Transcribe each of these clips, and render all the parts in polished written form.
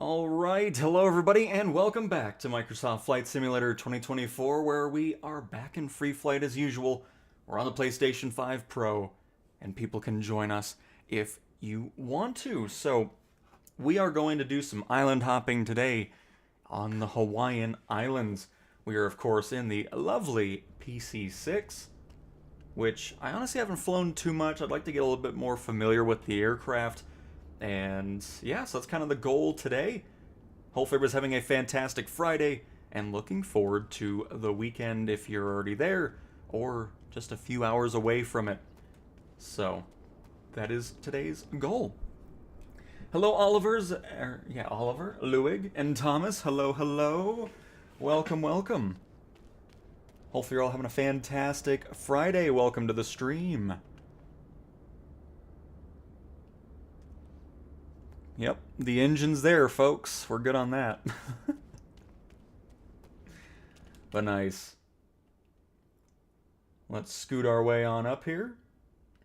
Alright, hello everybody, and welcome back to Microsoft Flight Simulator 2024, where we are back in free flight as usual. We're on the PlayStation 5 Pro, and people can join us if you want to. So, we are going to do some island hopping today on the Hawaiian Islands. We are, of course, in the lovely PC6, which I honestly haven't flown too much. I'd like to get a little bit more familiar with the aircraft. And yeah, so that's kind of the goal today. Hopefully everybody's having a fantastic Friday and looking forward to the weekend if you're already there or just a few hours away from it. So that is today's goal. Hello, Oliver, Luig, and Thomas. Hello, hello. Welcome, welcome. Hopefully you're all having a fantastic Friday. Welcome to the stream. Yep, the engine's there, folks. We're good on that. But nice. Let's scoot our way on up here.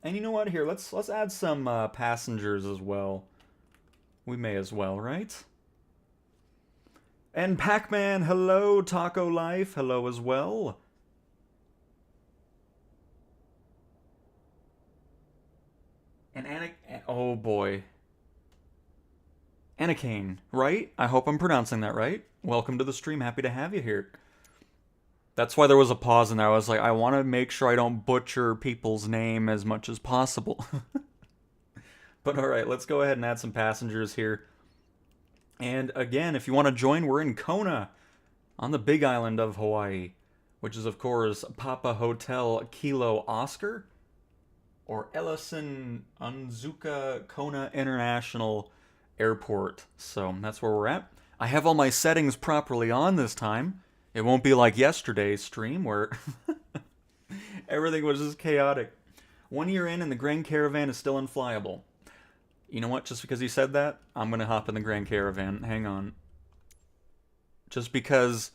And you know what? Here, let's add some passengers as well. We may as well, right? And Pac-Man, hello. Taco Life, hello as well. And oh boy. Anakin, right? I hope I'm pronouncing that right. Welcome to the stream. Happy to have you here. That's why there was a pause in there. I was like, I want to make sure I don't butcher people's name as much as possible. But alright, let's go ahead and add some passengers here. And again, if you want to join, we're in Kona, on the big island of Hawaii, which is, of course, Papa Hotel Kilo Oscar, or Ellison Unzuka Kona International Airport. So that's where we're at. I have all my settings properly on this time. It won't be like yesterday's stream where everything was just chaotic. 1 year in and the Grand Caravan is still unflyable. You know what? Just because you said that, I'm going to hop in the Grand Caravan. Hang on. Just because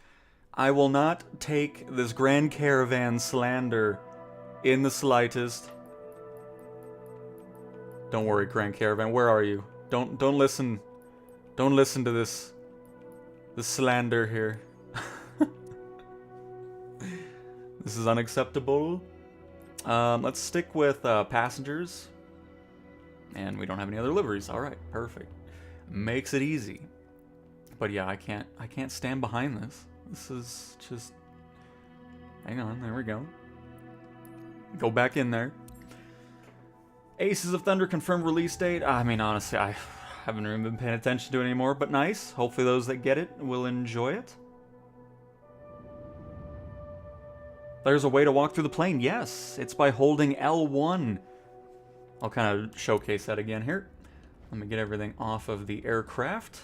I will not take this Grand Caravan slander in the slightest. Don't worry, Grand Caravan. Where are you? Don't listen to this slander here. This is unacceptable. Let's stick with passengers. And we don't have any other liveries. Alright, perfect. Makes it easy. But yeah, I can't stand behind this. This is just... Hang on, there we go. Go back in there. Aces of Thunder confirmed release date. I mean, honestly, I haven't even been paying attention to it anymore, but nice. Hopefully those that get it will enjoy it. There's a way to walk through the plane. Yes, it's by holding L1. I'll kind of showcase that again here. Let me get everything off of the aircraft.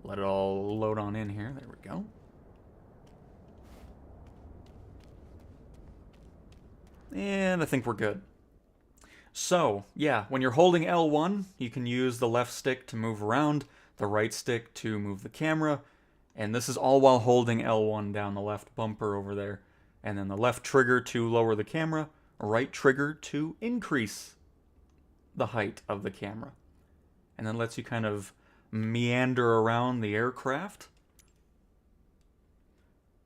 Let it all load on in here. There we go. And I think we're good. So, yeah, when you're holding L1, you can use the left stick to move around, the right stick to move the camera, and this is all while holding L1 down the left bumper over there. And then the left trigger to lower the camera, right trigger to increase the height of the camera. And then lets you kind of meander around the aircraft.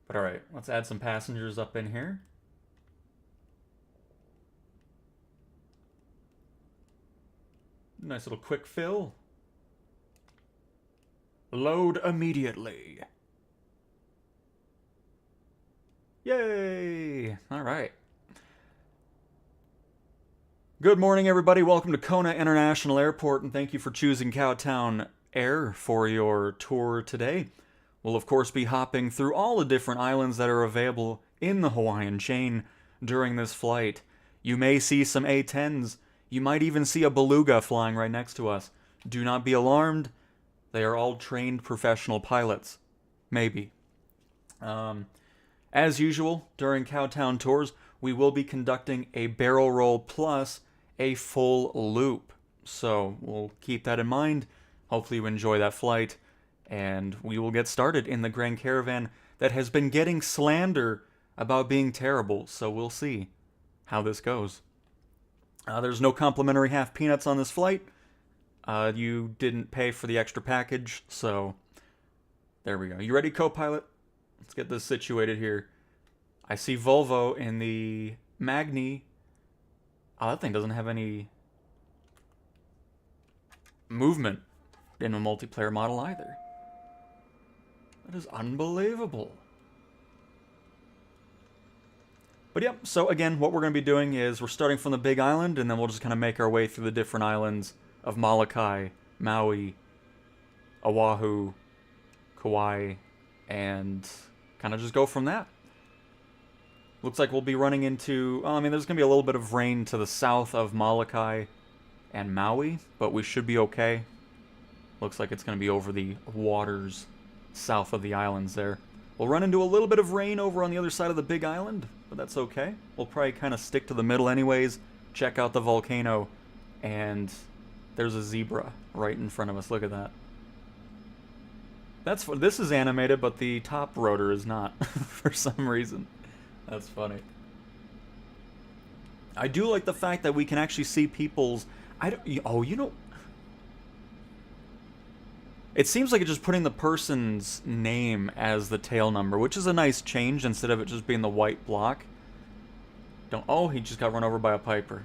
But alright, let's add some passengers up in here. Nice little quick fill. Load immediately. Yay! Alright. Good morning, everybody. Welcome to Kona International Airport, and thank you for choosing Cowtown Air for your tour today. We'll, of course, be hopping through all the different islands that are available in the Hawaiian chain during this flight. You may see some A-10s. You might even see a beluga flying right next to us. Do not be alarmed. They are all trained professional pilots. Maybe. As usual, during Cowtown tours, we will be conducting a barrel roll plus a full loop. So we'll keep that in mind. Hopefully you enjoy that flight. And we will get started in the Grand Caravan that has been getting slander about being terrible. So we'll see how this goes. There's no complimentary half peanuts on this flight. You didn't pay for the extra package, so there we go. You ready, co-pilot? Let's get this situated here. I see Volvo in the Magni. Oh, that thing doesn't have any movement in a multiplayer model either. That is unbelievable. But yep, so again, what we're going to be doing is we're starting from the big island, and then we'll just kind of make our way through the different islands of Molokai, Maui, Oahu, Kauai, and kind of just go from that. Looks like we'll be running into... I mean, there's going to be a little bit of rain to the south of Molokai and Maui, but we should be okay. Looks like it's going to be over the waters south of the islands there. We'll run into a little bit of rain over on the other side of the big island, but that's okay. We'll probably kind of stick to the middle anyways, check out the volcano, and there's a zebra right in front of us. Look at that. This is animated, but the top rotor is not for some reason. That's funny. I do like the fact that we can actually see people's... you know... It seems like it's just putting the person's name as the tail number, which is a nice change instead of it just being the white block. Oh, he just got run over by a piper.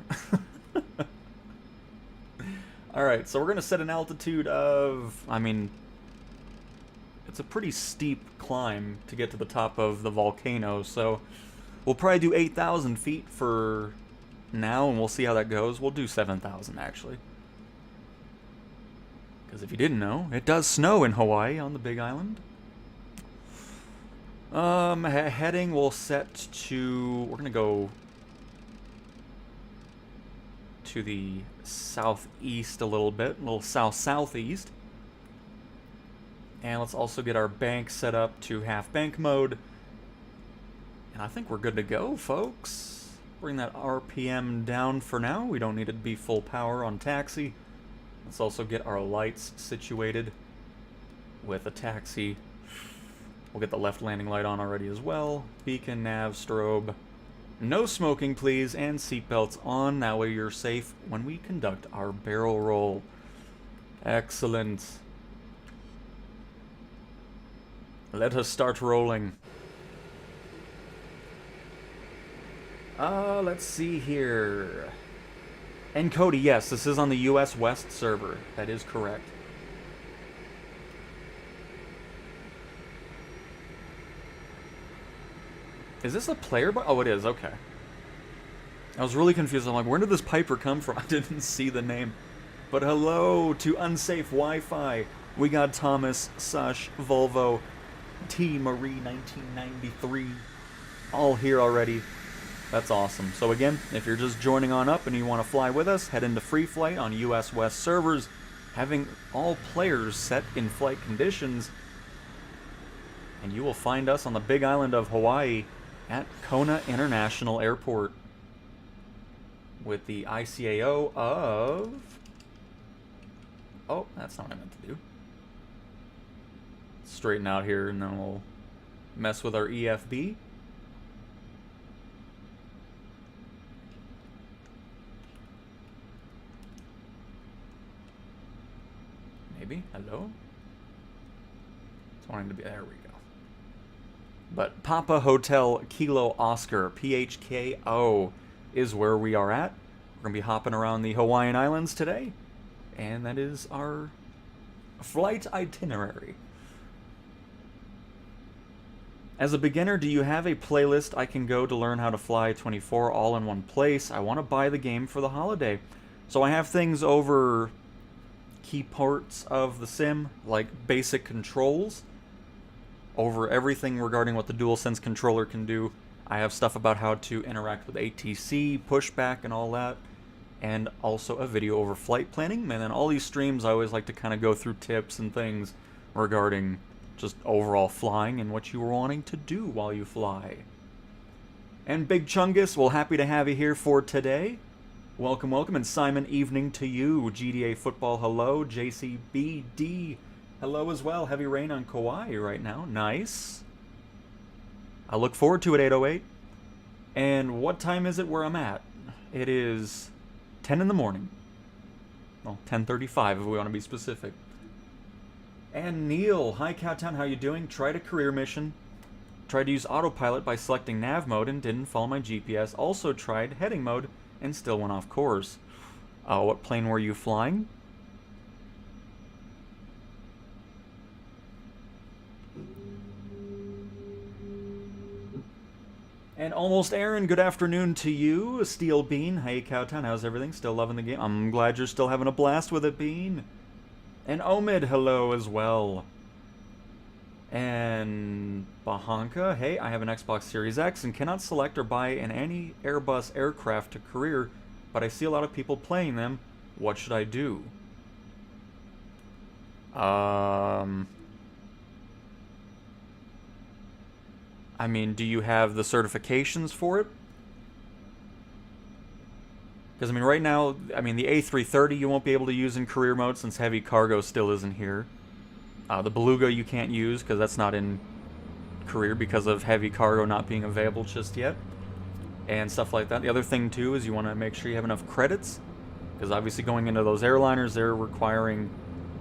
Alright, so we're going to set an altitude of... I mean... It's a pretty steep climb to get to the top of the volcano, so... We'll probably do 8,000 feet for now, and we'll see how that goes. We'll do 7,000, actually. Because if you didn't know, it does snow in Hawaii on the Big Island. Heading we'll set to... We're going to go to the southeast a little bit. A little south-southeast. And let's also get our bank set up to half bank mode. And I think we're good to go, folks. Bring that RPM down for now. We don't need it to be full power on taxi. Let's also get our lights situated with a taxi. We'll get the left landing light on already as well. Beacon, nav, strobe. No smoking, please, and seatbelts on. That way you're safe when we conduct our barrel roll. Excellent. Let us start rolling. Let's see here. And Cody, yes, this is on the US West server. That is correct. Is this a player bar? Oh, it is. Okay. I was really confused. I'm like, where did this Piper come from? I didn't see the name. But hello to Unsafe Wi-Fi. We got Thomas, Sush, Volvo, T. Marie 1993. All here already. That's awesome. So again, if you're just joining on up and you want to fly with us, head into Free Flight on US West servers, having all players set in flight conditions, and you will find us on the big island of Hawaii at Kona International Airport with the ICAO of... Oh, that's not what I meant to do. Straighten out here and then we'll mess with our EFB. Maybe? Hello? It's wanting to be... There we go. But Papa Hotel Kilo Oscar, PHKO, is where we are at. We're going to be hopping around the Hawaiian Islands today. And that is our flight itinerary. As a beginner, do you have a playlist I can go to learn how to fly 24 all in one place? I want to buy the game for the holiday. So I have things over key parts of the sim, like basic controls, over everything regarding what the DualSense controller can do. I have stuff about how to interact with ATC, pushback, and all that, and also a video over flight planning. And then all these streams, I always like to kind of go through tips and things regarding just overall flying and what you were wanting to do while you fly. And Big Chungus, well, happy to have you here for today. Welcome, welcome, and Simon, evening to you. GDA Football, hello. JCBD, hello as well. Heavy rain on Kauai right now. Nice. I look forward to it, 808. And what time is it where I'm at? It is 10 in the morning. Well, 10:35 if we want to be specific. And Neil, hi Cowtown, how you doing? Tried a career mission. Tried to use autopilot by selecting nav mode and didn't follow my GPS. Also tried heading mode and still went off course. What plane were you flying? And Almost Aaron, good afternoon to you. Steel Bean, hey Cowtown, how's everything? Still loving the game? I'm glad you're still having a blast with it, Bean. And Omid, hello as well. And Bahanka, hey, I have an Xbox Series X and cannot select or buy any Airbus aircraft to career, but I see a lot of people playing them. What should I do? I mean, do you have the certifications for it? Because, I mean, right now, I mean, the A330 you won't be able to use in career mode since heavy cargo still isn't here. The Beluga you can't use because that's not in career because of heavy cargo not being available just yet. And stuff like that. The other thing, too, is you want to make sure you have enough credits. Because obviously going into those airliners, they're requiring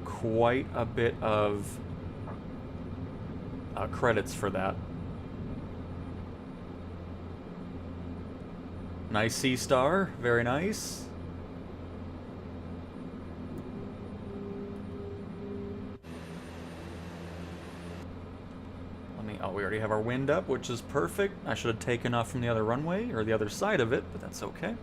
quite a bit of credits for that. Nice Sea Star, very nice. Oh, we already have our wind up, which is perfect. I should have taken off from the other runway, or the other side of it, but that's okay.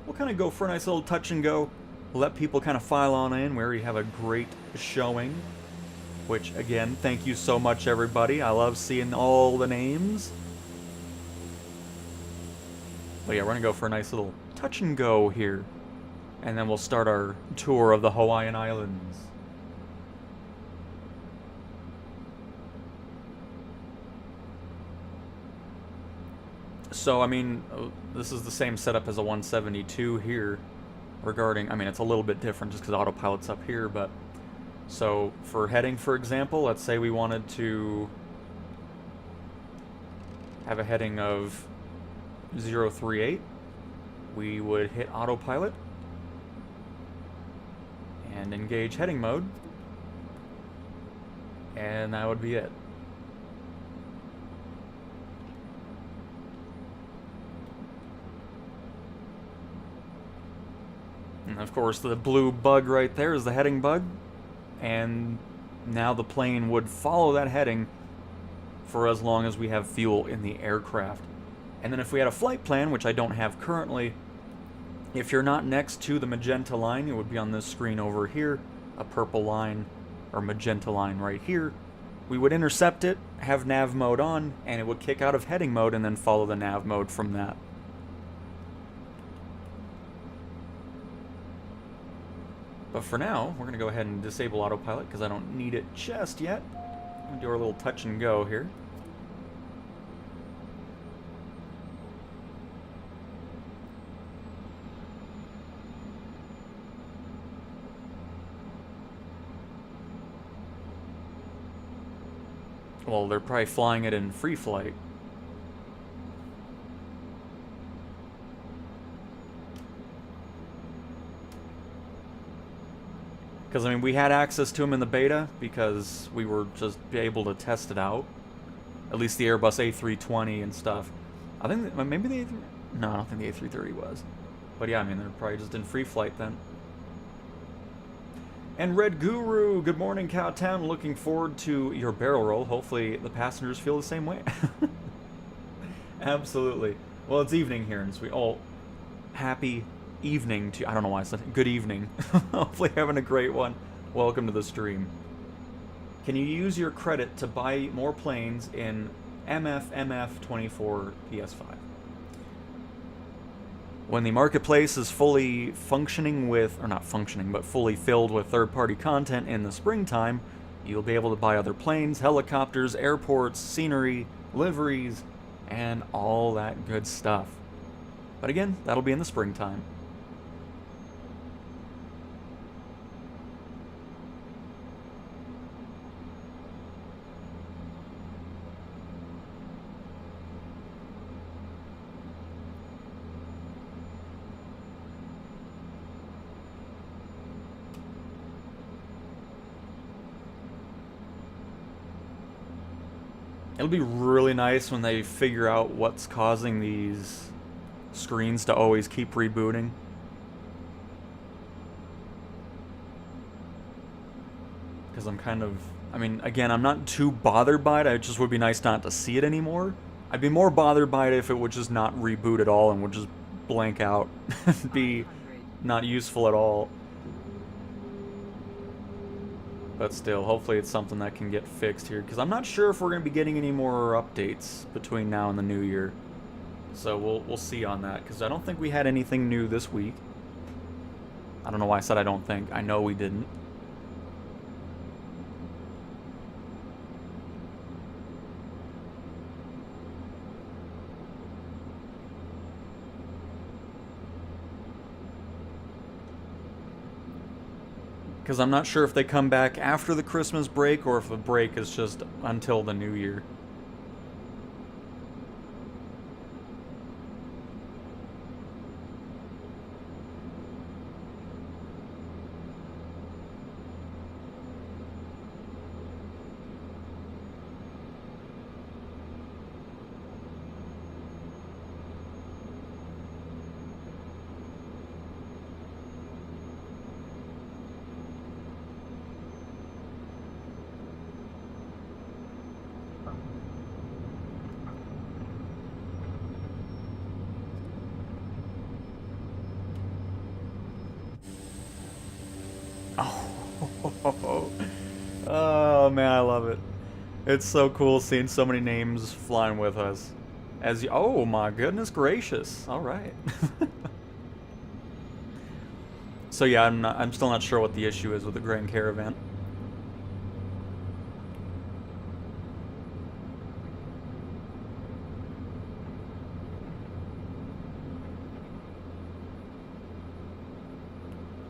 We'll kind of go for a nice little touch and go. Let people kind of file on in. We already have a great showing. Which, again, thank you so much, everybody. I love seeing all the names. But yeah, we're going to go for a nice little touch and go here. And then we'll start our tour of the Hawaiian Islands. So, I mean, this is the same setup as a 172 here regarding, I mean, it's a little bit different just because autopilot's up here, but so for heading, for example, let's say we wanted to have a heading of 038, we would hit autopilot and engage heading mode, and that would be it. And of course, the blue bug right there is the heading bug, and now the plane would follow that heading for as long as we have fuel in the aircraft. And then if we had a flight plan, which I don't have currently, if you're not next to the magenta line, it would be on this screen over here, a purple line or magenta line right here. We would intercept it, have nav mode on, and it would kick out of heading mode and then follow the nav mode from that. But for now, we're going to go ahead and disable autopilot because I don't need it just yet. I'm going to do our little touch and go here. Well, they're probably flying it in free flight. Because, I mean, we had access to them in the beta because we were just able to test it out. At least the Airbus A320 and stuff. I think, maybe the A3... No, I don't think the A330 was. But yeah, I mean, they're probably just in free flight then. And Red Guru, good morning, Cowtown. Looking forward to your barrel roll. Hopefully the passengers feel the same way. Absolutely. Well, it's evening here, and so we all happy evening to, I don't know why I said good evening. Hopefully having a great one. Welcome to the stream. Can you use your credit to buy more planes in MF-24 PS5? When the marketplace is fully functioning with, or not functioning, but fully filled with third-party content in the springtime, you'll be able to buy other planes, helicopters, airports, scenery, liveries, and all that good stuff. But again, that'll be in the springtime. It'll be really nice when they figure out what's causing these screens to always keep rebooting. Because I'm kind of... I mean, again, I'm not too bothered by it. It just would be nice not to see it anymore. I'd be more bothered by it if it would just not reboot at all and would just blank out and be not useful at all. But still, hopefully it's something that can get fixed here, because I'm not sure if we're going to be getting any more updates between now and the new year. So we'll see on that, because I don't think we had anything new this week. I don't know why I said I don't think. I know we didn't. Because I'm not sure if they come back after the Christmas break or if the break is just until the new year. Oh man, I love it. It's so cool seeing so many names flying with us. As you, oh my goodness gracious! All right. So yeah, I'm still not sure what the issue is with the Grand Caravan.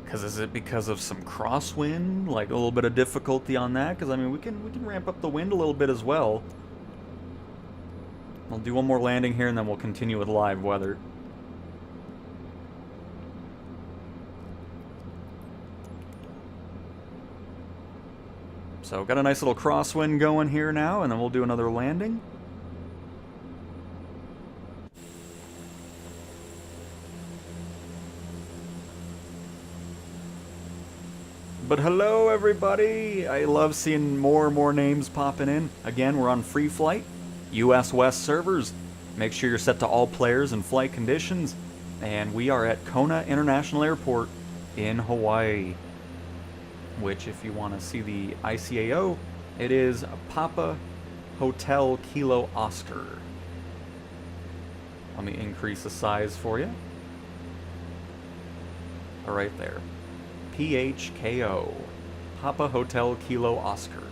Because is it because of some crosswind, like a little bit of difficulty on that? Because I mean, we can ramp up the wind a little bit as well. I'll do one more landing here, and then we'll continue with live weather. So got a nice little crosswind going here now, and then we'll do another landing. But hello everybody! I love seeing more and more names popping in. Again, we're on free flight, US West servers. Make sure you're set to all players and flight conditions. And we are at Kona International Airport in Hawaii. Which, if you want to see the ICAO, it is Papa Hotel Kilo Oscar. Let me increase the size for you. Right there. PHKO, Papa Hotel Kilo Oscar.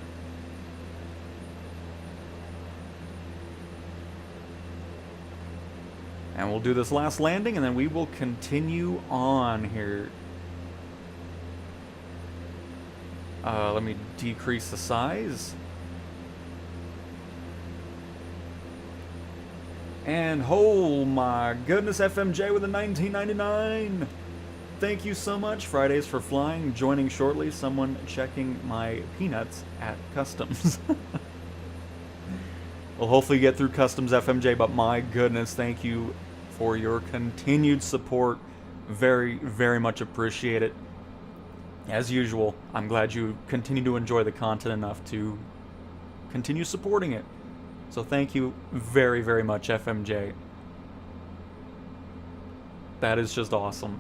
And we'll do this last landing, and then we will continue on here. Let me decrease the size. And oh my goodness, FMJ with a 1999. Thank you so much, Fridays for Flying. Joining shortly, someone checking my peanuts at customs. We'll hopefully get through customs, FMJ, but my goodness, thank you for your continued support. Very, very much appreciate it. As usual, I'm glad you continue to enjoy the content enough to continue supporting it. So thank you very, very much, FMJ. That is just awesome.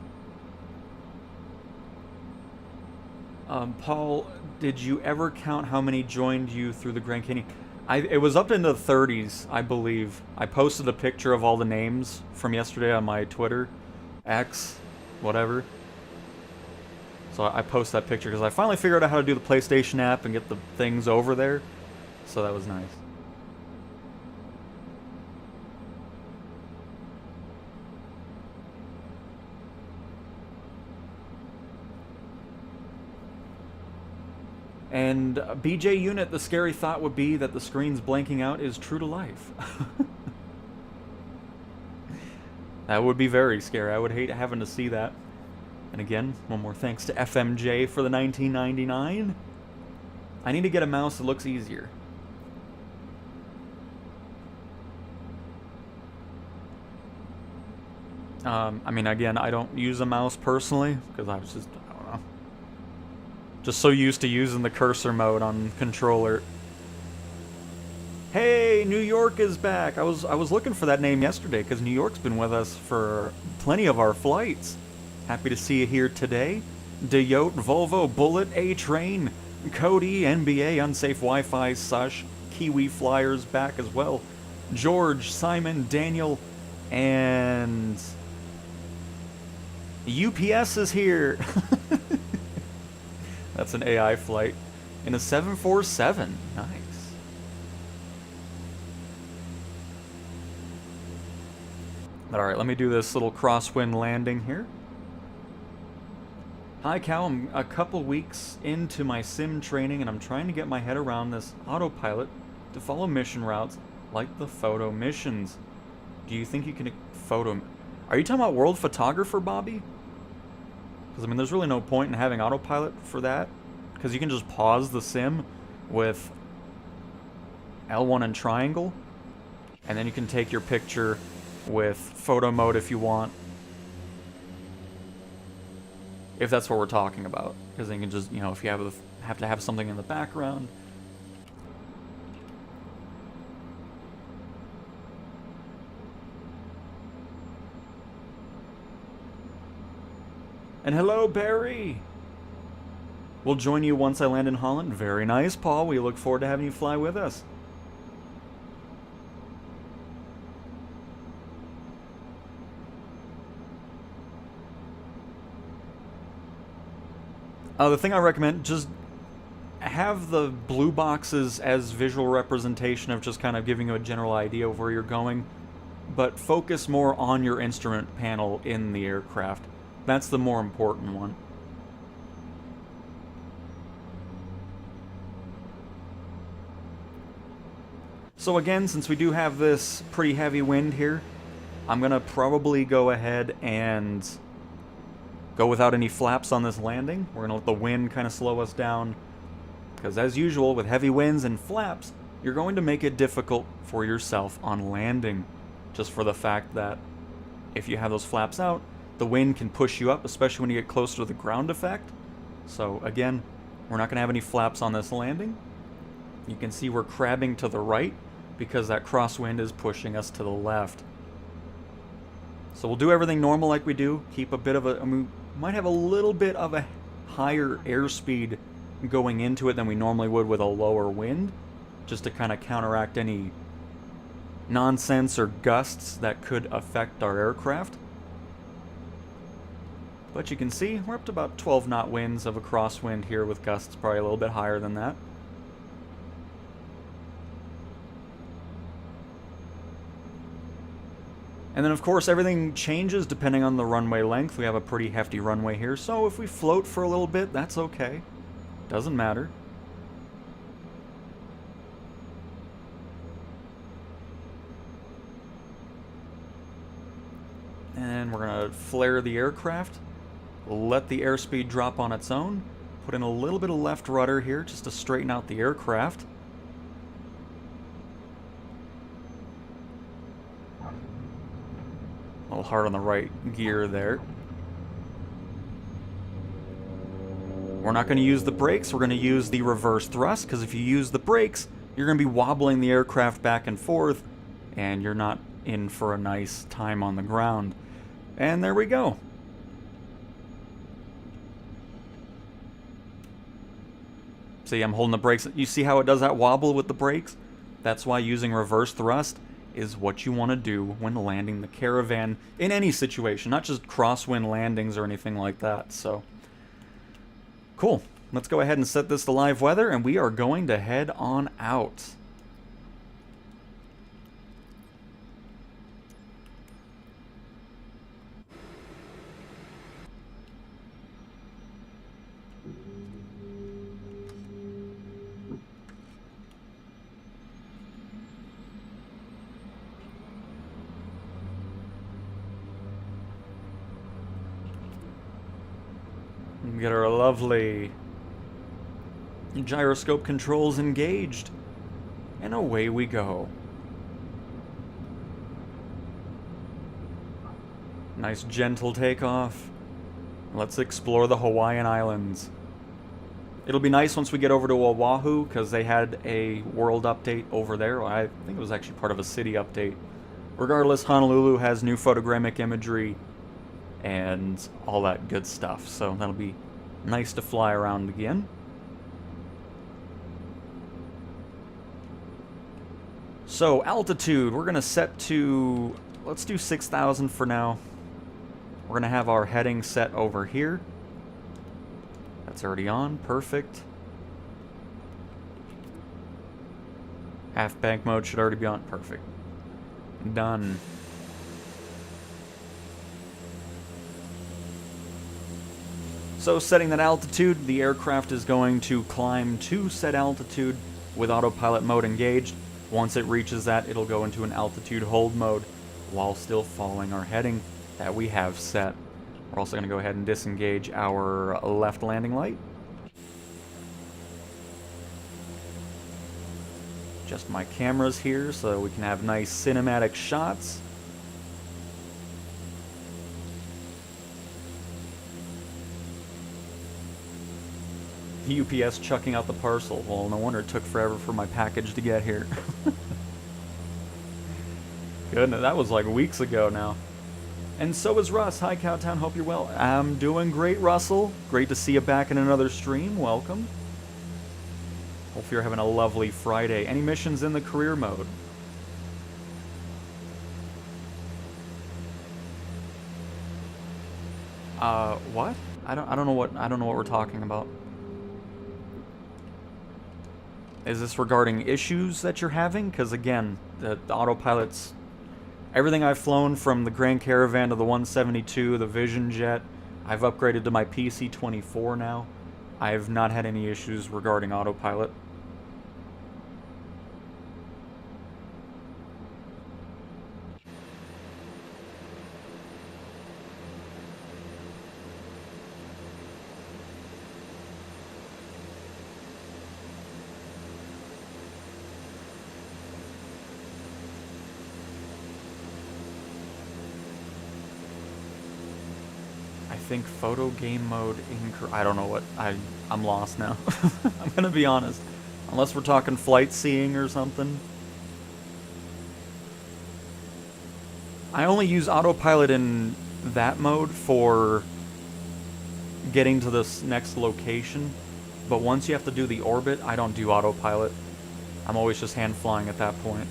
Paul, did you ever count how many joined you through the Grand Canyon? It was up into the 30s, I believe. I posted a picture of all the names from yesterday on my Twitter, X, whatever. So I posted that picture because I finally figured out how to do the PlayStation app and get the things over there. So that was nice. And BJ Unit, the scary thought would be that the screen's blanking out is true to life. That would be very scary. I would hate having to see that. And again, one more thanks to FMJ for the 1999. I need to get a mouse that looks easier. I mean, again, I don't use a mouse personally, because I was just, I don't know, just so used to using the cursor mode on controller. Hey, New York is back! I was looking for that name yesterday, because New York's been with us for plenty of our flights. Happy to see you here today. Deyote, Volvo, Bullet, A-Train, Cody, NBA, Unsafe Wi-Fi, Sush, Kiwi Flyers back as well. George, Simon, Daniel, and UPS is here. That's an AI flight in a 747. Nice. Alright, let me do this little crosswind landing here. Hi Cal, I'm a couple weeks into my sim training and I'm trying to get my head around this autopilot to follow mission routes like the photo missions. Do you think you can photo... Are you talking about world photographer, Bobby? Because, I mean, there's really no point in having autopilot for that. Because you can just pause the sim with L1 and triangle. And then you can take your picture with photo mode if you want. If that's what we're talking about. Because then you can just, you know, if you have to have something in the background. And hello, Barry! We'll join you once I land in Holland. Very nice, Paul. We look forward to having you fly with us. The thing I recommend, just have the blue boxes as visual representation of just kind of giving you a general idea of where you're going, but focus more on your instrument panel in the aircraft. That's the more important one. So again, since we do have this pretty heavy wind here, I'm going to probably go ahead and go without any flaps on this landing. We're going to let the wind kind of slow us down, because as usual, with heavy winds and flaps, you're going to make it difficult for yourself on landing, just for the fact that if you have those flaps out, the wind can push you up, especially when you get closer to the ground effect. So again, we're not going to have any flaps on this landing. You can see we're crabbing to the right because that crosswind is pushing us to the left. So we'll do everything normal like we do. Keep a bit of a... I mean, we might have a little bit of a higher airspeed going into it than we normally would with a lower wind, just to kind of counteract any nonsense or gusts that could affect our aircraft. But you can see we're up to about 12 knot winds of a crosswind here, with gusts probably a little bit higher than that. And then of course everything changes depending on the runway length. We have a pretty hefty runway here, so if we float for a little bit, that's okay. Doesn't matter. And we're going to flare the aircraft. Let the airspeed drop on its own. Put in a little bit of left rudder here just to straighten out the aircraft. A little hard on the right gear there. We're not going to use the brakes, we're going to use the reverse thrust, because if you use the brakes, you're going to be wobbling the aircraft back and forth, and you're not in for a nice time on the ground. And there we go. See, I'm holding the brakes. You see how it does that wobble with the brakes? That's why using reverse thrust is what you want to do when landing the Caravan in any situation, not just crosswind landings or anything like that. So, cool. Let's go ahead and set this to live weather, and we are going to head on out. Get our lovely gyroscope controls engaged, and away we go. Nice gentle takeoff. Let's explore the Hawaiian Islands. It'll be nice once we get over to Oahu, because they had a world update over there. I think it was actually part of a city update. Regardless, Honolulu has new photogrammic imagery and all that good stuff, so that'll be nice to fly around again. So, altitude, we're going to set to, let's do 6,000 for now. We're going to have our heading set over here. That's already on, perfect. Half bank mode should already be on, perfect. Done. So setting that altitude, the aircraft is going to climb to set altitude with autopilot mode engaged. Once it reaches that, it'll go into an altitude hold mode while still following our heading that we have set. We're also going to go ahead and disengage our left landing light. Just my cameras here so we can have nice cinematic shots. UPS chucking out the parcel. Well, no wonder it took forever for my package to get here. Goodness, that was like weeks ago now. And so is Russ. Hi, Cowtown. Hope you're well. I'm doing great, Russell. Great to see you back in another stream. Welcome. Hope you're having a lovely Friday. Any missions in the career mode? What? I don't know what we're talking about. Is this regarding issues that you're having? Because again, the autopilot's everything I've flown from the Grand Caravan to the 172, the Vision Jet, I've upgraded to my PC-24 now. I've not had any issues regarding autopilot. I think photo game mode I don't know what I'm lost now. I'm gonna be honest. Unless we're talking flight seeing or something. I only use autopilot in that mode for getting to this next location. But once you have to do the orbit, I don't do autopilot. I'm always just hand flying at that point.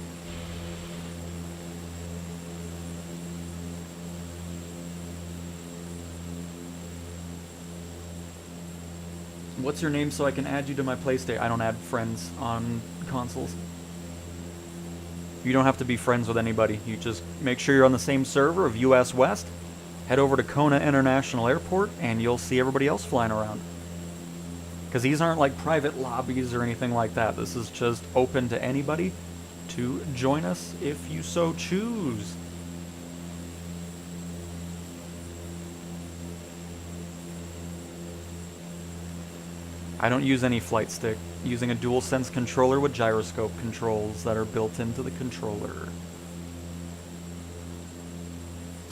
What's your name so I can add you to my PlayStation? I don't add friends on consoles. You don't have to be friends with anybody. You just make sure you're on the same server of US West. Head over to Kona International Airport and you'll see everybody else flying around. Because these aren't like private lobbies or anything like that. This is just open to anybody to join us if you so choose. I don't use any flight stick, using a DualSense controller with gyroscope controls that are built into the controller.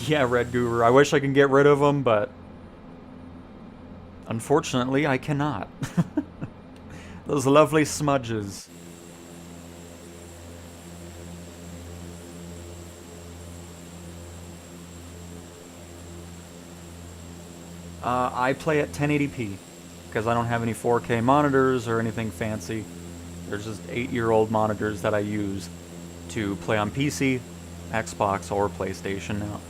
Yeah, Red Guru, I wish I could get rid of them, but unfortunately I cannot. Those lovely smudges. I play at 1080p. Because I don't have any 4K monitors or anything fancy. There's just 8-year-old monitors that I use to play on PC, Xbox, or PlayStation now.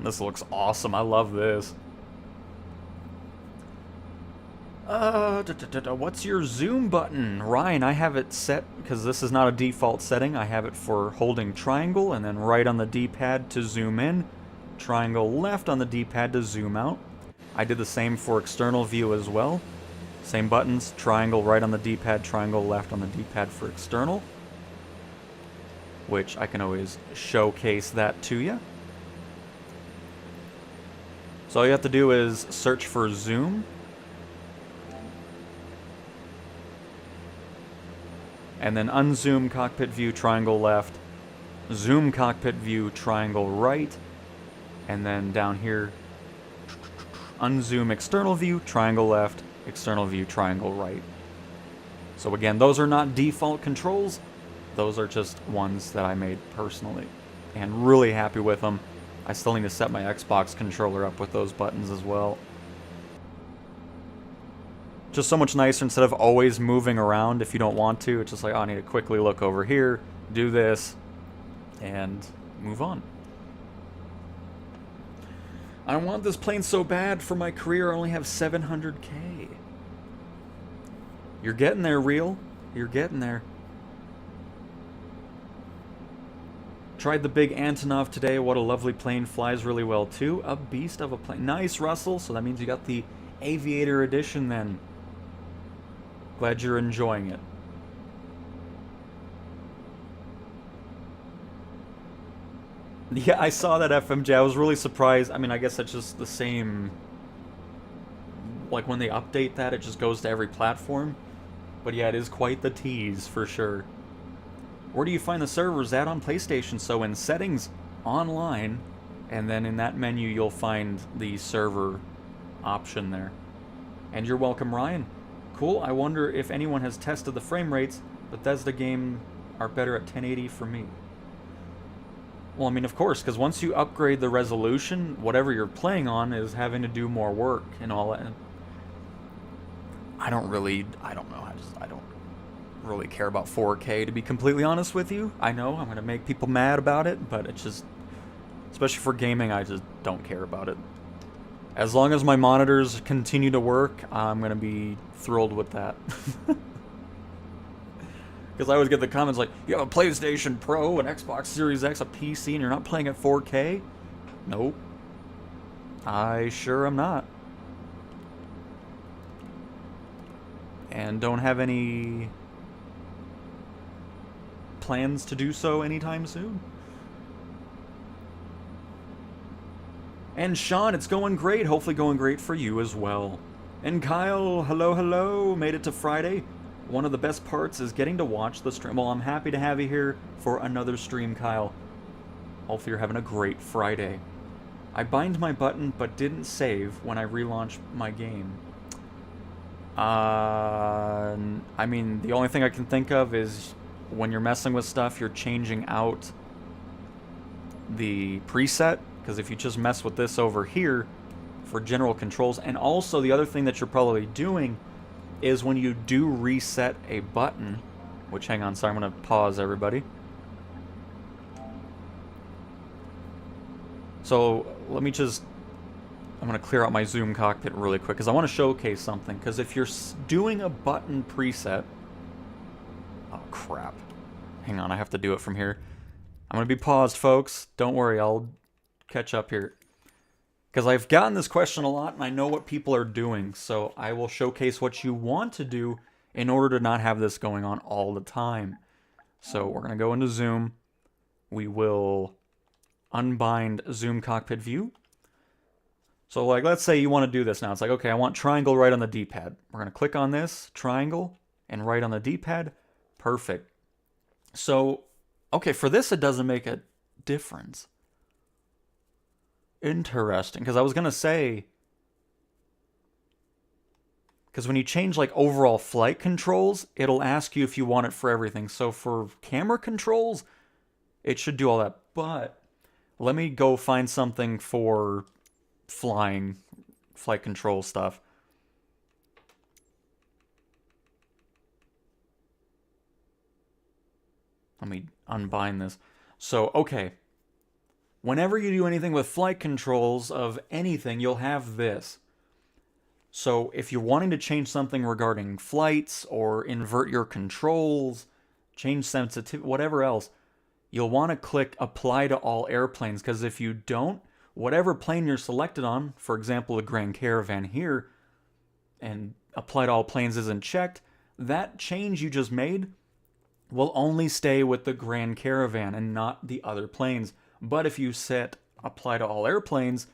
This looks awesome. I love this. What's your zoom button? Ryan, I have it set, because this is not a default setting, I have it for holding triangle, and then right on the D-pad to zoom in, triangle left on the D-pad to zoom out. I did the same for external view as well. Same buttons, triangle right on the D-pad, triangle left on the D-pad for external, which I can always showcase that to you. So all you have to do is search for zoom. And then unzoom cockpit view, triangle left. Zoom cockpit view, triangle right. And then down here, unzoom external view, triangle left, external view, triangle right. So again, those are not default controls. Those are just ones that I made personally. And really happy with them. I still need to set my Xbox controller up with those buttons as well. Just so much nicer instead of always moving around if you don't want to. It's just like, oh, I need to quickly look over here, do this, and move on. I want this plane so bad. For my career, I only have 700K. You're getting there, Real. You're getting there. Tried the big Antonov today. What a lovely plane. Flies really well, too. A beast of a plane. Nice, Russell. So that means you got the Aviator Edition, then. Glad you're enjoying it. Yeah, I saw that, FMJ. I was really surprised. I mean, I guess that's just the same... Like, when they update that, it just goes to every platform. But yeah, it is quite the tease, for sure. Where do you find the servers at on PlayStation? So in Settings, Online, and then in that menu you'll find the server option there. And you're welcome, Ryan. Cool, I wonder if anyone has tested the frame rates. Bethesda game are better at 1080 for me. Well, I mean, of course, because once you upgrade the resolution, whatever you're playing on is having to do more work and all that. I don't know, I don't really care about 4K, to be completely honest with you. I know I'm going to make people mad about it, but it's just, especially for gaming, I just don't care about it. As long as my monitors continue to work, I'm going to be thrilled with that. Because I always get the comments like, you have a PlayStation Pro, an Xbox Series X, a PC, and you're not playing at 4K? Nope. I sure am not. And don't have any plans to do so anytime soon. And Sean, it's going great. Hopefully going great for you as well. And Kyle, hello, hello. Made it to Friday. One of the best parts is getting to watch the stream. Well, I'm happy to have you here for another stream, Kyle. Hopefully you're having a great Friday. I bind my button but didn't save when I relaunched my game. I mean, the only thing I can think of is when you're messing with stuff, you're changing out the preset. Because if you just mess with this over here for general controls, and also the other thing that you're probably doing is when you do reset a button, which, hang on, sorry, I'm going to pause everybody. So let me just, I'm going to clear out my Zoom cockpit really quick because I want to showcase something. Because if you're doing a button preset, oh crap, hang on, I have to do it from here. I'm going to be paused, folks. Don't worry, I'll catch up here. Because I've gotten this question a lot and I know what people are doing, so I will showcase what you want to do in order to not have this going on all the time. So we're going to go into Zoom. We will unbind Zoom cockpit view. So like, let's say you want to do this now. It's like, okay, I want triangle right on the D-pad. We're going to click on this, triangle, and right on the D-pad. Perfect. So, okay, for this it doesn't make a difference. Interesting, because I was going to say, because when you change like overall flight controls, it'll ask you if you want it for everything. So for camera controls, it should do all that. But let me go find something for flight control stuff. Let me unbind this. So, okay. Whenever you do anything with flight controls of anything, you'll have this. So if you're wanting to change something regarding flights or invert your controls, change sensitivity, whatever else, you'll want to click Apply to All Airplanes, because if you don't, whatever plane you're selected on, for example, the Grand Caravan here, and apply to all planes isn't checked, that change you just made will only stay with the Grand Caravan and not the other planes. But if you set apply to all airplanes,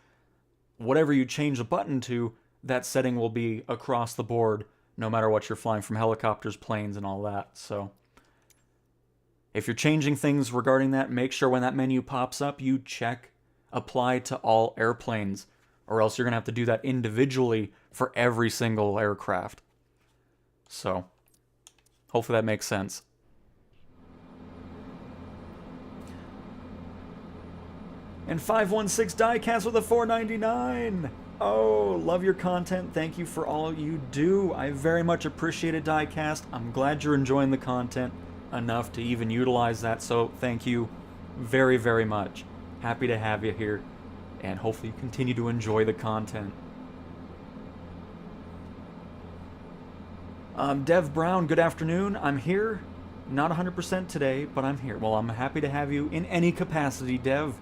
whatever you change the button to, that setting will be across the board, no matter what you're flying, from helicopters, planes, and all that. So if you're changing things regarding that, make sure when that menu pops up, you check apply to all airplanes, or else you're going to have to do that individually for every single aircraft. So hopefully that makes sense. And 516 Diecast with a $4.99. Oh, love your content. Thank you for all you do. I very much appreciate it, Diecast. I'm glad you're enjoying the content enough to even utilize that. So thank you very, very much. Happy to have you here. And hopefully you continue to enjoy the content. Dev Brown, good afternoon. I'm here. Not 100% today, but I'm here. Well, I'm happy to have you in any capacity, Dev.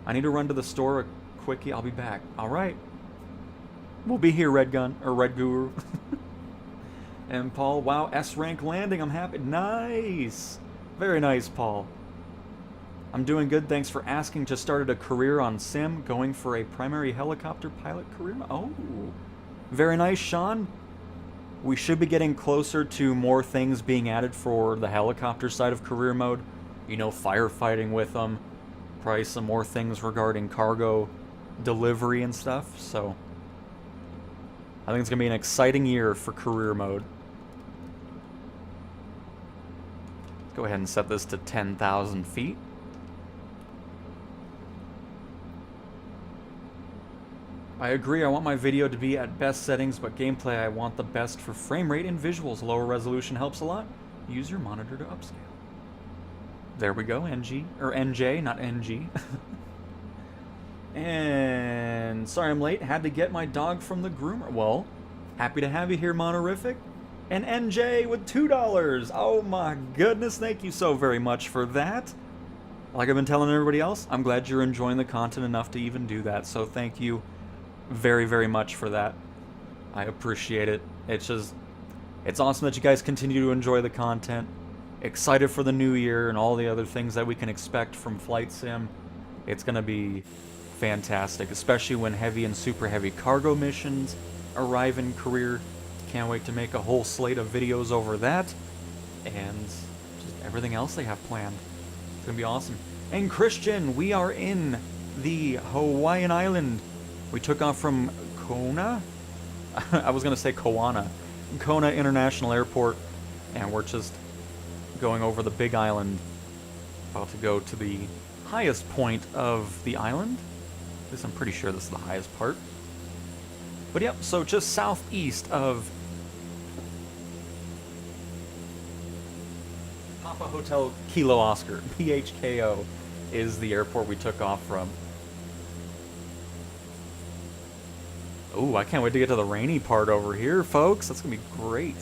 I need to run to the store a quickie. I'll be back. All right. We'll be here, Red Gun, or Red Guru. And Paul, wow, S-rank landing. I'm happy. Nice. Very nice, Paul. I'm doing good. Thanks for asking. Just started a career on Sim, going for a primary helicopter pilot career. Oh, very nice, Sean. We should be getting closer to more things being added for the helicopter side of career mode. You know, firefighting with them. Probably some more things regarding cargo delivery and stuff. So I think it's going to be an exciting year for career mode. Let's go ahead and set this to 10,000 feet. I agree, I want my video to be at best settings, but gameplay I want the best for frame rate and visuals. Lower resolution helps a lot. Use your monitor to upscale. There we go, NG, or NJ, not NG. And sorry I'm late, had to get my dog from the groomer. Well, happy to have you here, Monorific. And NJ with $2. Oh my goodness, thank you so very much for that. Like I've been telling everybody else, I'm glad you're enjoying the content enough to even do that. So thank you very, very much for that. I appreciate it. It's awesome that you guys continue to enjoy the content. Excited for the new year and all the other things that we can expect from Flight Sim. It's going to be fantastic, especially when heavy and super heavy cargo missions arrive in career. Can't wait to make a whole slate of videos over that and just everything else they have planned. It's going to be awesome. And Christian, we are in the Hawaiian island. We took off from Kona? I was going to say Koana. Kona International Airport, and we're just going over the big island. About to go to the highest point of the island. At least I'm pretty sure this is the highest part. But yep, so just southeast of Papa Hotel Kilo Oscar. PHKO is the airport we took off from. Ooh, I can't wait to get to the rainy part over here, folks. That's going to be great.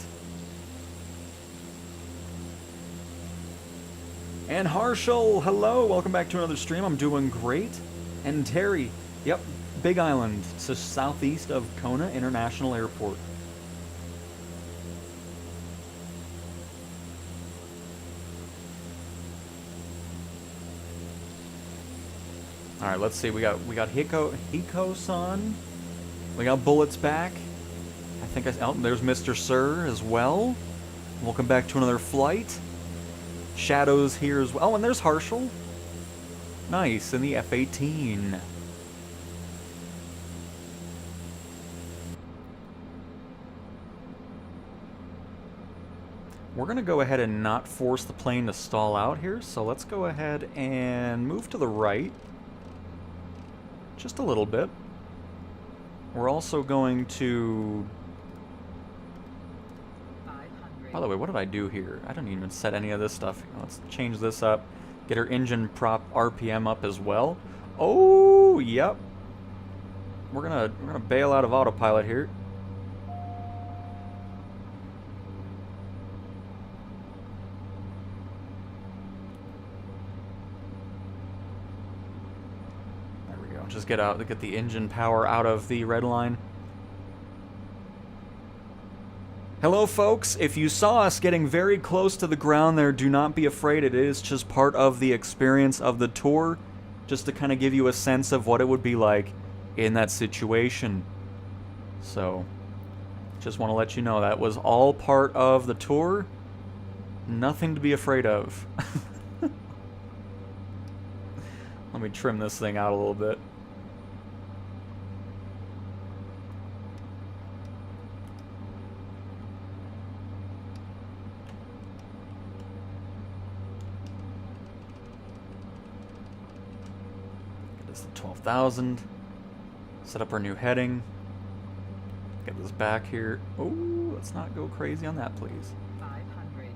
And Harshal, hello. Welcome back to another stream. I'm doing great. And Terry, yep, Big Island, so southeast of Kona International Airport. All right, let's see. We got Hiko-san. We got Bullets back. I think there's Mr. Sir as well. Welcome back to another flight. Shadows here as well. Oh, and there's Harshal. Nice, in the F-18. We're going to go ahead and not force the plane to stall out here, so let's go ahead and move to the right. Just a little bit. We're also going to... By the way, what did I do here? I didn't even set any of this stuff. Let's change this up. Get our engine prop RPM up as well. Oh, yep. We're gonna bail out of autopilot here. There we go. Just get the engine power out of the red line. Hello, folks. If you saw us getting very close to the ground there, do not be afraid. It is just part of the experience of the tour, just to kind of give you a sense of what it would be like in that situation. So, just want to let you know that was all part of the tour. Nothing to be afraid of. Let me trim this thing out a little bit. Get this to 12,000. Set up our new heading. Get this back here. Oh, let's not go crazy on that, please. 500.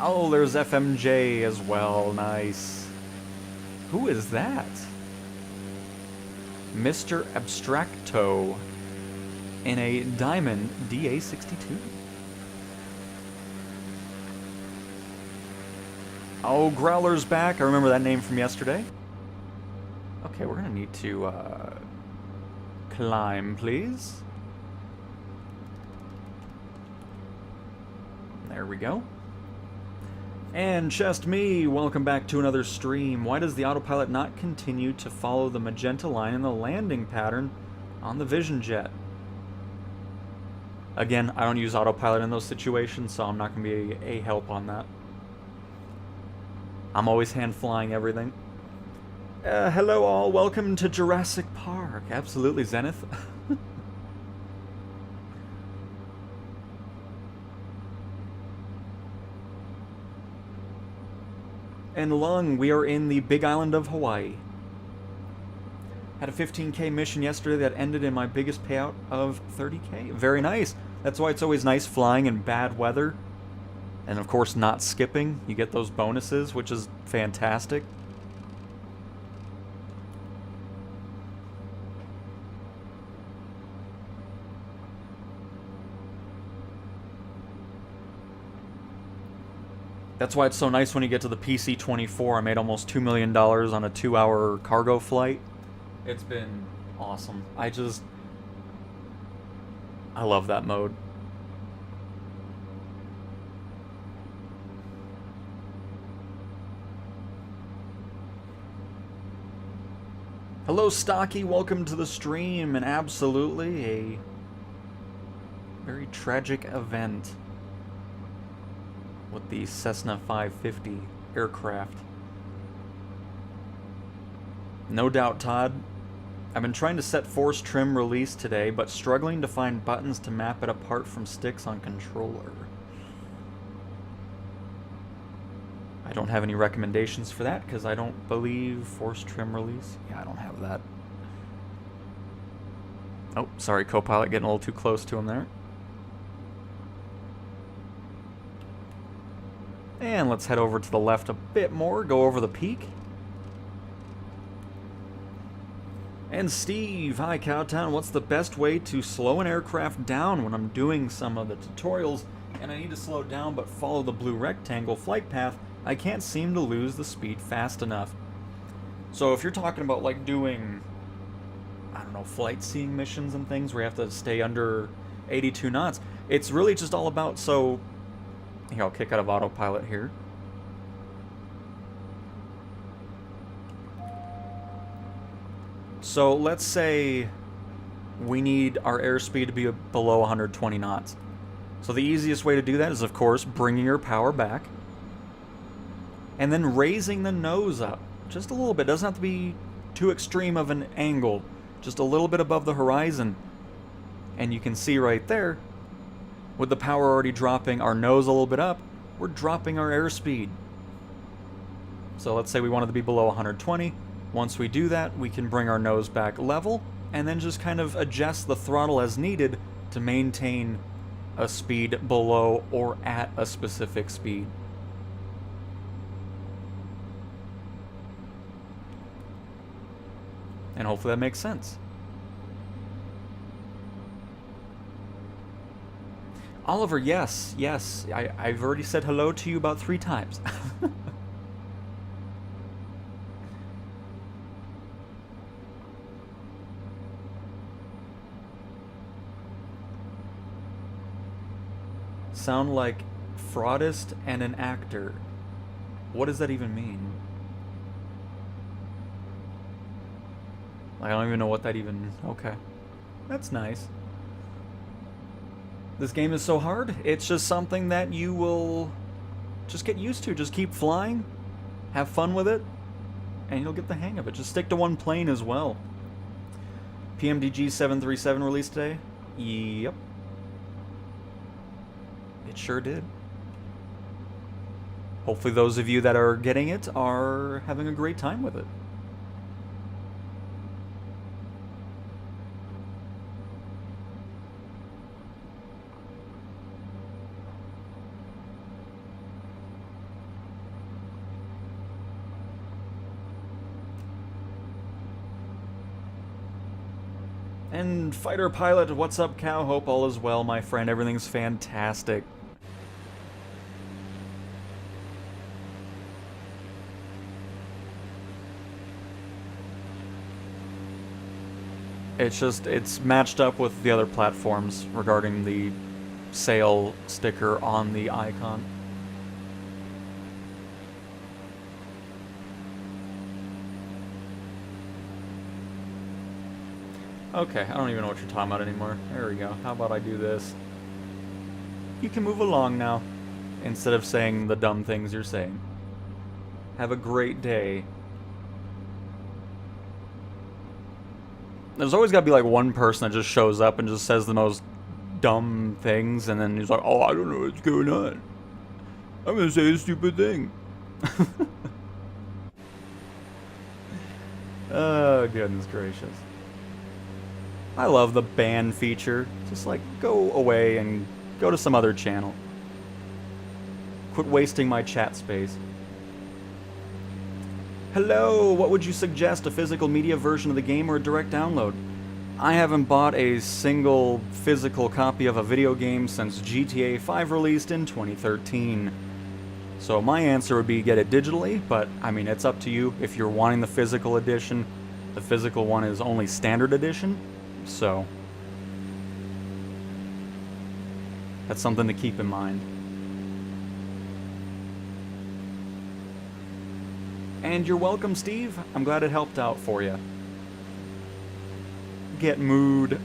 Oh, there's FMJ as well. Nice. Who is that? Mr. Abstracto in a Diamond DA62. Oh, Growler's back. I remember that name from yesterday. Okay, we're gonna need to climb, please. There we go. And just me, welcome back to another stream. Why does the autopilot not continue to follow the magenta line in the landing pattern on the Vision Jet? Again, I don't use autopilot in those situations, so I'm not going to be a help on that. I'm always hand flying everything. Hello all, welcome to Jurassic Park. Absolutely, Zenith. And Lung, we are in the Big Island of Hawaii. Had a 15K mission yesterday that ended in my biggest payout of 30K. Very nice. That's why it's always nice flying in bad weather. And of course not skipping. You get those bonuses, which is fantastic. That's why it's so nice when you get to the PC-24. I made almost $2 million on a 2-hour cargo flight. It's been awesome. I love that mode. Hello, Stocky. Welcome to the stream. And absolutely a very tragic event with the Cessna 550 aircraft. No doubt, Todd. I've been trying to set force trim release today, but struggling to find buttons to map it apart from sticks on controller. I don't have any recommendations for that, because I don't believe force trim release. Yeah, I don't have that. Oh, sorry, Copilot getting a little too close to him there. And let's head over to the left a bit more, go over the peak. And Steve, hi Cowtown, what's the best way to slow an aircraft down when I'm doing some of the tutorials and I need to slow down but follow the blue rectangle flight path? I can't seem to lose the speed fast enough. So if you're talking about like doing, I don't know, flight seeing missions and things where you have to stay under 82 knots, it's really just all about, so here, I'll kick out of autopilot here. So let's say we need our airspeed to be below 120 knots. So the easiest way to do that is, of course, bringing your power back and then raising the nose up just a little bit. It doesn't have to be too extreme of an angle, just a little bit above the horizon. And you can see right there, with the power already dropping our nose a little bit up, we're dropping our airspeed. So let's say we wanted to be below 120. Once we do that, we can bring our nose back level and then just kind of adjust the throttle as needed to maintain a speed below or at a specific speed. And hopefully that makes sense. Oliver, yes, yes. I've already said hello to you about 3 times. sound like fraudist and an actor. What does that even mean? I don't even know what that even... Okay. That's nice. This game is so hard. It's just something that you will just get used to. Just keep flying. Have fun with it. And you'll get the hang of it. Just stick to one plane as well. PMDG 737 released today? Yep. It sure did. Hopefully those of you that are getting it are having a great time with it. And Fighter Pilot, what's up, Cow? Hope all is well, my friend. Everything's fantastic. It's matched up with the other platforms regarding the sale sticker on the icon. Okay, I don't even know what you're talking about anymore. There we go. How about I do this? You can move along now, instead of saying the dumb things you're saying. Have a great day. There's always got to be like one person that just shows up and just says the most dumb things, and then he's like, oh, I don't know what's going on. I'm gonna say a stupid thing. Oh, goodness gracious. I love the ban feature. Just like, go away and go to some other channel. Quit wasting my chat space. Hello, what would you suggest, a physical media version of the game or a direct download? I haven't bought a single physical copy of a video game since GTA 5 released in 2013. So my answer would be get it digitally, but I mean, it's up to you. If you're wanting the physical edition, the physical one is only standard edition, so that's something to keep in mind. And you're welcome, Steve. I'm glad it helped out for you. Get mood.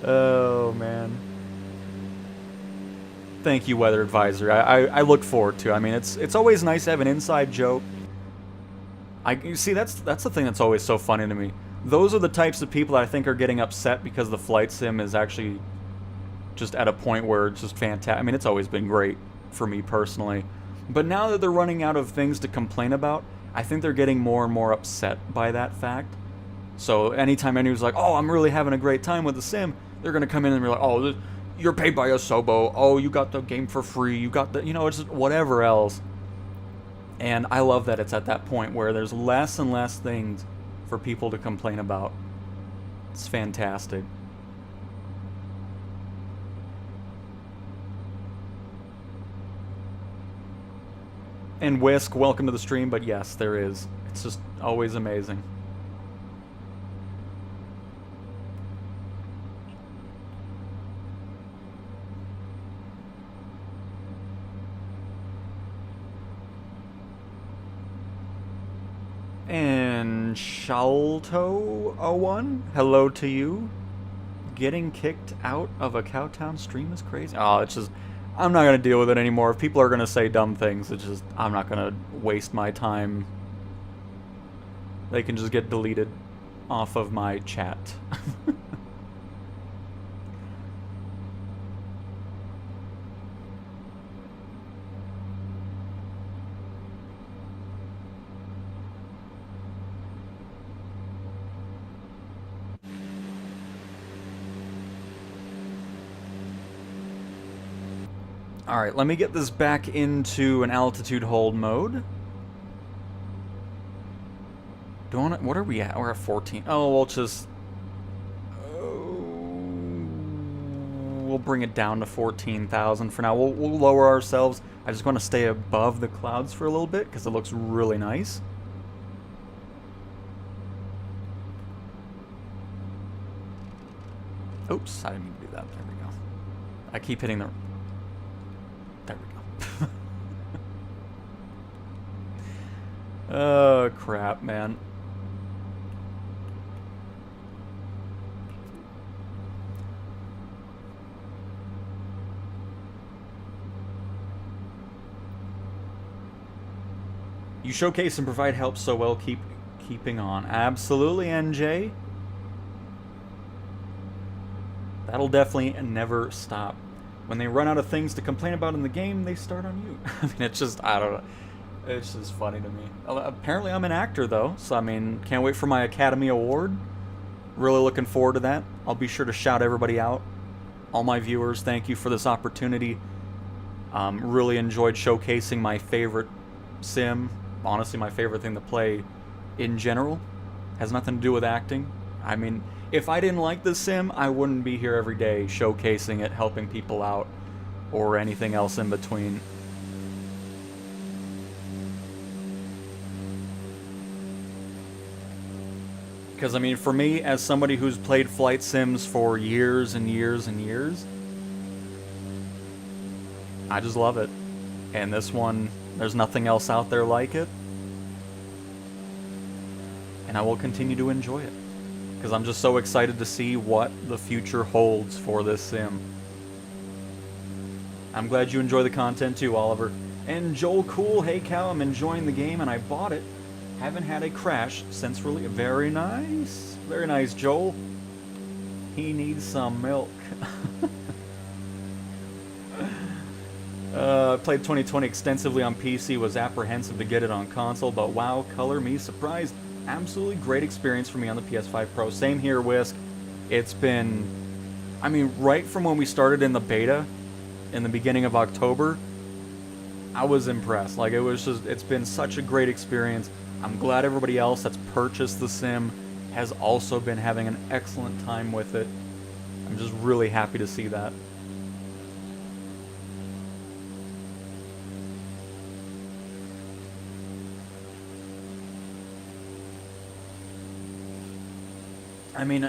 Oh, man. Thank you, Weather Advisor. I look forward to it. I mean, it's always nice to have an inside joke. You see, that's the thing that's always so funny to me. Those are the types of people that I think are getting upset because the flight sim is actually just at a point where it's just fantastic. I mean, it's always been great for me personally. But now that they're running out of things to complain about, I think they're getting more and more upset by that fact. So anytime anyone's like, oh, I'm really having a great time with the sim, they're going to come in and be like, oh, you're paid by Asobo. Oh, you got the game for free. You got the, you know, it's just whatever else. And I love that it's at that point where there's less and less things for people to complain about. It's fantastic. And Whisk, welcome to the stream, but yes, there is. It's just always amazing. And Shalto01, hello to you. Getting kicked out of a Cowtown stream is crazy. Oh, it's just... I'm not going to deal with it anymore. If people are going to say dumb things, it's just... I'm not going to waste my time. They can just get deleted off of my chat. Alright, let me get this back into an altitude hold mode. What are we at? We're at 14. Oh, we'll just... we'll bring it down to 14,000 for now. We'll lower ourselves. I just want to stay above the clouds for a little bit because it looks really nice. Oops, I didn't mean to do that. There we go. I keep hitting the... There we go. Oh, crap, man. You showcase and provide help so well, keeping on. Absolutely, NJ. That'll definitely never stop. When they run out of things to complain about in the game, they start on you. I mean, it's just, I don't know. It's just funny to me. Apparently I'm an actor, though, so I mean, can't wait for my Academy Award. Really looking forward to that. I'll be sure to shout everybody out. All my viewers, thank you for this opportunity. Really enjoyed showcasing my favorite sim. Honestly, my favorite thing to play in general. Has nothing to do with acting. I mean, if I didn't like the sim, I wouldn't be here every day showcasing it, helping people out, or anything else in between. Because, I mean, for me, as somebody who's played flight sims for years and years and years, I just love it. And this one, there's nothing else out there like it. And I will continue to enjoy it. Because I'm just so excited to see what the future holds for this sim. I'm glad you enjoy the content too, Oliver. And Joel Cool, hey Cal, I'm enjoying the game and I bought it. Haven't had a crash since release. Very nice. Very nice, Joel. He needs some milk. Played 2020 extensively on PC, was apprehensive to get it on console, but wow, color me surprised. Absolutely great experience for me on the PS5 Pro. Same here, Whisk. It's been, I mean, right from when we started in the beta, in the beginning of October, I was impressed. Like, it was just, it's been such a great experience. I'm glad everybody else that's purchased the sim has also been having an excellent time with it. I'm just really happy to see that. I mean,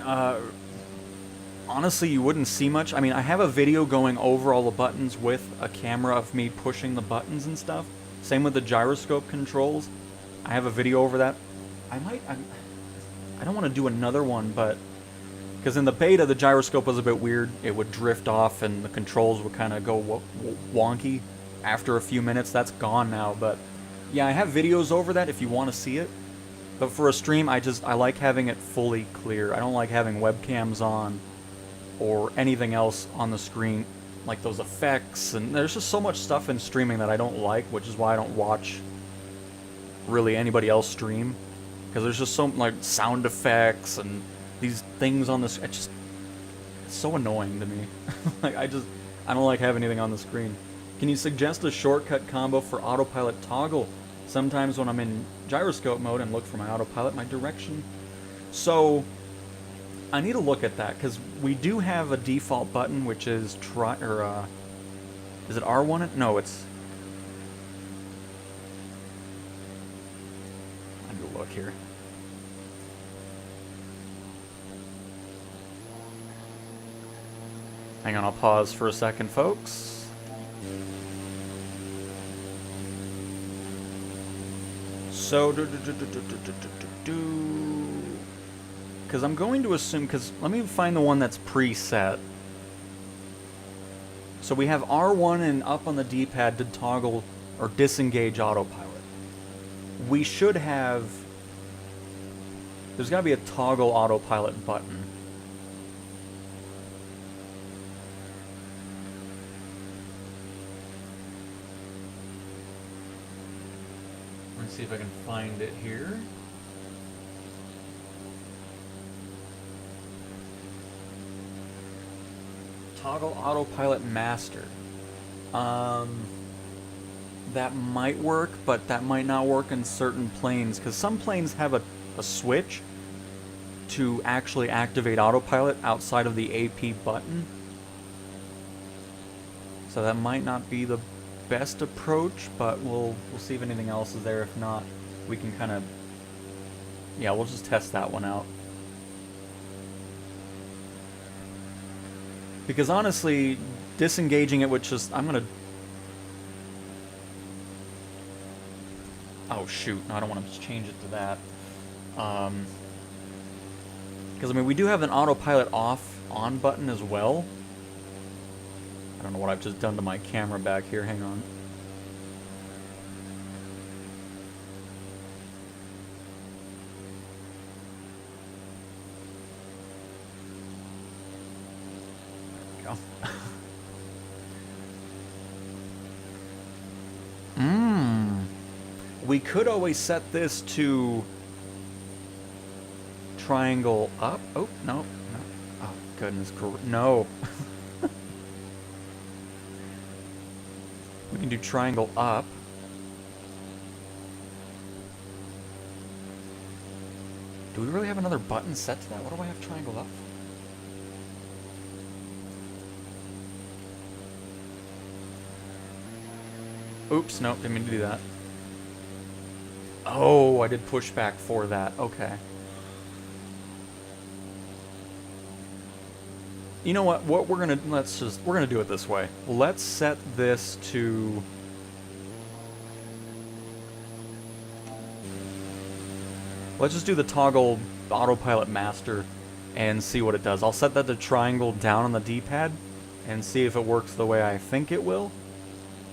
honestly, you wouldn't see much. I mean, I have a video going over all the buttons with a camera of me pushing the buttons and stuff. Same with the gyroscope controls. I have a video over that. I don't want to do another one, but... Because in the beta, the gyroscope was a bit weird. It would drift off, and the controls would kind of go wonky after a few minutes. That's gone now, but... Yeah, I have videos over that if you want to see it. But for a stream, I like having it fully clear. I don't like having webcams on or anything else on the screen, like those effects. And there's just so much stuff in streaming that I don't like, which is why I don't watch really anybody else stream. Because there's just so like sound effects and these things on the it's so annoying to me. Like I don't like having anything on the screen. Can you suggest a shortcut combo for autopilot toggle? Sometimes when I'm in gyroscope mode and look for my autopilot, my direction. So, I need to look at that, because we do have a default button, which is is it R1? No, it's... I need to look here. Hang on, I'll pause for a second, folks. So, because I'm going to assume, because let me find the one that's preset. So we have R1 and up on the D-pad to toggle or disengage autopilot. We should have, there's got to be a toggle autopilot button. Let's see if I can find it here. Toggle autopilot master. That might work, but that might not work in certain planes, because some planes have a switch to actually activate autopilot outside of the AP button. So that might not be the best approach, but we'll see if anything else is there. If not, we can kind of, yeah, we'll just test that one out. Because honestly, disengaging it with just... I'm gonna... Oh, shoot. No, I don't want to change it to that. Because, I mean, we do have an autopilot off-on button as well. I don't know what I've just done to my camera back here. Hang on. There we go. We could always set this to triangle up. Oh, no. No. Oh, goodness. No. We can do triangle up. Do we really have another button set to that? What do I have triangle up for? Oops, nope, didn't mean to do that. Oh, I did pushback for that. Okay. You know what? What we're gonna do it this way. Let's set this to... Let's just do the toggle autopilot master and see what it does. I'll set that to triangle down on the D-pad and see if it works the way I think it will.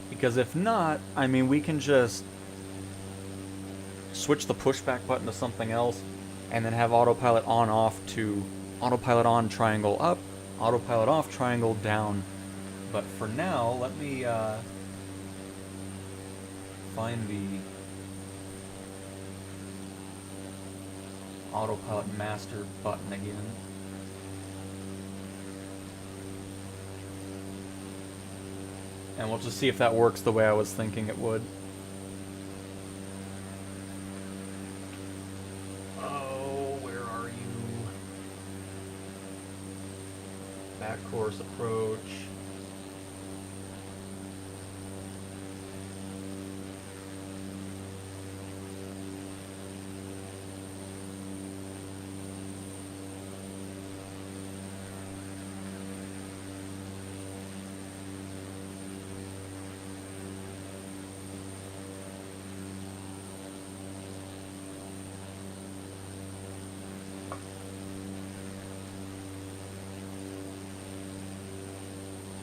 Because if not, I mean, we can just switch the pushback button to something else and then have autopilot on off to autopilot on triangle up, autopilot off triangle down. But for now, let me find the autopilot master button again. And we'll just see if that works the way I was thinking it would. Oh, where are you? Back course approach.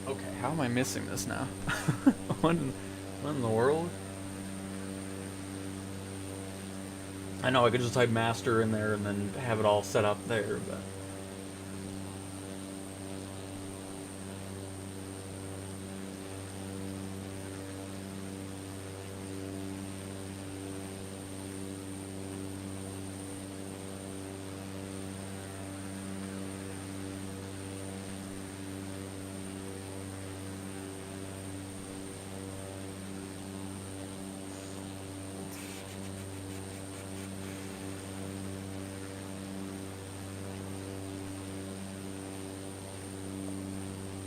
Okay, how am I missing this now? What in the world? I know I could just type master in there and then have it all set up there, but...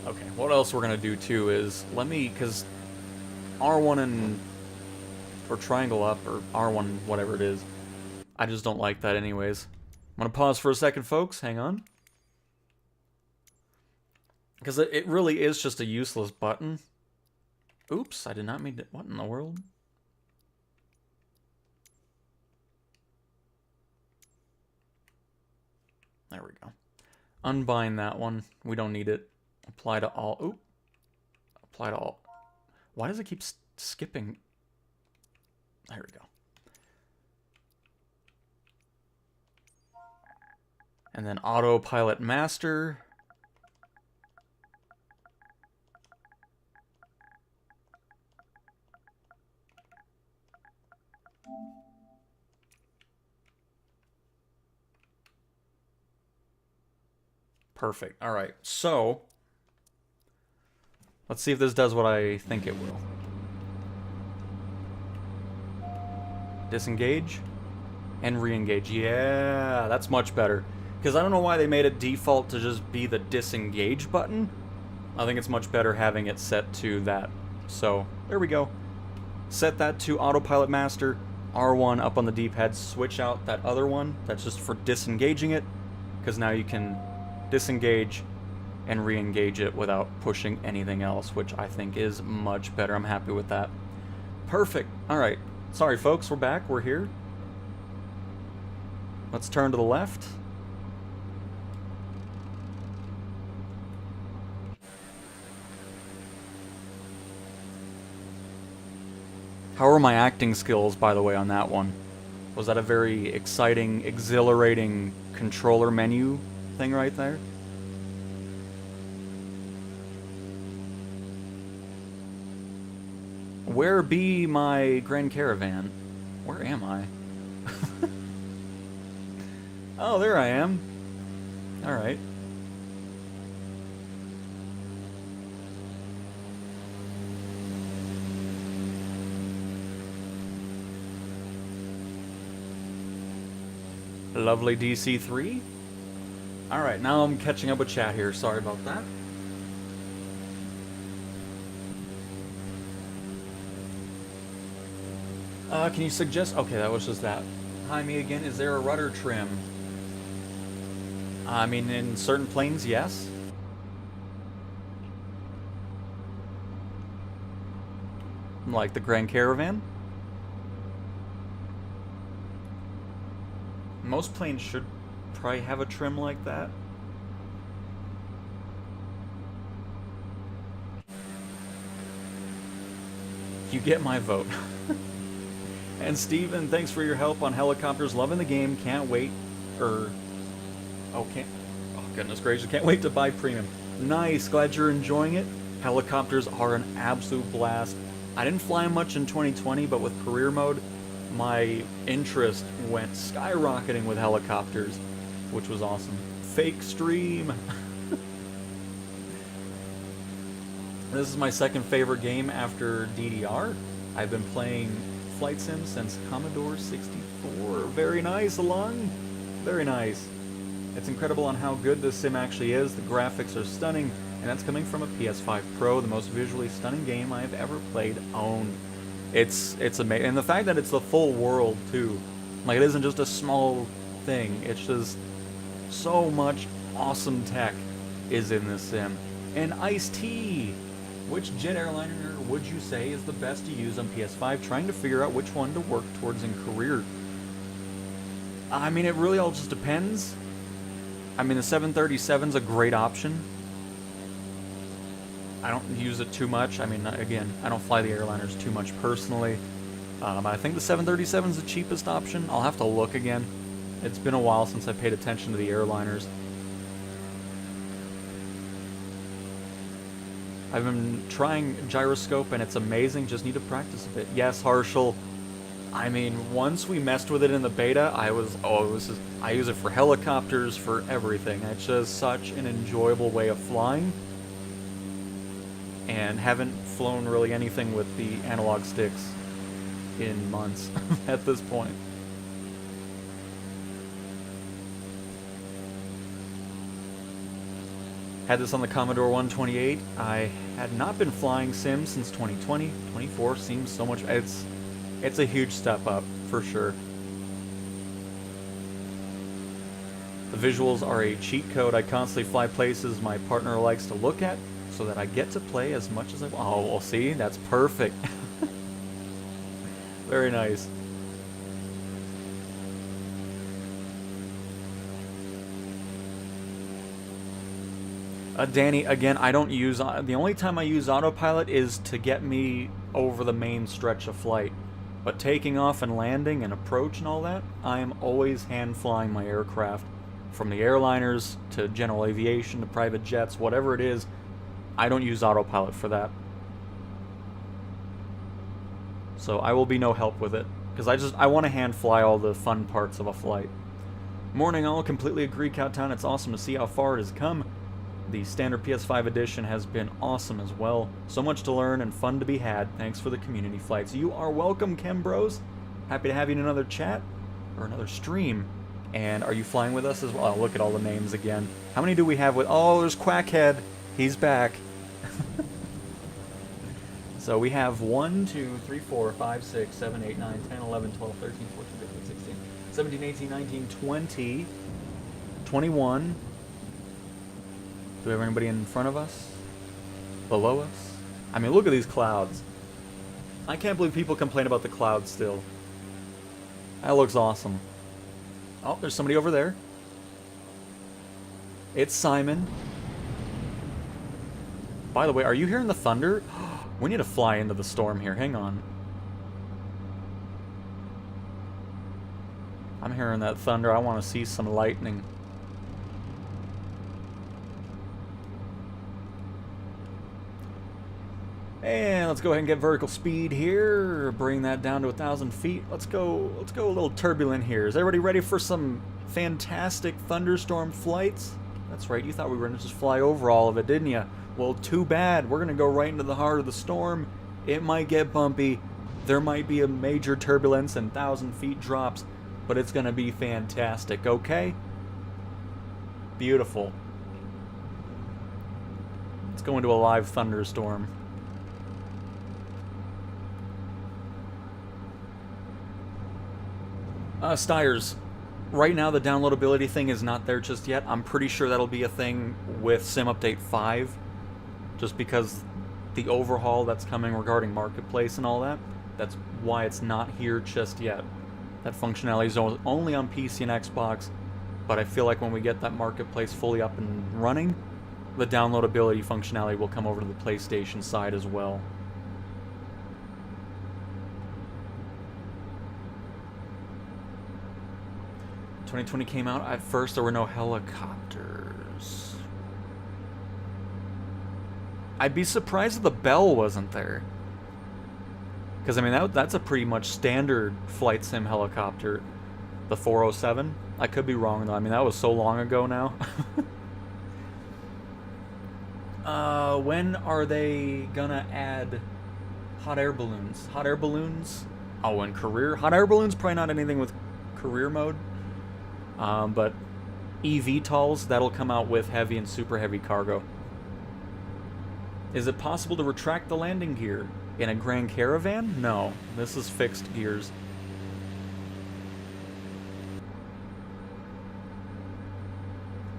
Okay, what else we're gonna do too is, because R1 and, or triangle up, or R1, whatever it is, I just don't like that anyways. I'm gonna pause for a second, folks, hang on. Because it really is just a useless button. Oops, I did not mean to, what in the world? There we go. Unbind that one, we don't need it. Apply to all. Oop. Apply to all. Why does it keep skipping? There we go. And then autopilot master. Perfect. All right. So let's see if this does what I think it will. Disengage and re-engage. Yeah, that's much better. Because I don't know why they made it default to just be the disengage button. I think it's much better having it set to that. So, there we go. Set that to autopilot master, R1 up on the D-pad, switch out that other one. That's just for disengaging it. Because now you can disengage and re-engage it without pushing anything else, which I think is much better. I'm happy with that. Perfect. All right. Sorry, folks. We're back. We're here. Let's turn to the left. How are my acting skills, by the way, on that one? Was that a very exciting, exhilarating controller menu thing right there? Where be my Grand Caravan? Where am I? Oh, there I am. Alright. Lovely DC3. Alright, now I'm catching up with chat here. Sorry about that. Can you suggest... Okay, that was just that. Hi, me again. Is there a rudder trim? I mean, in certain planes, yes. Like the Grand Caravan. Most planes should probably have a trim like that. You get my vote. And Steven, thanks for your help on helicopters. Loving the game. Can't wait. Oh, goodness gracious. Can't wait to buy premium. Nice. Glad you're enjoying it. Helicopters are an absolute blast. I didn't fly much in 2020, but with career mode, my interest went skyrocketing with helicopters, which was awesome. Fake stream. This is my second favorite game after DDR. I've been playing Flight Sim since Commodore 64. Very nice, Along. Very nice. It's incredible on how good this sim actually is. The graphics are stunning, and that's coming from a PS5 Pro, the most visually stunning game I've ever played owned. It's amazing, and the fact that it's the full world too. Like, it isn't just a small thing. It's just so much awesome tech is in this sim. And Ice-T! Which jet airliner would you say is the best to use on PS5? Trying to figure out which one to work towards in career. I mean, it really all just depends. I mean, the 737's a great option. I don't use it too much. I mean, again, I don't fly the airliners too much personally. I think the 737's the cheapest option. I'll have to look again. It's been a while since I paid attention to the airliners. I've been trying gyroscope and it's amazing, just need to practice a bit. Yes, Harshal. I mean, once we messed with it in the beta, I use it for helicopters, for everything. It's just such an enjoyable way of flying. And haven't flown really anything with the analog sticks in months at this point. Had this on the Commodore 128. I had not been flying Sims since 2020. 24 seems so much... It's a huge step up, for sure. The visuals are a cheat code. I constantly fly places my partner likes to look at, so that I get to play as much as I want. Oh, well, see? That's perfect. Very nice. Danny, again, I don't use... the only time I use Autopilot is to get me over the main stretch of flight. But taking off and landing and approach and all that, I am always hand-flying my aircraft. From the airliners to general aviation to private jets, whatever it is, I don't use Autopilot for that. So I will be no help with it. Because I want to hand-fly all the fun parts of a flight. Morning all, completely agree, Cowtown. It's awesome to see how far it has come. The standard PS5 edition has been awesome as well. So much to learn and fun to be had. Thanks for the community flights. You are welcome, Chem Bros. Happy to have you in another chat or another stream. And are you flying with us as well? Oh, look at all the names again. How many do we have with... Oh, there's Quackhead. He's back. So we have 1, 2, 3, 4, 5, 6, 7, 8, 9, 10, 11, 12, 13, 14, 15, 16, 17, 18, 19, 20, 21... Do we have anybody in front of us? Below us? I mean, look at these clouds. I can't believe people complain about the clouds still. That looks awesome. Oh, there's somebody over there. It's Simon. By the way, are you hearing the thunder? We need to fly into the storm here. Hang on. I'm hearing that thunder. I want to see some lightning. And let's go ahead and get vertical speed here. Bring that down to 1,000 feet. Let's go a little turbulent here. Is everybody ready for some fantastic thunderstorm flights? That's right, you thought we were going to just fly over all of it, didn't you? Well, too bad. We're going to go right into the heart of the storm. It might get bumpy. There might be a major turbulence and 1,000 feet drops, but it's going to be fantastic, okay? Beautiful. Let's go into a live thunderstorm. Styers, right now the downloadability thing is not there just yet. I'm pretty sure that'll be a thing with Sim Update 5, just because the overhaul that's coming regarding Marketplace and all that. That's why it's not here just yet. That functionality is only on PC and Xbox, but I feel like when we get that Marketplace fully up and running, the downloadability functionality will come over to the PlayStation side as well. 2020 came out. At first, there were no helicopters. I'd be surprised if the Bell wasn't there. Because, I mean, that's a pretty much standard flight sim helicopter. The 407. I could be wrong, though. I mean, that was so long ago now. When are they gonna add hot air balloons? Hot air balloons? Oh, and career? Hot air balloons? Probably not anything with career mode. But eVTOLs, that'll come out with heavy and super heavy cargo. Is it possible to retract the landing gear in a Grand Caravan? No, this is fixed gears.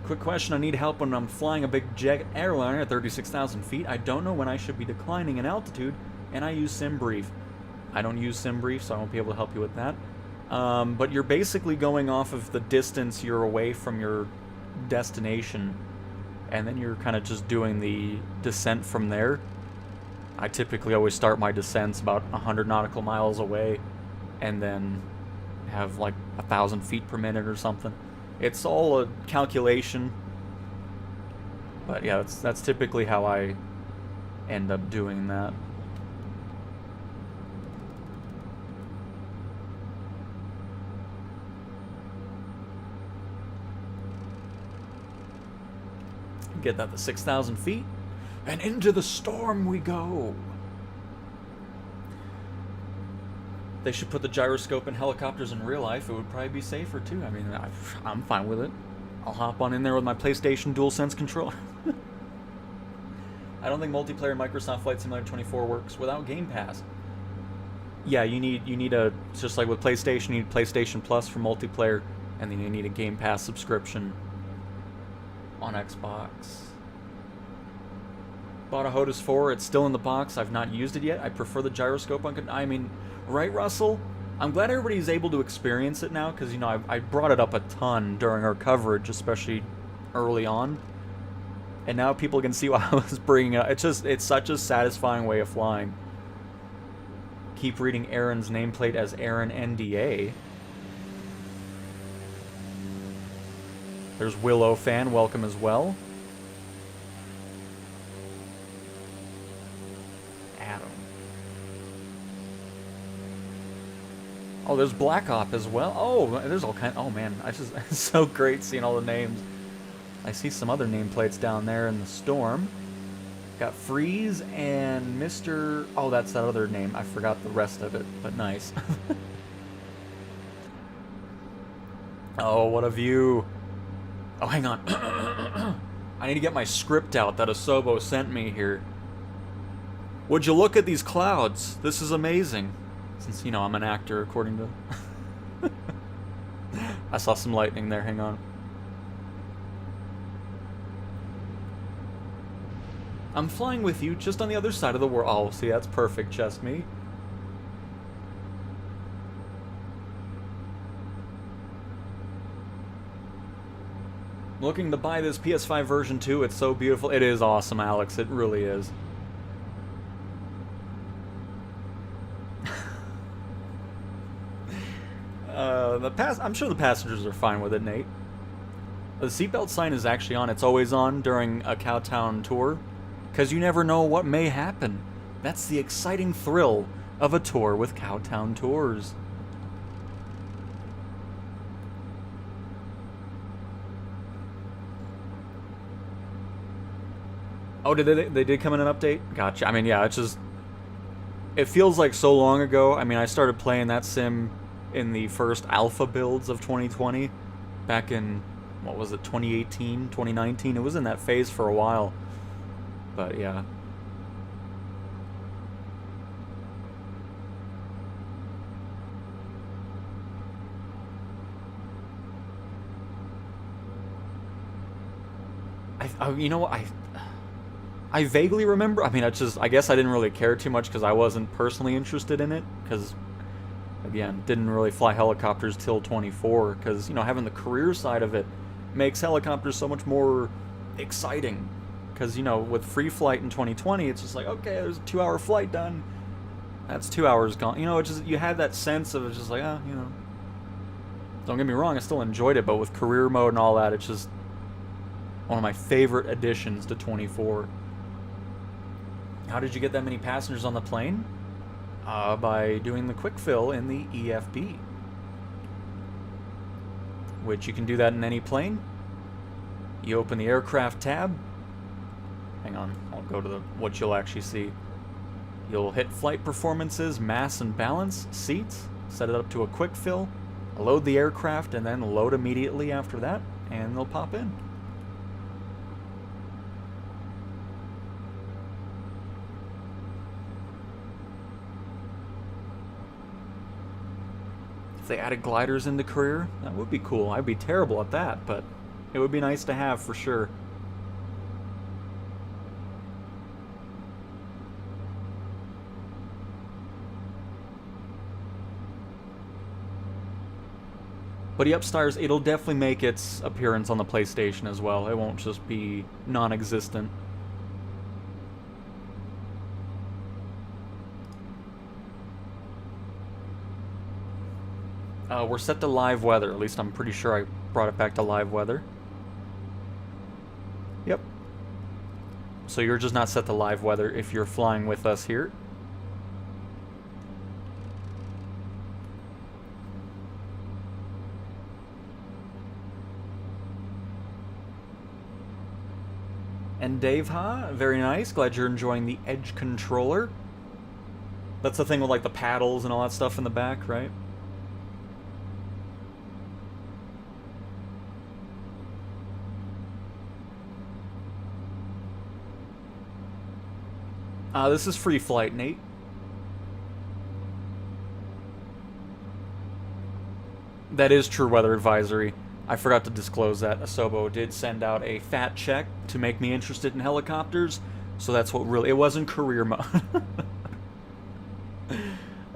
Quick question, I need help when I'm flying a big jet airliner at 36,000 feet. I don't know when I should be declining in altitude, and I use SimBrief. I don't use SimBrief, so I won't be able to help you with that. But you're basically going off of the distance you're away from your destination, and then you're kind of just doing the descent from there. I typically always start my descents about 100 nautical miles away, and then have like 1,000 feet per minute or something. It's all a calculation, but yeah, that's typically how I end up doing that. Get that to 6,000 feet, and into the storm we go. They should put the gyroscope in helicopters in real life. It would probably be safer too. I mean, I'm fine with it. I'll hop on in there with my PlayStation DualSense controller. I don't think multiplayer in Microsoft Flight Simulator 24 works without Game Pass. Yeah, you need a, just like with PlayStation, you need PlayStation Plus for multiplayer, and then you need a Game Pass subscription on Xbox. Bought a HOTAS 4. It's still in the box. I've not used it yet. I prefer the gyroscope on. I mean, right, Russell? I'm glad everybody's able to experience it now, because, you know, I brought it up a ton during our coverage, especially early on. And now people can see why I was bringing it up. It's such a satisfying way of flying. Keep reading Aaron's nameplate as Aaron NDA. There's Willow Fan, welcome as well. Adam. Oh, there's Black Op as well. Oh, there's all kind. Oh man, it's so great seeing all the names. I see some other nameplates down there in the storm. Got Freeze and Mr. Oh, that's that other name. I forgot the rest of it, but nice. Oh, what a view. Oh, hang on. I need to get my script out that Asobo sent me here. Would you look at these clouds? This is amazing. Since, you know, I'm an actor, according to... I saw some lightning there, hang on. I'm flying with you, just on the other side of the world. Oh, see, that's perfect, Chest Me. Looking to buy this PS5 version 2, it's so beautiful. It is awesome, Alex, it really is. I'm sure the passengers are fine with it, Nate. The seatbelt sign is actually on. It's always on during a Cowtown tour, because you never know what may happen. That's the exciting thrill of a tour with Cowtown Tours. Oh, they did come in an update? Gotcha. I mean, yeah, it's just... It feels like so long ago. I mean, I started playing that sim in the first alpha builds of 2020. Back in, what was it, 2018, 2019? It was in that phase for a while. But, yeah. You know what, I vaguely remember. I mean, I guess I didn't really care too much because I wasn't personally interested in it. Because, again, didn't really fly helicopters till 24. Because, you know, having the career side of it makes helicopters so much more exciting. Because, you know, with free flight in 2020, it's just like, okay, there's a 2-hour flight done. That's 2 hours gone. You know, it's just, you had that sense of, it's just like, you know. Don't get me wrong, I still enjoyed it, but with career mode and all that, it's just one of my favorite additions to 24. How did you get that many passengers on the plane? By doing the quick fill in the EFB. Which you can do that in any plane. You open the aircraft tab. Hang on, I'll go to what you'll actually see. You'll hit flight performances, mass and balance, seats, set it up to a quick fill, load the aircraft, and then load immediately after that, and they'll pop in. If they added gliders into career, that would be cool. I'd be terrible at that, but it would be nice to have for sure. But yep, Stars, it'll definitely make its appearance on the PlayStation as well. It won't just be non-existent. We're set to live weather. At least I'm pretty sure I brought it back to live weather. Yep. So you're just not set to live weather if you're flying with us here. And Dave, very nice. Glad you're enjoying the Edge controller. That's the thing with like the paddles and all that stuff in the back, right? This is free flight, Nate. That is true weather advisory. I forgot to disclose that. Asobo did send out a fat check to make me interested in helicopters, so that's what really... It wasn't career mode.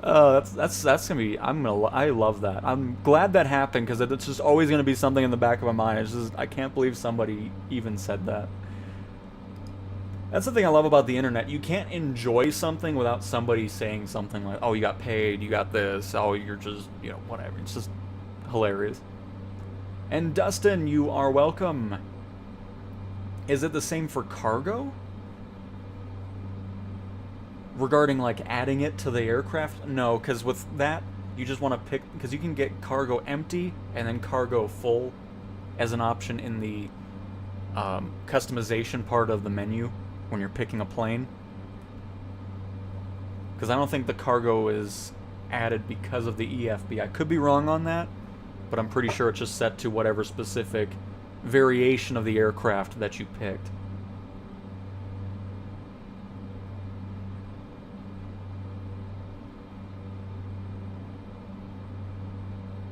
That's gonna be... I love that. I'm glad that happened, because it's just always gonna be something in the back of my mind. It's just... I can't believe somebody even said that. That's the thing I love about the internet. You can't enjoy something without somebody saying something like, oh, you got paid, you got this, oh, you're just, you know, whatever. It's just hilarious. And Dustin, you are welcome. Is it the same for cargo? Regarding, like, adding it to the aircraft? No, because with that, you just want to pick... Because you can get cargo empty and then cargo full as an option in the customization part of the menu when you're picking a plane. Because I don't think the cargo is added because of the EFB. I could be wrong on that, but I'm pretty sure it's just set to whatever specific variation of the aircraft that you picked.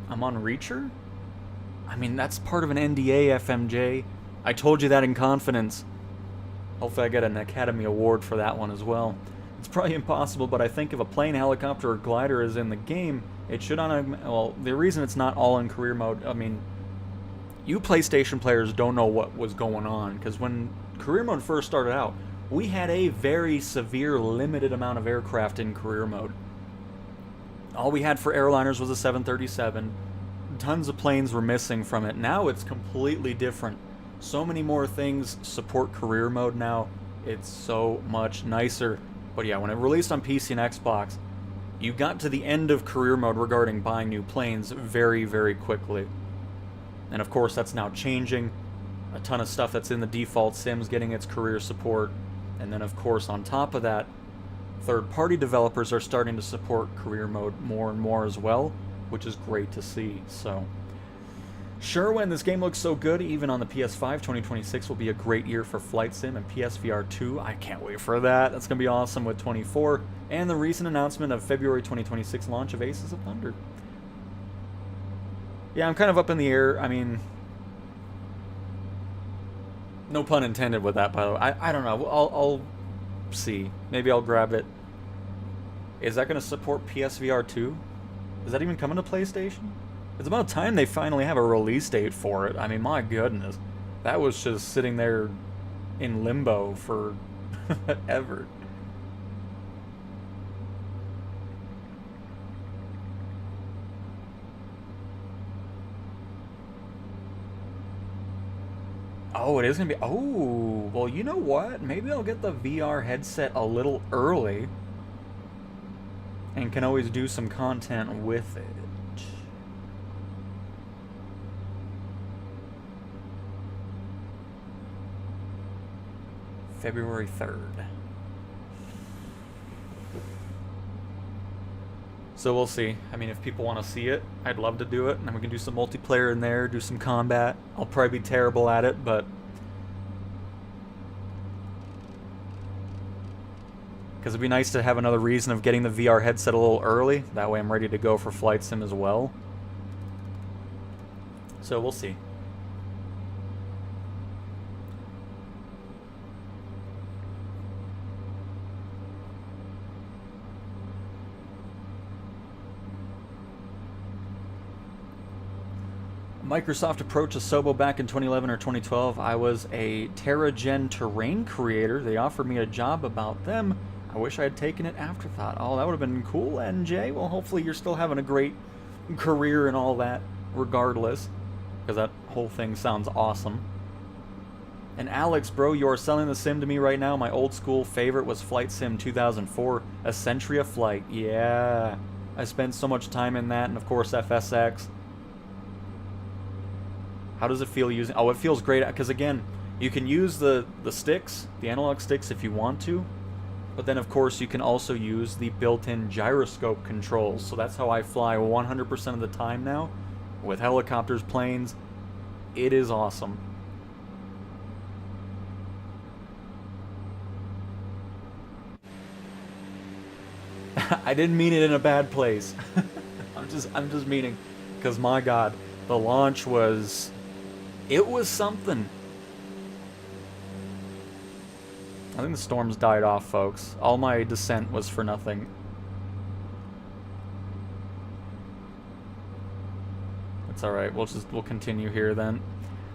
I'm on Reacher? I mean, that's part of an NDA, FMJ. I told you that in confidence. Hopefully I get an Academy Award for that one as well. It's probably impossible, but I think if a plane, helicopter, or glider is in the game, it should well, the reason it's not all in career mode, I mean, you PlayStation players don't know what was going on, because when career mode first started out, we had a very severe, limited amount of aircraft in career mode. All we had for airliners was a 737. Tons of planes were missing from it. Now it's completely different. So many more things support career mode now. It's so much nicer. But yeah, when it released on PC and Xbox, you got to the end of career mode regarding buying new planes very, very quickly. And of course, that's now changing. A ton of stuff that's in the default sims getting its career support. And then of course, on top of that, third-party developers are starting to support career mode more and more as well, which is great to see. So, sure, when this game looks so good, even on the PS5, 2026 will be a great year for Flight Sim, and PSVR 2, I can't wait for that. That's going to be awesome with 24, and the recent announcement of February 2026 launch of Aces of Thunder. Yeah, I'm kind of up in the air. I mean, no pun intended with that, by the way. I don't know. I'll see. Maybe I'll grab it. Is that going to support PSVR 2? Is that even coming to PlayStation? It's about time they finally have a release date for it. I mean, my goodness. That was just sitting there in limbo for ever. Oh, it is going to be... Oh, well, you know what? Maybe I'll get the VR headset a little early. And can always do some content with it. February 3rd. So we'll see. I mean, if people want to see it, I'd love to do it. And then we can do some multiplayer in there, do some combat. I'll probably be terrible at it, but... because it'd be nice to have another reason of getting the VR headset a little early. That way I'm ready to go for Flight Sim as well. So we'll see. Microsoft approached Asobo back in 2011 or 2012. I was a TerraGen terrain creator. They offered me a job about them. I wish I had taken it afterthought. Oh, that would have been cool, NJ. Well, hopefully you're still having a great career and all that, regardless. Because that whole thing sounds awesome. And Alex, bro, you are selling the sim to me right now. My old school favorite was Flight Sim 2004, A Century of Flight. Yeah, I spent so much time in that, and of course FSX. How does it feel using... Oh, it feels great, because again, you can use the sticks, the analog sticks if you want to, but then of course you can also use the built-in gyroscope controls. So that's how I fly 100% of the time now, with helicopters, planes. It is awesome. I didn't mean it in a bad place. I'm just meaning, because my God, the launch was... it was something. I think the storms died off, folks. All my descent was for nothing. It's alright, we'll continue here then.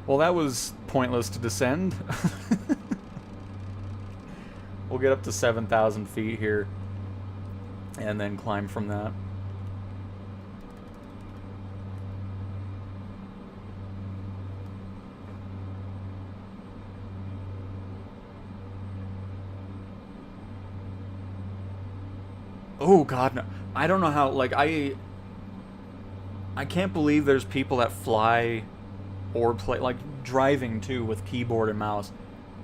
Well, that was pointless to descend. We'll get up to 7,000 feet here. And then climb from that. Oh God, no. I don't know how, like, I can't believe there's people that fly or play, like, driving too with keyboard and mouse.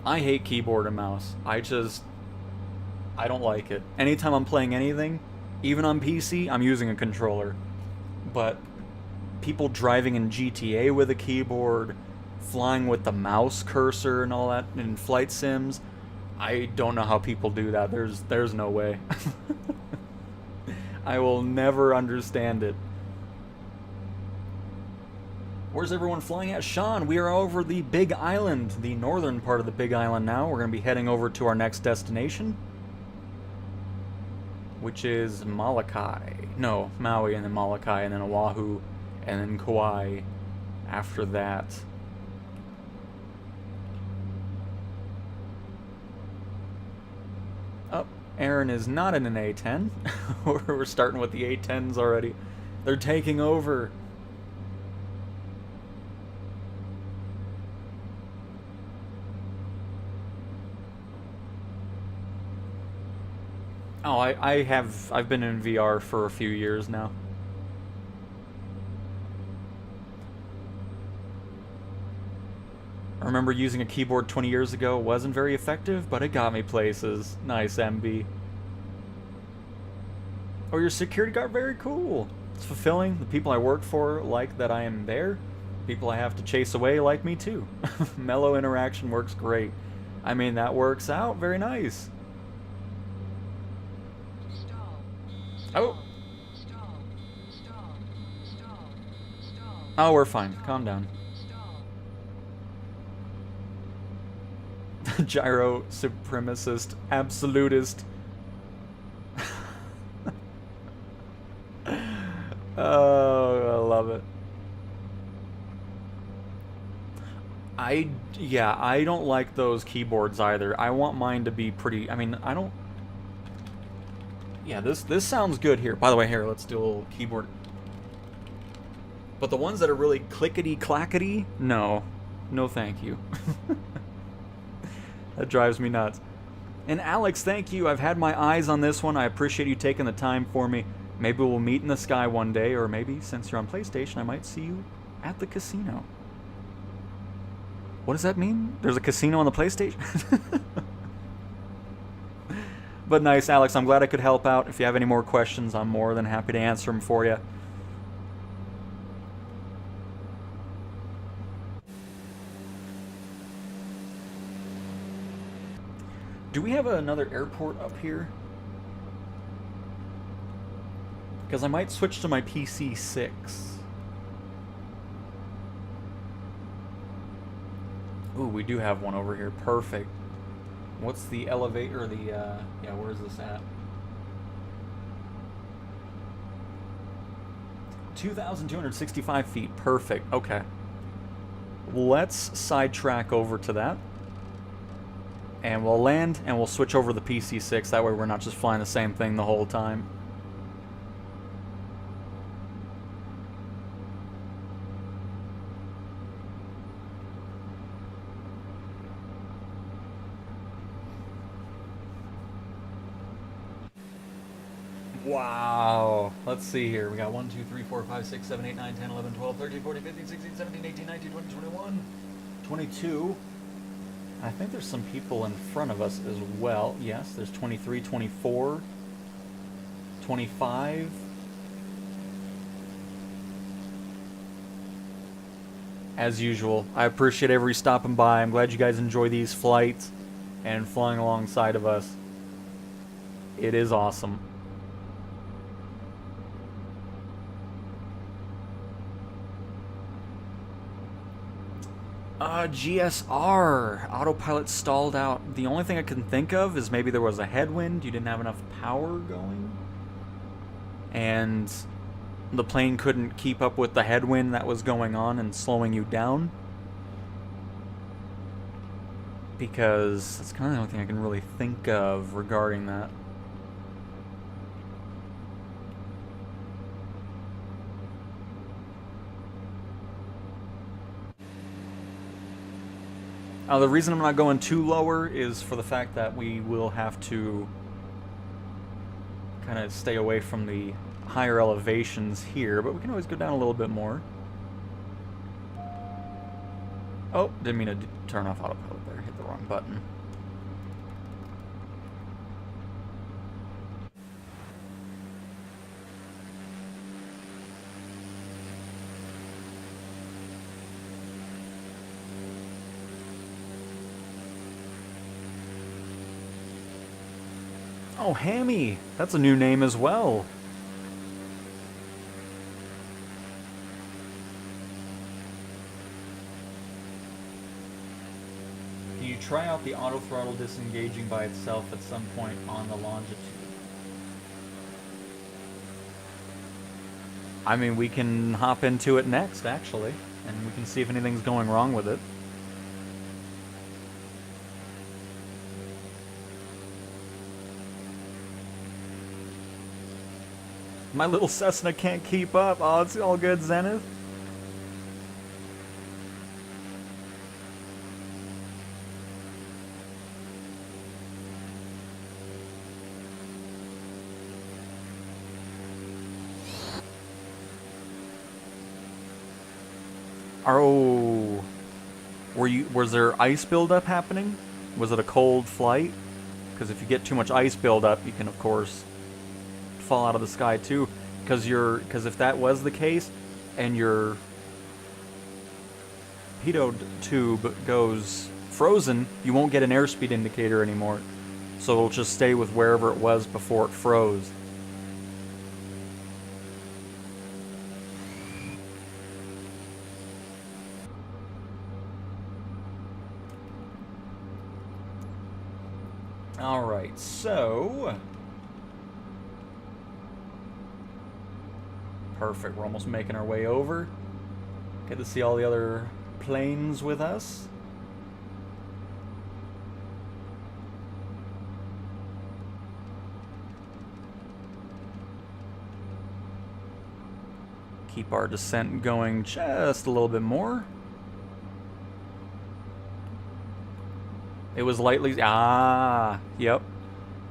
I hate keyboard and mouse. I don't like it. Anytime I'm playing anything, even on PC, I'm using a controller. But people driving in GTA with a keyboard, flying with the mouse cursor and all that in flight sims, I don't know how people do that. There's no way. I will never understand it. Where's everyone flying at? Sean, we are over the Big Island, the northern part of the Big Island now. We're going to be heading over to our next destination, which is Molokai. No, Maui, and then Molokai, and then Oahu, and then Kauai after that. Oh, Aaron is not in an A10. We're starting with the A10s already. They're taking over. Oh, I've been in VR for a few years now. I remember using a keyboard 20 years ago. It wasn't very effective, but it got me places. Nice, MB. Oh, your security guard? Very cool. It's fulfilling. The people I work for like that I am there. People I have to chase away like me too. Mellow interaction works great. I mean, that works out. Very nice. Oh. Oh, we're fine. Calm down. Gyro supremacist, absolutist. Oh, I love it. Yeah, I don't like those keyboards either. I want mine to be pretty, I mean, I don't... Yeah, this sounds good here. By the way, here, let's do a little keyboard. But the ones that are really clickety-clackety, no. No thank you. That drives me nuts. And Alex, thank you. I've had my eyes on this one. I appreciate you taking the time for me. Maybe we'll meet in the sky one day, or maybe, since you're on PlayStation, I might see you at the casino. What does that mean? There's a casino on the PlayStation? But nice, Alex. I'm glad I could help out. If you have any more questions, I'm more than happy to answer them for you. Do we have another airport up here? Because I might switch to my PC6. Ooh, we do have one over here. Perfect. What's the elevator, yeah, where's this at? 2,265 feet. Perfect. Okay. Let's sidetrack over to that. And we'll land, and we'll switch over the PC6. That way we're not just flying the same thing the whole time. Wow. Let's see here. We got 1, 2, 3, 4, 5, 6, 7, 8, 9, 10, 11, 12, 13, 14, 15, 16, 17, 18, 19, 20, 21, 22. I think there's some people in front of us as well. Yes, there's 23, 24, 25. As usual, I appreciate everybody stopping by. I'm glad you guys enjoy these flights and flying alongside of us. It is awesome. GSR. Autopilot stalled out. The only thing I can think of is maybe there was a headwind. You didn't have enough power going. And the plane couldn't keep up with the headwind that was going on and slowing you down. Because that's kind of the only thing I can really think of regarding that. The reason I'm not going too lower is for the fact that we will have to kind of stay away from the higher elevations here, but we can always go down a little bit more. Oh, didn't mean to turn off autopilot there. Hit the wrong button. Oh, Hammy! That's a new name as well. try out the auto throttle disengaging by itself at some point on the longitude. I mean, we can hop into it next, actually, and we can see if anything's going wrong with it. My little Cessna can't keep up. Oh, it's all good, Zenith. Oh, was there ice buildup happening? Was it a cold flight? Because if you get too much ice buildup, you can of course fall out of the sky too. Because if that was the case, and your pitot tube goes frozen, you won't get an airspeed indicator anymore. So it'll just stay with wherever it was before it froze. Alright, so... Perfect, we're almost making our way over. Get to see all the other planes with us. Keep our descent going just a little bit more. It was lightly... Yep.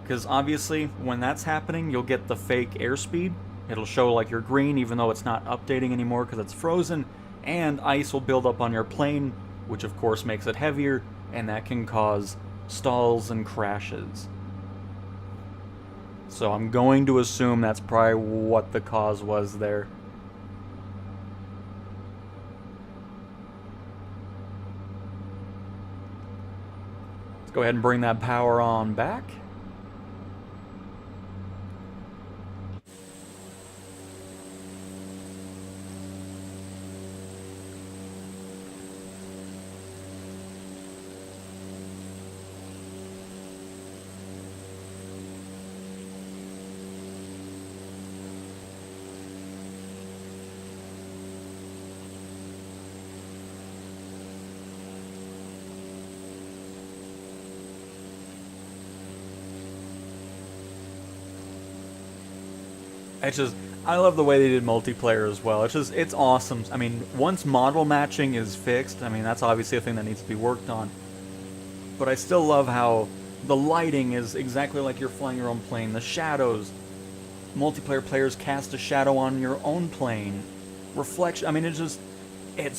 Because obviously, when that's happening, you'll get the fake airspeed. It'll show like you're green, even though it's not updating anymore because it's frozen. And ice will build up on your plane, which of course makes it heavier, and that can cause stalls and crashes. So I'm going to assume that's probably what the cause was there. Let's go ahead and bring that power on back. I love the way they did multiplayer as well. It's awesome. I mean, once model matching is fixed, I mean, that's obviously a thing that needs to be worked on. But I still love how the lighting is exactly like you're flying your own plane. The shadows. Multiplayer players cast a shadow on your own plane. Reflection. I mean, it's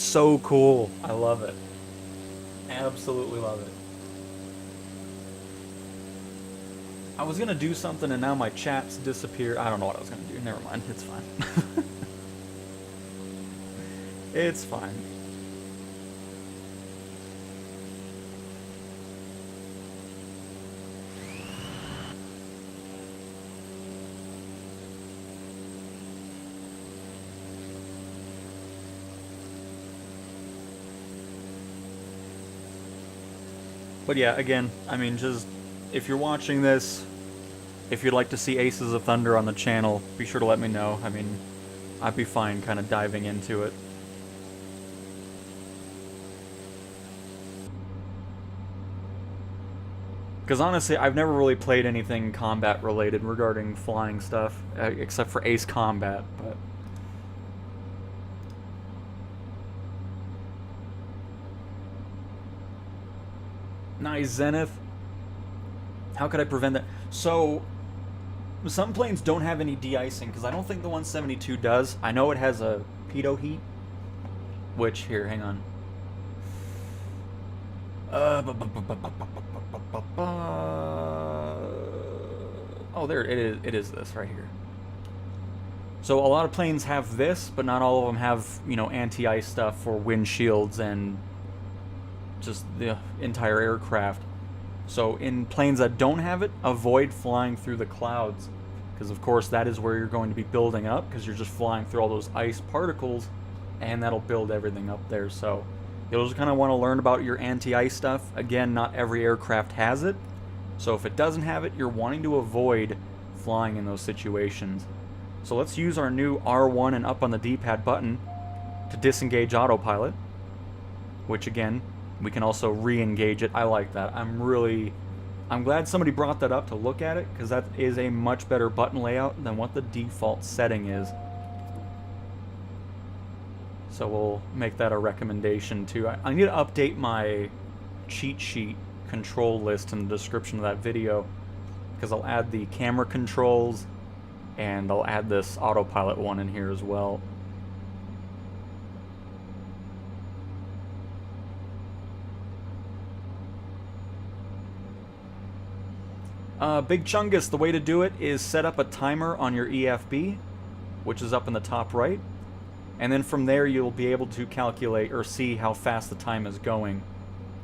so cool. I love it. Absolutely love it. I was gonna do something and now my chat's disappeared. I don't know what I was gonna do. Never mind. It's fine. It's fine. But yeah, again, I mean, just if you're watching this, if you'd like to see Aces of Thunder on the channel, be sure to let me know. I mean, I'd be fine kind of diving into it. Because honestly, I've never really played anything combat related regarding flying stuff, except for Ace Combat, but... Nice, Zenith. How could I prevent that? So, some planes don't have any de-icing, because I don't think the 172 does. I know it has a pitot heat, which, here, hang on. Oh, there, it is this right here. So a lot of planes have this, but not all of them have, you know, anti-ice stuff for windshields and just the entire aircraft. So in planes that don't have it, avoid flying through the clouds, because of course that is where you're going to be building up, because you're just flying through all those ice particles, and that'll build everything up there. So You'll just kind of want to learn about your anti-ice stuff. Again, not every aircraft has it. So if it doesn't have it, you're wanting to avoid flying in those situations. So let's use our new R1 and up on the D-pad button to disengage autopilot. Which again, we can also re-engage it. I like that. I'm glad somebody brought that up to look at it, because that is a much better button layout than what the default setting is. So we'll make that a recommendation too. I need to update my cheat sheet control list in the description of that video, because I'll add the camera controls and I'll add this autopilot one in here as well. Big Chungus, the way to do it is set up a timer on your EFB, which is up in the top right. And then from there you'll be able to calculate or see how fast the time is going.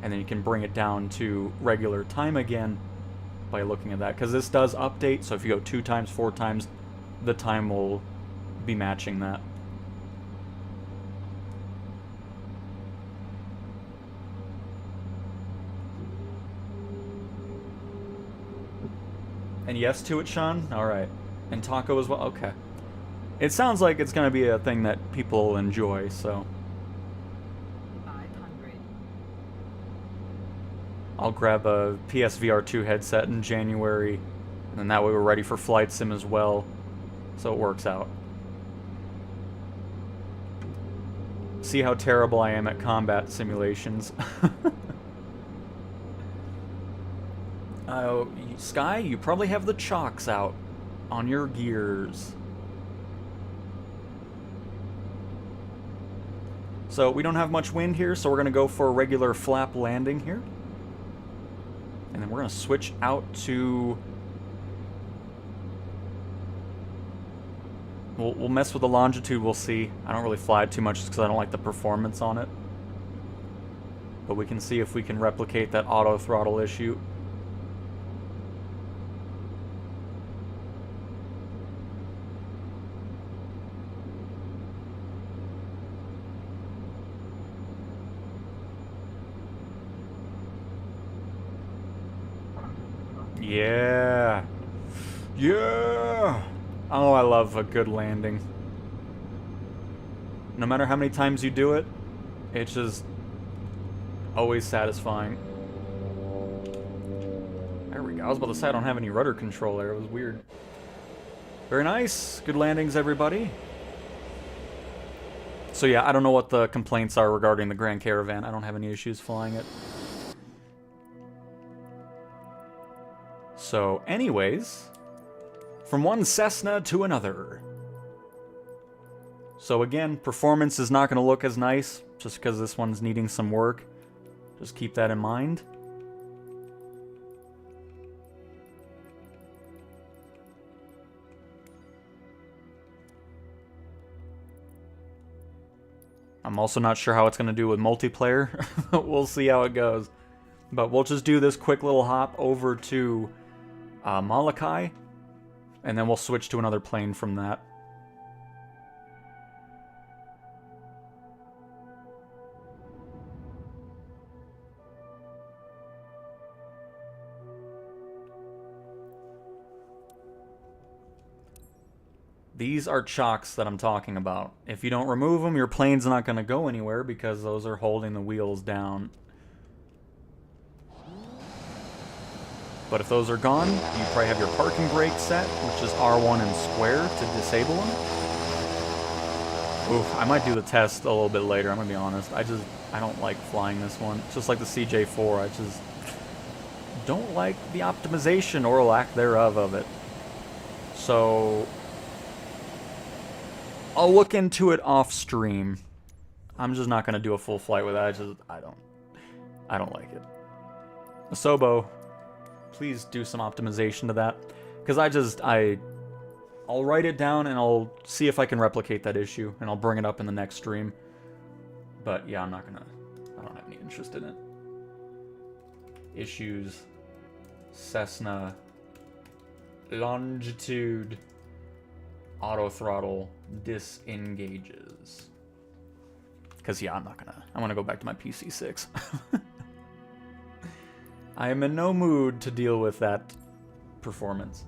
And then you can bring it down to regular time again by looking at that. Because this does update, so if you go 2 times, 4 times, the time will be matching that. And yes to it, Sean? Alright. And Taco as well? Okay. It sounds like it's going to be a thing that people enjoy, so... 500. I'll grab a PSVR 2 headset in January, and then that way we're ready for Flight Sim as well, so it works out. See how terrible I am at combat simulations. Sky, you probably have the chocks out on your gears. So we don't have much wind here, so we're going to go for a regular flap landing here. And then we're going to switch out to... We'll mess with the longitude, we'll see. I don't really fly it too much just because I don't like the performance on it. But we can see if we can replicate that auto throttle issue. Yeah. Yeah. Oh, I love a good landing. No matter how many times you do it, it's just always satisfying. There we go. I was about to say I don't have any rudder control there. It was weird. Very nice. Good landings, everybody. So yeah, I don't know what the complaints are regarding the Grand Caravan. I don't have any issues flying it. So, anyways, from one Cessna to another. So again, performance is not going to look as nice, just because this one's needing some work. Just keep that in mind. I'm also not sure how it's going to do with multiplayer. We'll see how it goes. But we'll just do this quick little hop over to Molokai, and then we'll switch to another plane from that. These are chocks that I'm talking about. If you don't remove them, your plane's not going to go anywhere because those are holding the wheels down. But if those are gone, you probably have your parking brake set, which is R1 and square to disable them. Oof, I might do the test a little bit later, I'm gonna be honest. I don't like flying this one. It's just like the CJ4, I just don't like the optimization or lack thereof of it. So I'll look into it off stream. I'm just not gonna do a full flight with it. I don't like it. Asobo, please do some optimization to that, because I'll write it down and I'll see if I can replicate that issue, and I'll bring it up in the next stream. But yeah, I don't have any interest in it. Issues, Cessna, longitude, auto throttle disengages. Because, yeah, I'm gonna go back to my PC6. I am in no mood to deal with that performance.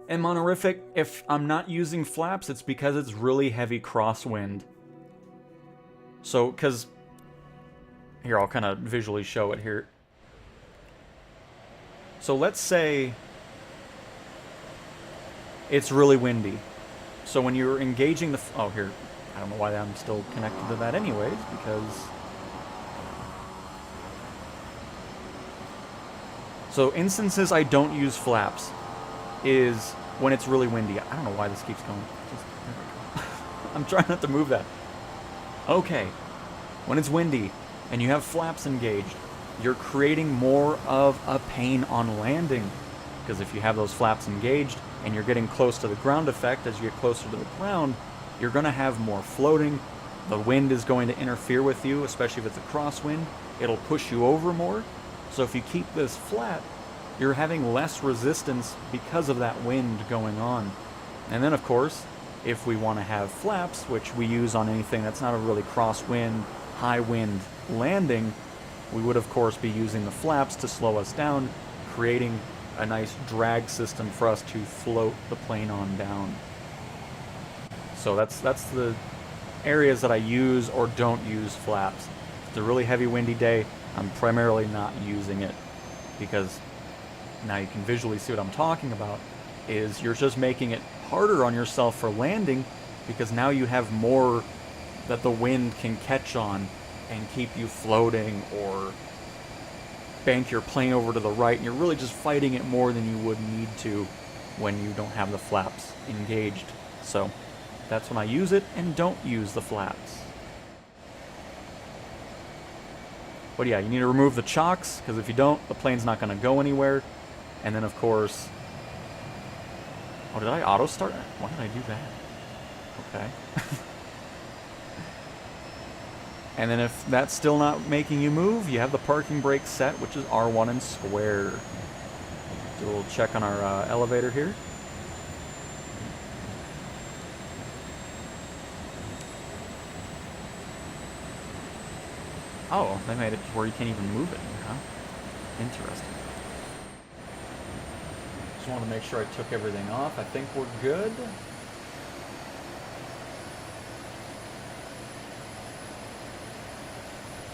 And Monorific, if I'm not using flaps, it's because it's really heavy crosswind. So, because... Here, I'll kind of visually show it here. So let's say it's really windy. So when you're engaging the... Oh, here. I don't know why I'm still connected to that anyways, because... So instances I don't use flaps is when it's really windy. I don't know why this keeps going. I'm trying not to move that. Okay. When it's windy and you have flaps engaged, you're creating more of a pain on landing. Because if you have those flaps engaged and you're getting close to the ground effect, as you get closer to the ground, you're going to have more floating. The wind is going to interfere with you, especially if it's a crosswind. It'll push you over more. So if you keep this flat, you're having less resistance because of that wind going on. And then, of course, if we want to have flaps, which we use on anything that's not a really crosswind, high wind landing, we would, of course, be using the flaps to slow us down, creating a nice drag system for us to float the plane on down. So that's the areas that I use or don't use flaps. If it's a really heavy windy day, I'm primarily not using it, because now you can visually see what I'm talking about, is you're just making it harder on yourself for landing, because now you have more that the wind can catch on and keep you floating or bank your plane over to the right, and you're really just fighting it more than you would need to when you don't have the flaps engaged. So that's when I use it and don't use the flaps. But yeah, you need to remove the chocks, because if you don't, the plane's not going to go anywhere. And then, of course... Oh, did I auto-start? Why did I do that? Okay. And then if that's still not making you move, you have the parking brake set, which is R1 and square. Do a little check on our elevator here. Oh, they made it to where you can't even move it, huh? Interesting. Just wanted to make sure I took everything off. I think we're good.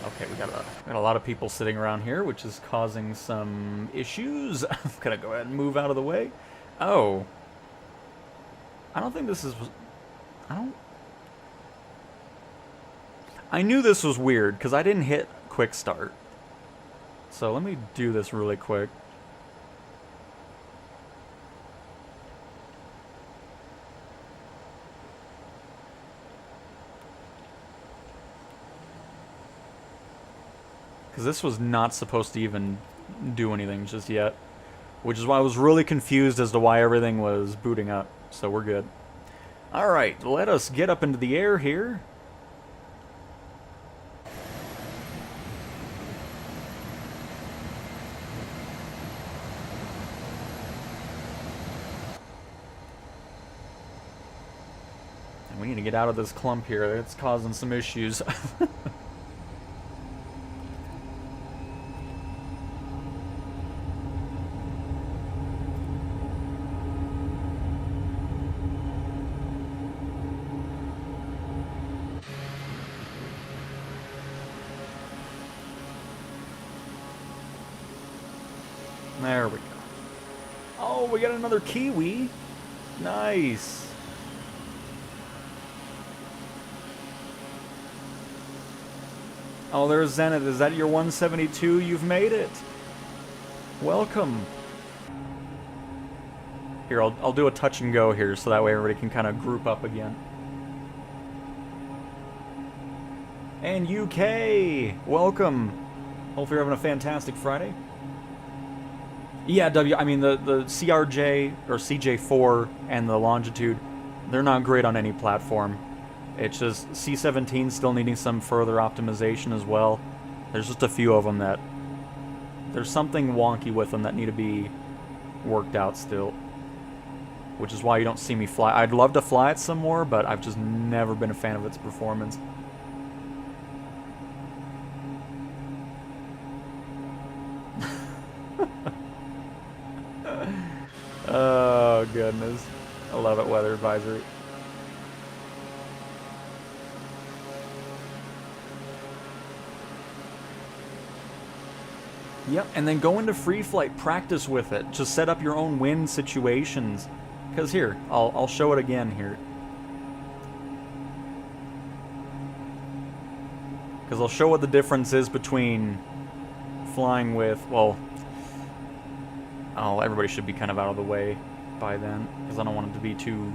Okay, we got a lot of people sitting around here, which is causing some issues. I'm gonna go ahead and move out of the way. Oh. I don't think this is... I knew this was weird, because I didn't hit quick start. So let me do this really quick. Because this was not supposed to even do anything just yet. Which is why I was really confused as to why everything was booting up. So we're good. Alright, let us get up into the air here. And we need to get out of this clump here. It's causing some issues. There we go. Oh, we got another Kiwi. Nice. Oh, there's Zenith. Is that your 172? You've made it. Welcome. Here, I'll do a touch and go here, so that way everybody can kind of group up again. And UK, welcome. Hopefully you're having a fantastic Friday. Yeah, I mean the CRJ or CJ4 and the Longitude, they're not great on any platform. It's just C-17 still needing some further optimization as well. There's just a few of them that there's something wonky with them that need to be worked out still. Which is why you don't see me fly. I'd love to fly it some more, but I've just never been a fan of its performance. Oh, goodness. I love it, weather advisory. Yep, and then go into free flight, practice with it. Just set up your own wind situations. Because here, I'll show it again here. Because I'll show what the difference is between flying with, well, oh, everybody should be kind of out of the way by then, because I don't want it to be too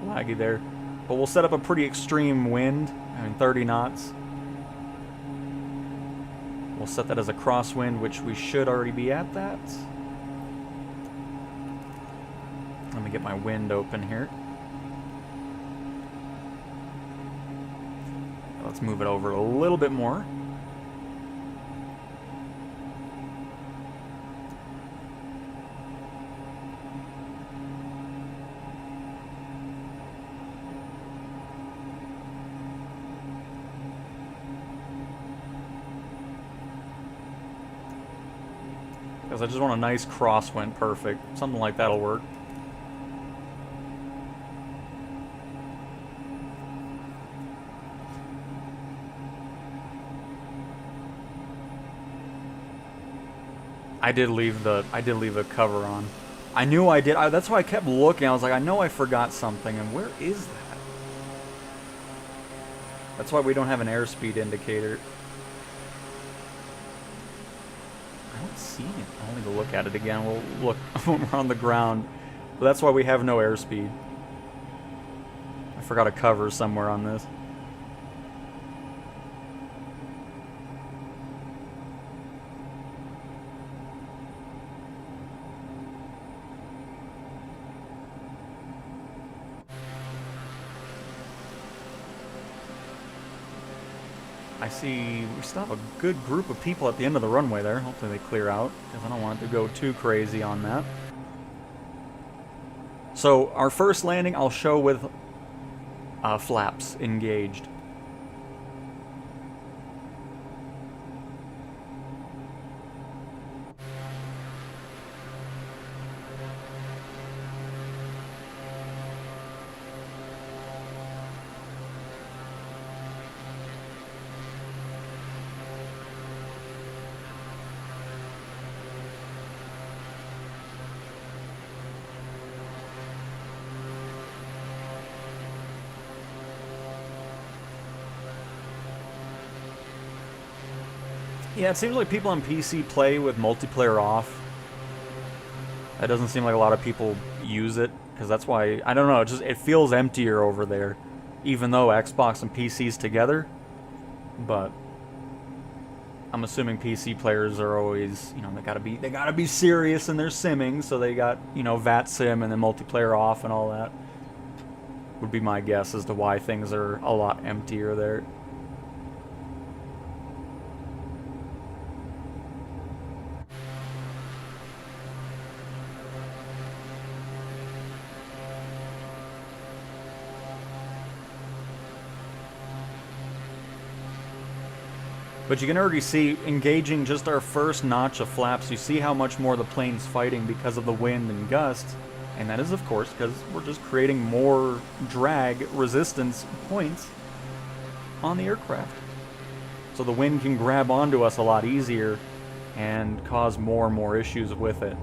laggy there. But we'll set up a pretty extreme wind, I mean 30 knots. We'll set that as a crosswind, which we should already be at that. Let me get my wind open here. Let's move it over a little bit more. Because I just want a nice crosswind, perfect. Something like that'll work. I did leave the cover on. I knew I did. That's why I kept looking. I was like, I know I forgot something. And where is that? That's why we don't have an airspeed indicator. I don't see it. I'll need to look at it again. We'll look when we're on the ground. But that's why we have no airspeed. I forgot a cover somewhere on this. I see we still have a good group of people at the end of the runway there. Hopefully they clear out, because I don't want it to go too crazy on that. So our first landing I'll show with flaps engaged. Yeah, it seems like people on PC play with multiplayer off. It doesn't seem like a lot of people use it, because that's why, I don't know, it feels emptier over there, even though Xbox and PC's together. But I'm assuming PC players are always, you know, they gotta be serious in their simming, so they got, you know, VAT sim and then multiplayer off and all that. Would be my guess as to why things are a lot emptier there. But you can already see, engaging just our first notch of flaps, you see how much more the plane's fighting because of the wind and gusts. And that is, of course, because we're just creating more drag resistance points on the aircraft. So the wind can grab onto us a lot easier and cause more and more issues with it.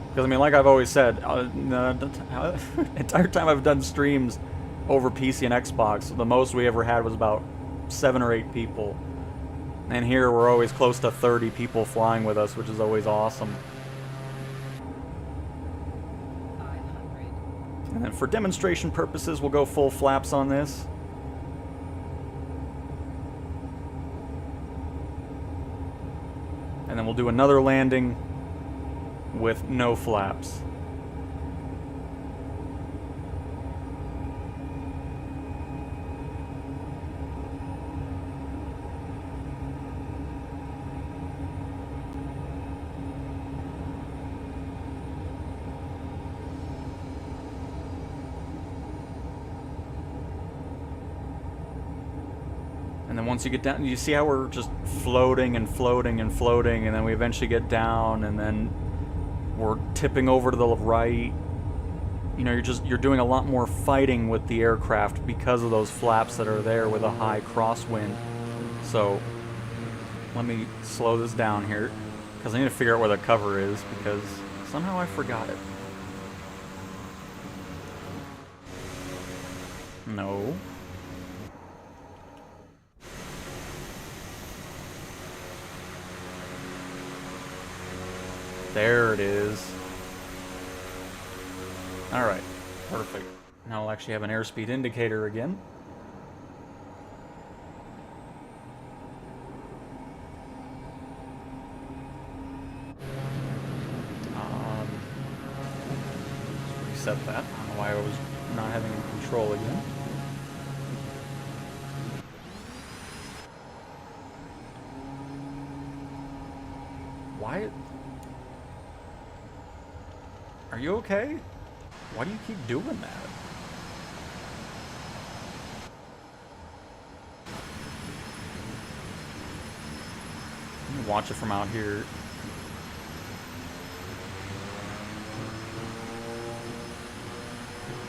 Because, I mean, like I've always said, the entire time I've done streams over PC and Xbox, the most we ever had was about 7 or 8 people. And here we're always close to 30 people flying with us, which is always awesome. 500. And then for demonstration purposes, we'll go full flaps on this. And then we'll do another landing with no flaps. And then once you get down, you see how we're just floating and floating and floating, and then we eventually get down, and then we're tipping over to the right. You know, you're doing a lot more fighting with the aircraft because of those flaps that are there with a high crosswind. So let me slow this down here, because I need to figure out where the cover is, because somehow I forgot it. No. There it is. Alright, perfect. Now we'll actually have an airspeed indicator again. Reset that. I don't know why I was not having control again. Why? Are you okay? Why do you keep doing that? Let me watch it from out here.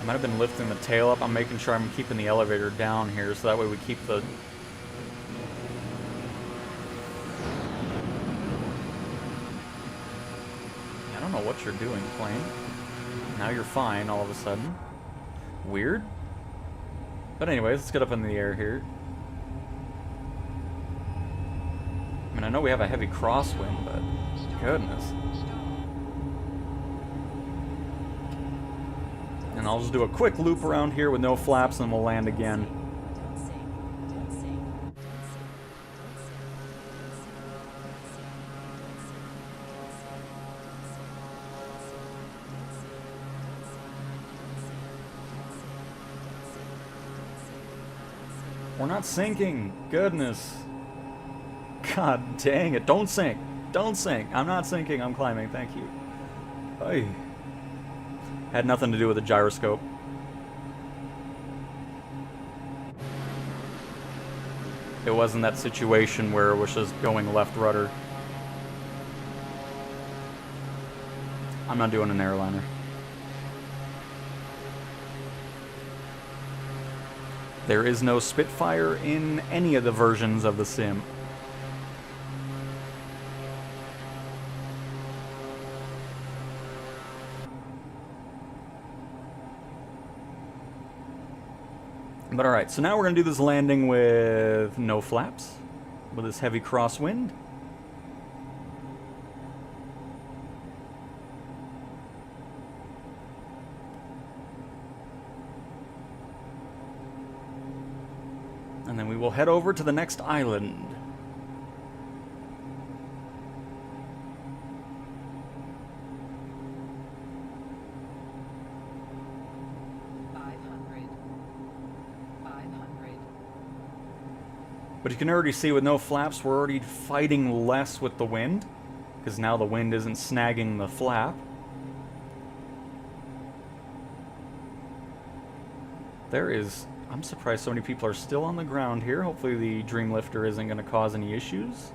I might have been lifting the tail up. I'm making sure I'm keeping the elevator down here, so that way we keep the... I don't know what you're doing, plane. Now you're fine all of a sudden. Weird. But anyways, let's get up in the air here. I mean, I know we have a heavy crosswind, but goodness. And I'll just do a quick loop around here with no flaps, and we'll land again. We're not sinking. Goodness. God dang it. Don't sink. Don't sink. I'm not sinking. I'm climbing. Thank you. Ay. Had nothing to do with the gyroscope. It wasn't that situation where it was just going left rudder. I'm not doing an airliner. There is no Spitfire in any of the versions of the sim. But alright, so now we're going to do this landing with no flaps, with this heavy crosswind. And then we will head over to the next island. But you can already see with no flaps, we're already fighting less with the wind, because now the wind isn't snagging the flap. I'm surprised so many people are still on the ground here. Hopefully the Dreamlifter isn't going to cause any issues.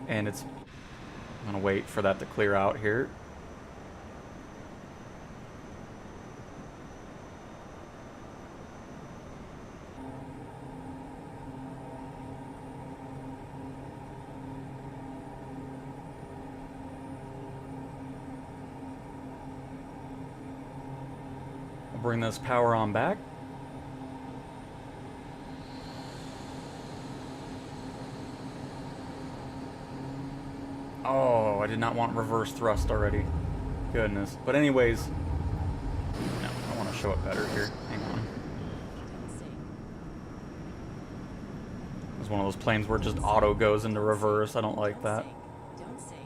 And I'm going to wait for that to clear out here. I'll bring this power on back. Oh, I did not want reverse thrust already. Goodness. But anyways, no, I want to show it better here. Hang on. It's one of those planes where just auto goes into reverse. I don't like that. Don't sink.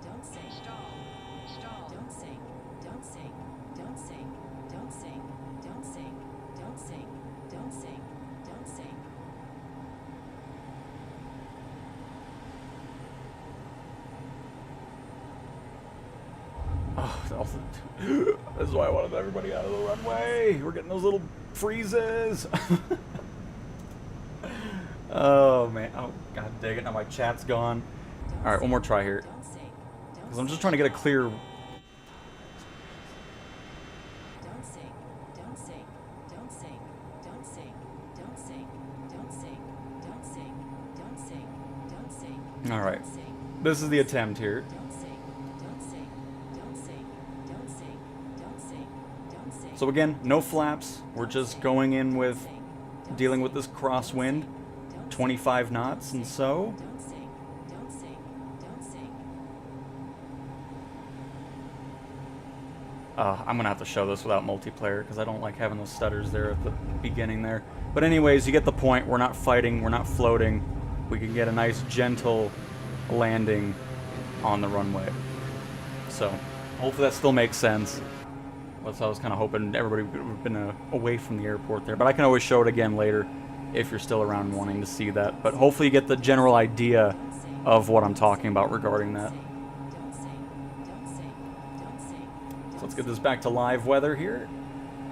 Don't sink. Stall. Don't sink. Don't sink. Don't sink. Don't sink. Don't sink. Don't sink. Don't sink. Don't sink. Oh, this is why I wanted everybody out of the runway. We're getting those little freezes. Oh man. Oh god dang it. Now my chat's gone. All right, one more try here. Don't sink. Because I'm just trying to get a clear. Don't sink. Don't sink. Don't sink. Don't sink. Don't sink. Don't sink. Don't sink. Don't sink. Don't sink. All right. Don't sink. This is the attempt here. Don't sink. Don't sink. Don't sink. Don't sink. Don't sink. Don't sink. So again, no flaps. We're just going in with dealing with this crosswind, 25 knots, and so. Don't sink. Don't sink. Don't sink. I'm gonna have to show this without multiplayer because I don't like having those stutters there at the beginning there. But anyways, you get the point. We're not fighting. We're not floating. We can get a nice gentle landing on the runway. So hopefully that still makes sense. That's what I was kind of hoping everybody would have been away from the airport there. But I can always show it again later if you're still around wanting to see that. But hopefully you get the general idea of what I'm talking about regarding that. Don't sink. Don't sink. Don't sink. So let's get this back to live weather here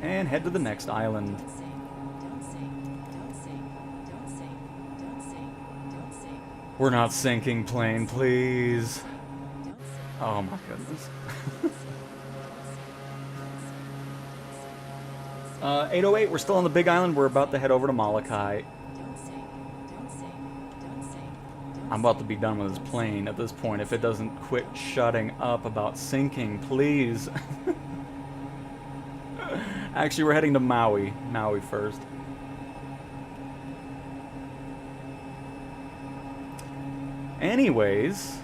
and head to the next island. Don't sink. Don't sink. Don't sink. Don't sink. Don't sink. Don't sink. We're not sinking, plane, please. Don't sink. Oh my goodness. 808, we're still on the Big Island. We're about to head over to Molokai. Don't sink. Don't sink. Don't sink. I'm about to be done with this plane at this point if it doesn't quit shutting up about sinking, please. Actually, we're heading to Maui. Maui first. Anyways,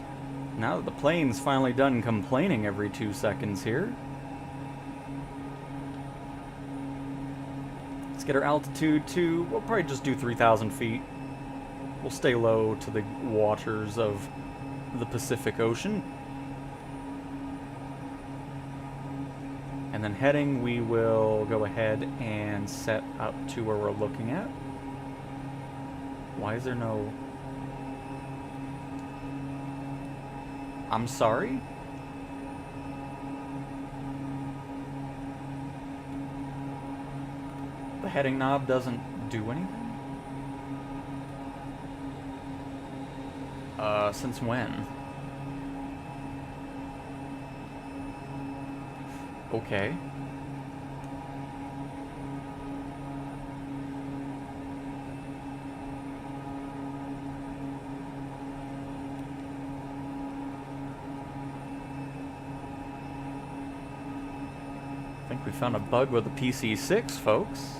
now that the plane's finally done complaining every 2 seconds here, let's get our altitude to, we'll probably just do 3,000 feet. We'll stay low to the waters of the Pacific Ocean. And then heading, we will go ahead and set up to where we're looking at. Why is there no... I'm sorry? The heading knob doesn't do anything? Since when? Okay. I think we found a bug with the PC6, folks.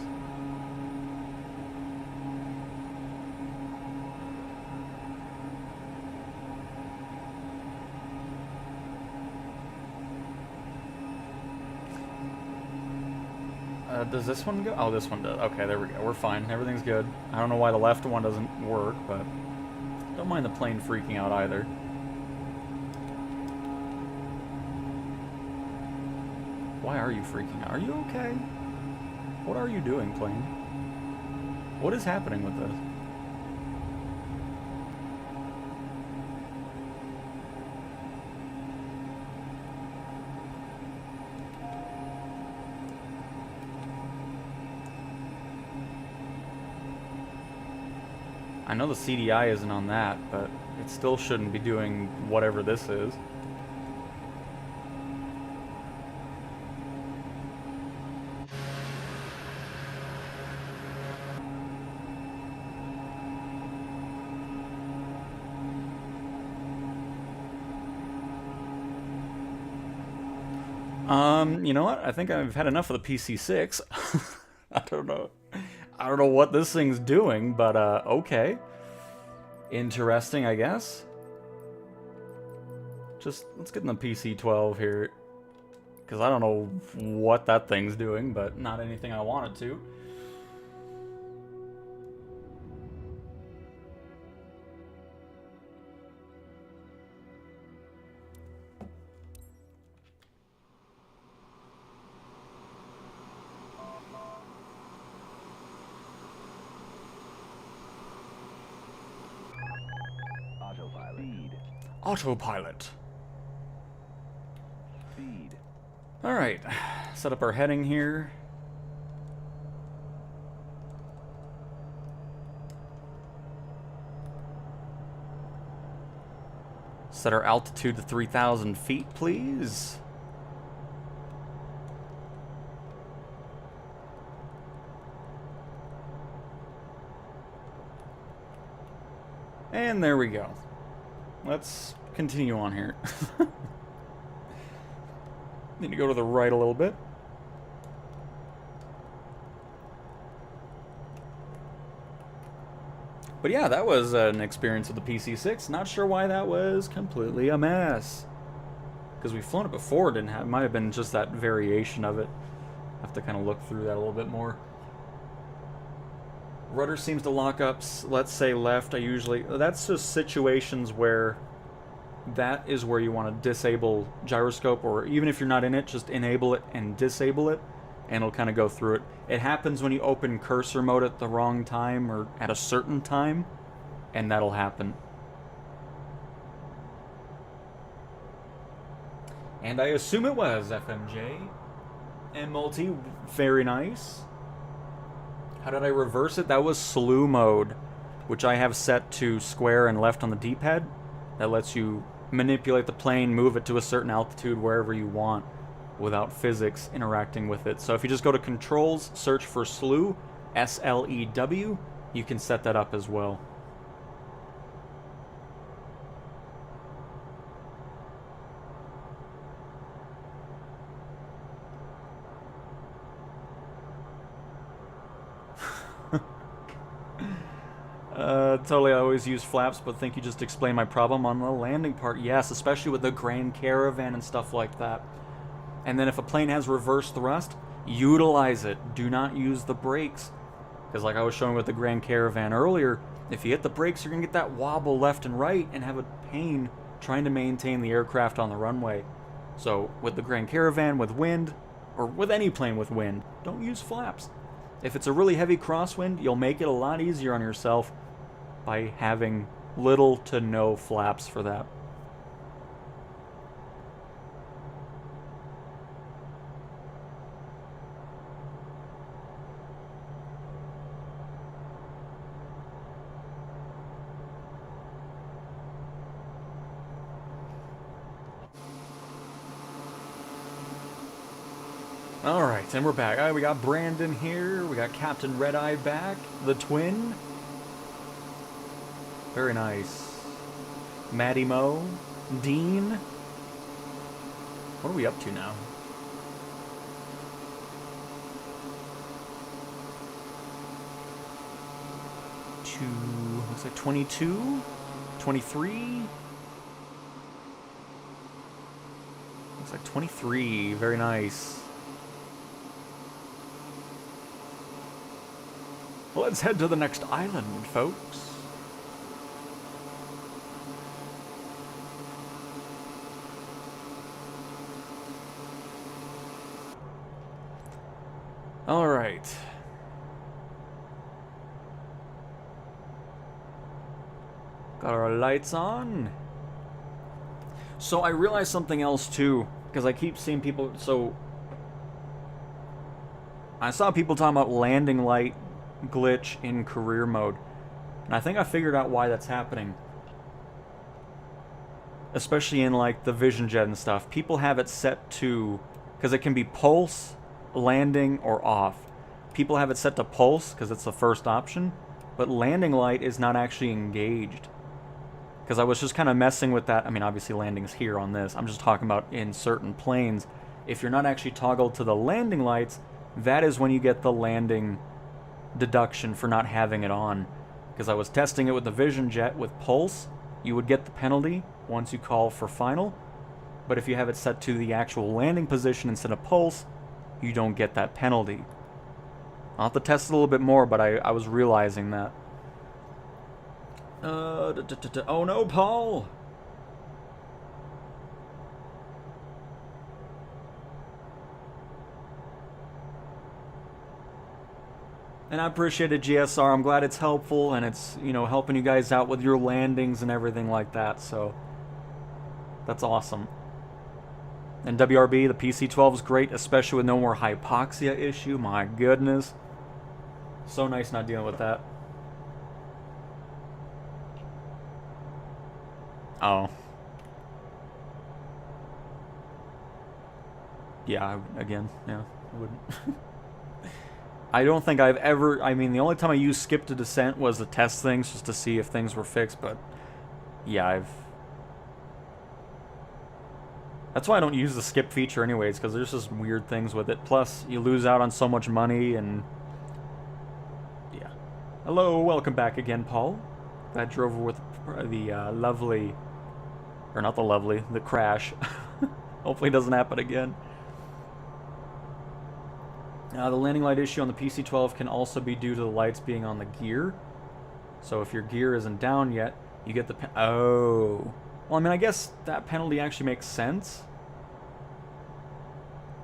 Does this one go? Oh, this one does. Okay, there we go. We're fine. Everything's good. I don't know why the left one doesn't work, but don't mind the plane freaking out either. Why are you freaking out? Are you okay? What are you doing, plane? What is happening with this? I know the CDI isn't on that, but it still shouldn't be doing whatever this is. You know what? I think I've had enough of the PC6. I don't know. I don't know what this thing's doing, but okay. Interesting, I guess. Just let's get in the PC12 here, because I don't know what that thing's doing, but not anything I want it to. Autopilot. Feed. Alright, set up our heading here. Set our altitude to 3,000 feet, please. And there we go. Let's continue on here. Need to go to the right a little bit. But yeah, that was an experience with the PC6. Not sure why that was completely a mess. Because we've flown it before, didn't have. It might have been just that variation of it. Have to kind of look through that a little bit more. Rudder seems to lock up, let's say left. That's just situations where that is where you want to disable gyroscope, or even if you're not in it, just enable it and disable it, and it'll kind of go through it. It happens when you open cursor mode at the wrong time, or at a certain time, and that'll happen. And I assume it was FMJ. And multi, very nice. How did I reverse it? That was slew mode, which I have set to square and left on the D-pad. That lets you manipulate the plane, move it to a certain altitude wherever you want without physics interacting with it. So if you just go to controls, search for slew, S-L-E-W, you can set that up as well. Totally, I always use flaps, but think you just explained my problem on the landing part. Yes, especially with the Grand Caravan and stuff like that. And then if a plane has reverse thrust, utilize it. Do not use the brakes. Because like I was showing with the Grand Caravan earlier, if you hit the brakes, you're going to get that wobble left and right and have a pain trying to maintain the aircraft on the runway. So with the Grand Caravan with wind, or with any plane with wind, don't use flaps. If it's a really heavy crosswind, you'll make it a lot easier on yourself by having little to no flaps for that. Alright, and we're back. Alright, we got Brandon here. We got Captain Red Eye back. The twin. Very nice. Maddie Mo. Dean. What are we up to now? Looks like 22? 23? Looks like 23. Very nice. Let's head to the next island, folks. All right. Got our lights on. So I realized something else too, because I keep seeing people. So I saw people talking about landing light glitch in career mode, and I think I figured out why that's happening. Especially in like the Vision Jet and stuff, people have it set to, because it can be pulse, landing, or off. People have it set to pulse because it's the first option, but landing light is not actually engaged. Because I was just kind of messing with that. I mean, obviously landing's here on this. I'm just talking about in certain planes. If you're not actually toggled to the landing lights, that is when you get the landing deduction for not having it on. Because I was testing it with the Vision Jet with pulse, you would get the penalty once you call for final. But if you have it set to the actual landing position instead of pulse, you don't get that penalty. I'll have to test it a little bit more, but I was realizing that. Oh no, Paul! And I appreciate it, GSR. I'm glad it's helpful, and it's, you know, helping you guys out with your landings and everything like that, so that's awesome. And WRB, the PC-12 is great, especially with no more hypoxia issue. My goodness. So nice not dealing with that. Oh. Yeah, again, yeah, I wouldn't. I don't think I've ever... I mean, the only time I used skip to descent was to test things, just to see if things were fixed, but... Yeah, That's why I don't use the skip feature anyways, because there's just weird things with it. Plus, you lose out on so much money, and... Yeah. Hello, welcome back again, Paul. Glad you're over with the lovely... Or not the lovely, the crash. Hopefully it doesn't happen again. The landing light issue on the PC-12 can also be due to the lights being on the gear. So if your gear isn't down yet, you get the... Oh. Well, I mean, I guess that penalty actually makes sense.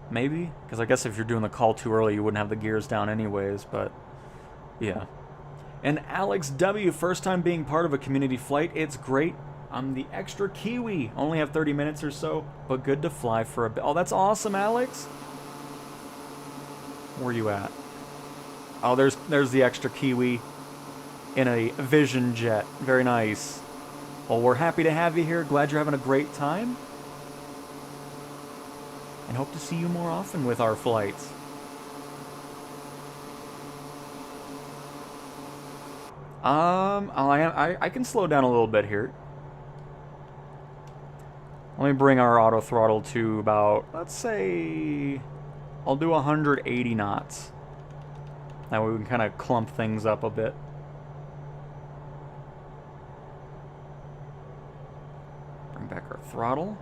Maybe? Because I guess if you're doing the call too early, you wouldn't have the gears down anyways, but... Yeah. And Alex W., first time being part of a community flight. It's great. I'm the extra Kiwi. Only have 30 minutes or so, but good to fly for a bit. Oh, that's awesome, Alex. Where are you at? Oh, there's the extra Kiwi in a Vision jet. Very nice. Well, we're happy to have you here. Glad you're having a great time. And hope to see you more often with our flights. I can slow down a little bit here. Let me bring our auto throttle to about, let's say, I'll do 180 knots. That way we can kind of clump things up a bit. Bring back our throttle.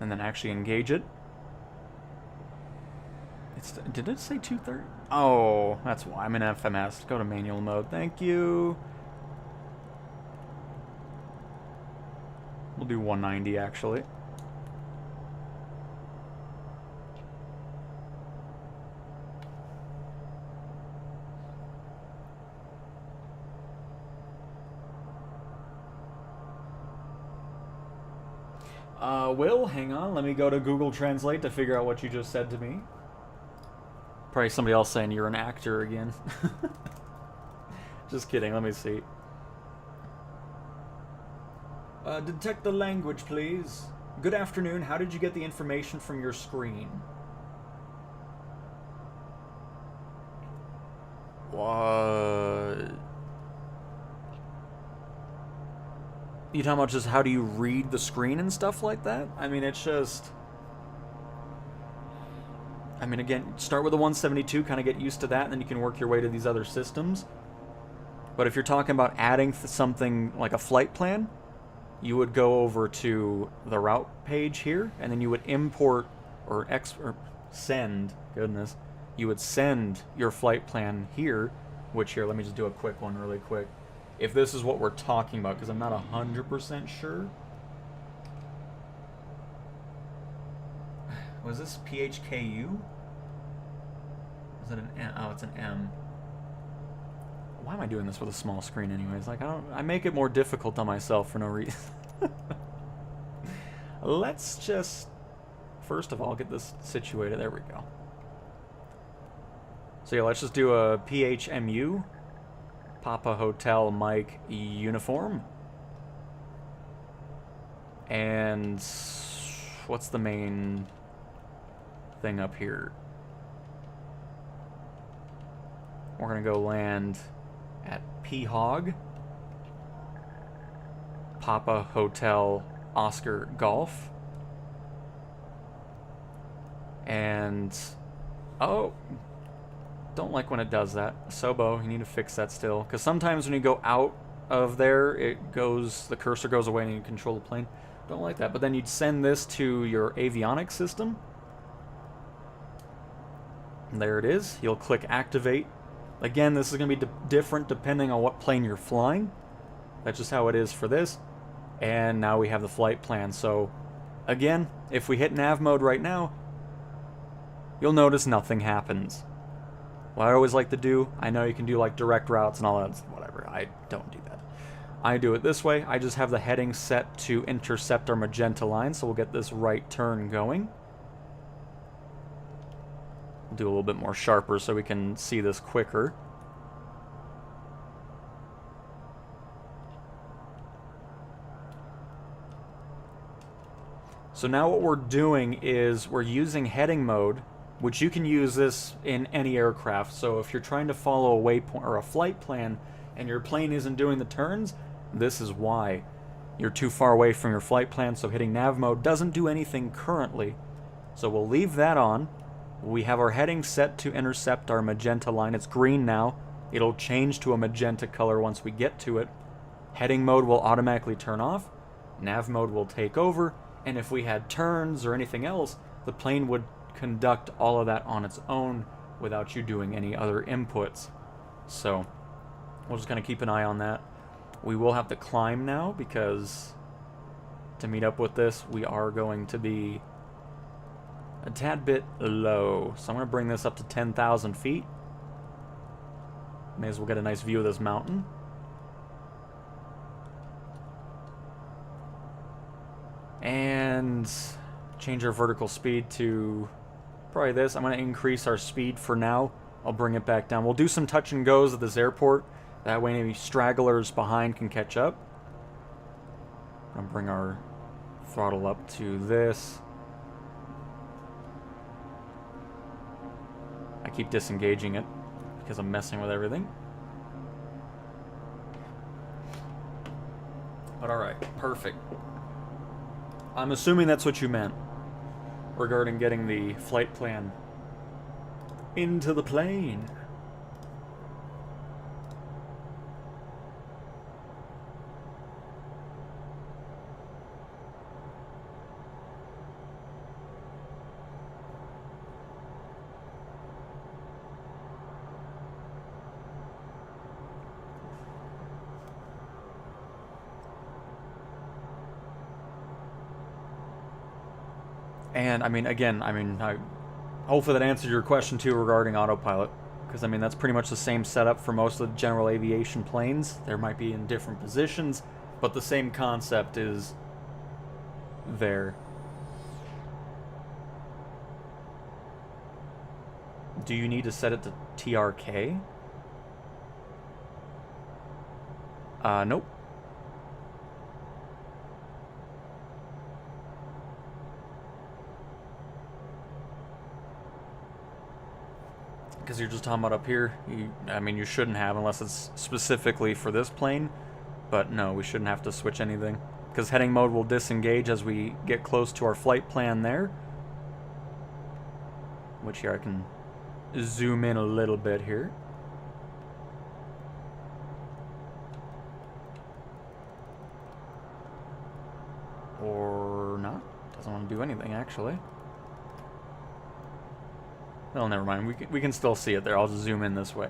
And then actually engage it. Did it say 230? Oh, that's why. I'm in FMS. Go to manual mode. Thank you. We'll do 190, actually. Will, hang on. Let me go to Google Translate to figure out what you just said to me. Probably somebody else saying you're an actor again. Just kidding, let me see. Detect the language, please. Good afternoon, how did you get the information from your screen? What? You talking about just how do you read the screen and stuff like that? I mean, it's just... I mean, again, start with the 172, kind of get used to that, and then you can work your way to these other systems. But if you're talking about adding something like a flight plan, you would go over to the route page here, and then you would import or send, goodness, you would send your flight plan here, which here, let me just do a quick one really quick. If this is what we're talking about, because I'm not 100% sure. Was this PHKU? Is it an M? Oh, it's an M. Why am I doing this with a small screen anyways? Like, I make it more difficult on myself for no reason. Let's just, first of all, get this situated. There we go. So yeah, let's just do a PHMU. Papa Hotel Mike Uniform. And what's the main thing up here? We're gonna go land at P-Hog. Papa Hotel Oscar Golf. And oh, don't like when it does that. Sobo, you need to fix that still, because sometimes when you go out of there, the cursor goes away and you control the plane. Don't like that. But then you'd send this to your avionics system. And there it is. You'll click activate. Again, this is going to be different depending on what plane you're flying. That's just how it is for this. And now we have the flight plan. So again, if we hit nav mode right now, you'll notice nothing happens. What I always like to do, I know you can do like direct routes and all that, whatever. I don't do that. I do it this way. I just have the heading set to intercept our magenta line, so we'll get this right turn going. We'll do a little bit more sharper so we can see this quicker. So now what we're doing is we're using heading mode, which you can use this in any aircraft. So if you're trying to follow a waypoint or a flight plan and your plane isn't doing the turns, this is why. You're too far away from your flight plan, so hitting nav mode doesn't do anything currently. So we'll leave that on. We have our heading set to intercept our magenta line. It's green now. It'll change to a magenta color once we get to it. Heading mode will automatically turn off. Nav mode will take over. And if we had turns or anything else, the plane would conduct all of that on its own without you doing any other inputs. So we'll just kind of keep an eye on that. We will have to climb now because to meet up with this, we are going to be a tad bit low. So I'm going to bring this up to 10,000 feet. May as well get a nice view of this mountain. And change our vertical speed to probably this. I'm going to increase our speed for now. I'll bring it back down. We'll do some touch and goes at this airport. That way maybe stragglers behind can catch up. I'm going to bring our throttle up to this. I keep disengaging it because I'm messing with everything. But alright, perfect. I'm assuming that's what you meant regarding getting the flight plan into the plane. And, I mean, again, hopefully that answered your question, too, regarding autopilot. Because, I mean, that's pretty much the same setup for most of the general aviation planes. There might be in different positions, but the same concept is there. Do you need to set it to TRK? Nope. Because you're just talking about up here. I mean, you shouldn't have unless it's specifically for this plane. But no, we shouldn't have to switch anything. Because heading mode will disengage as we get close to our flight plan there. Which here I can zoom in a little bit here. Or not. Doesn't want to do anything, actually. Well, never mind. We can still see it there. I'll just zoom in this way.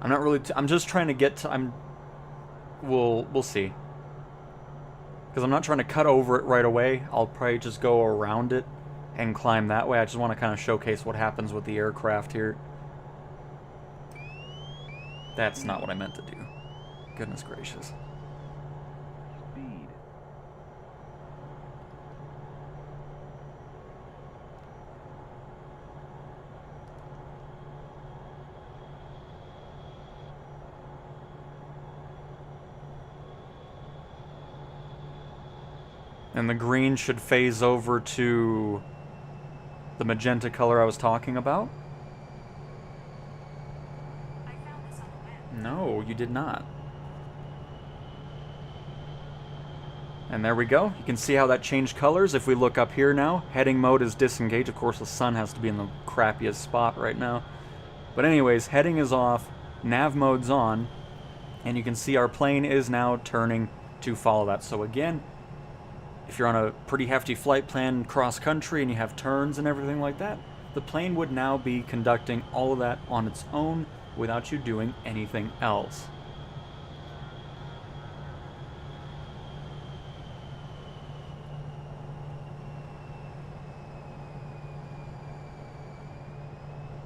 I'm not really... I'm just trying to get to... We'll see. Because I'm not trying to cut over it right away. I'll probably just go around it and climb that way. I just want to kind of showcase what happens with the aircraft here. That's not what I meant to do. Goodness gracious. And the green should phase over to the magenta color I was talking about. I found this on the web. No, you did not. And there we go. You can see how that changed colors. If we look up here now, heading mode is disengaged. Of course, the sun has to be in the crappiest spot right now. But anyways, heading is off, nav mode's on, and you can see our plane is now turning to follow that. So again, if you're on a pretty hefty flight plan cross-country and you have turns and everything like that, the plane would now be conducting all of that on its own without you doing anything else.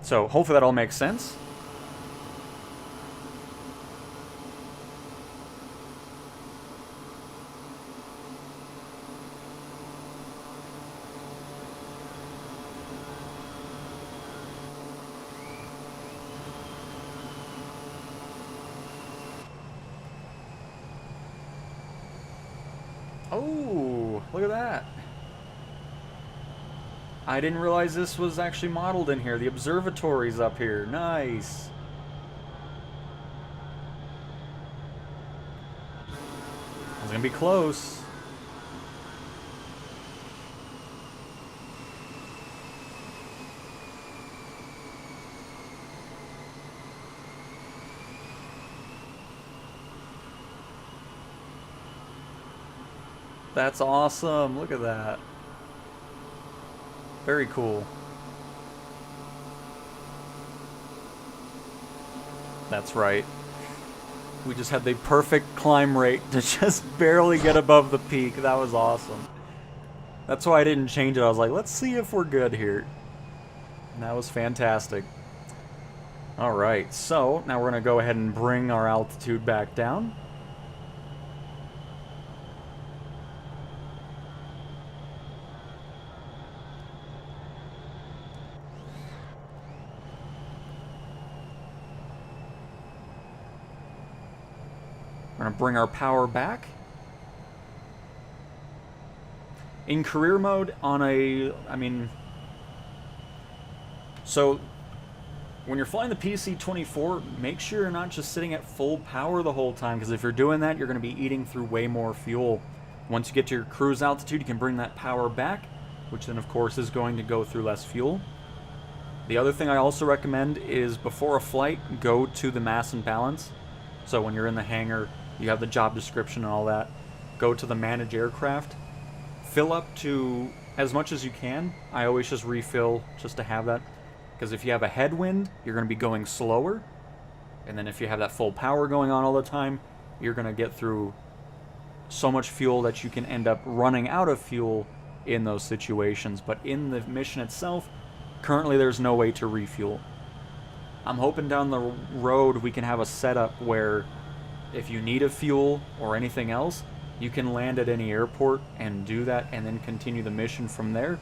So hopefully that all makes sense. Look at that. I didn't realize this was actually modeled in here. The observatory's up here. Nice. It's gonna be close. That's awesome. Look at that. Very cool. That's right. We just had the perfect climb rate to just barely get above the peak. That was awesome. That's why I didn't change it. I was like, let's see if we're good here. And that was fantastic. Alright, so now we're going to go ahead and bring our altitude back down. We're going to bring our power back. In career mode, so when you're flying the PC-24, make sure you're not just sitting at full power the whole time, because if you're doing that, you're going to be eating through way more fuel. Once you get to your cruise altitude, you can bring that power back, which then of course is going to go through less fuel. The other thing I also recommend is before a flight, go to the mass and balance. So when you're in the hangar, you have the job description and all that. Go to the manage aircraft. Fill up to as much as you can. I always just refill just to have that. Because if you have a headwind, you're going to be going slower. And then if you have that full power going on all the time, you're going to get through so much fuel that you can end up running out of fuel in those situations. But in the mission itself, currently there's no way to refuel. I'm hoping down the road we can have a setup where if you need a fuel or anything else, you can land at any airport and do that and then continue the mission from there.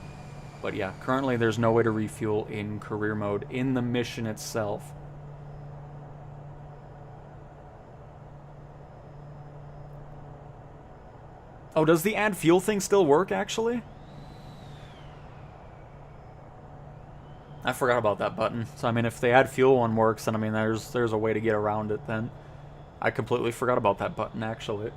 But yeah, currently there's no way to refuel in career mode in the mission itself. Oh, does the add fuel thing still work actually? I forgot about that button. So I mean, if the add fuel one works, then I mean there's a way to get around it then. I completely forgot about that button actually.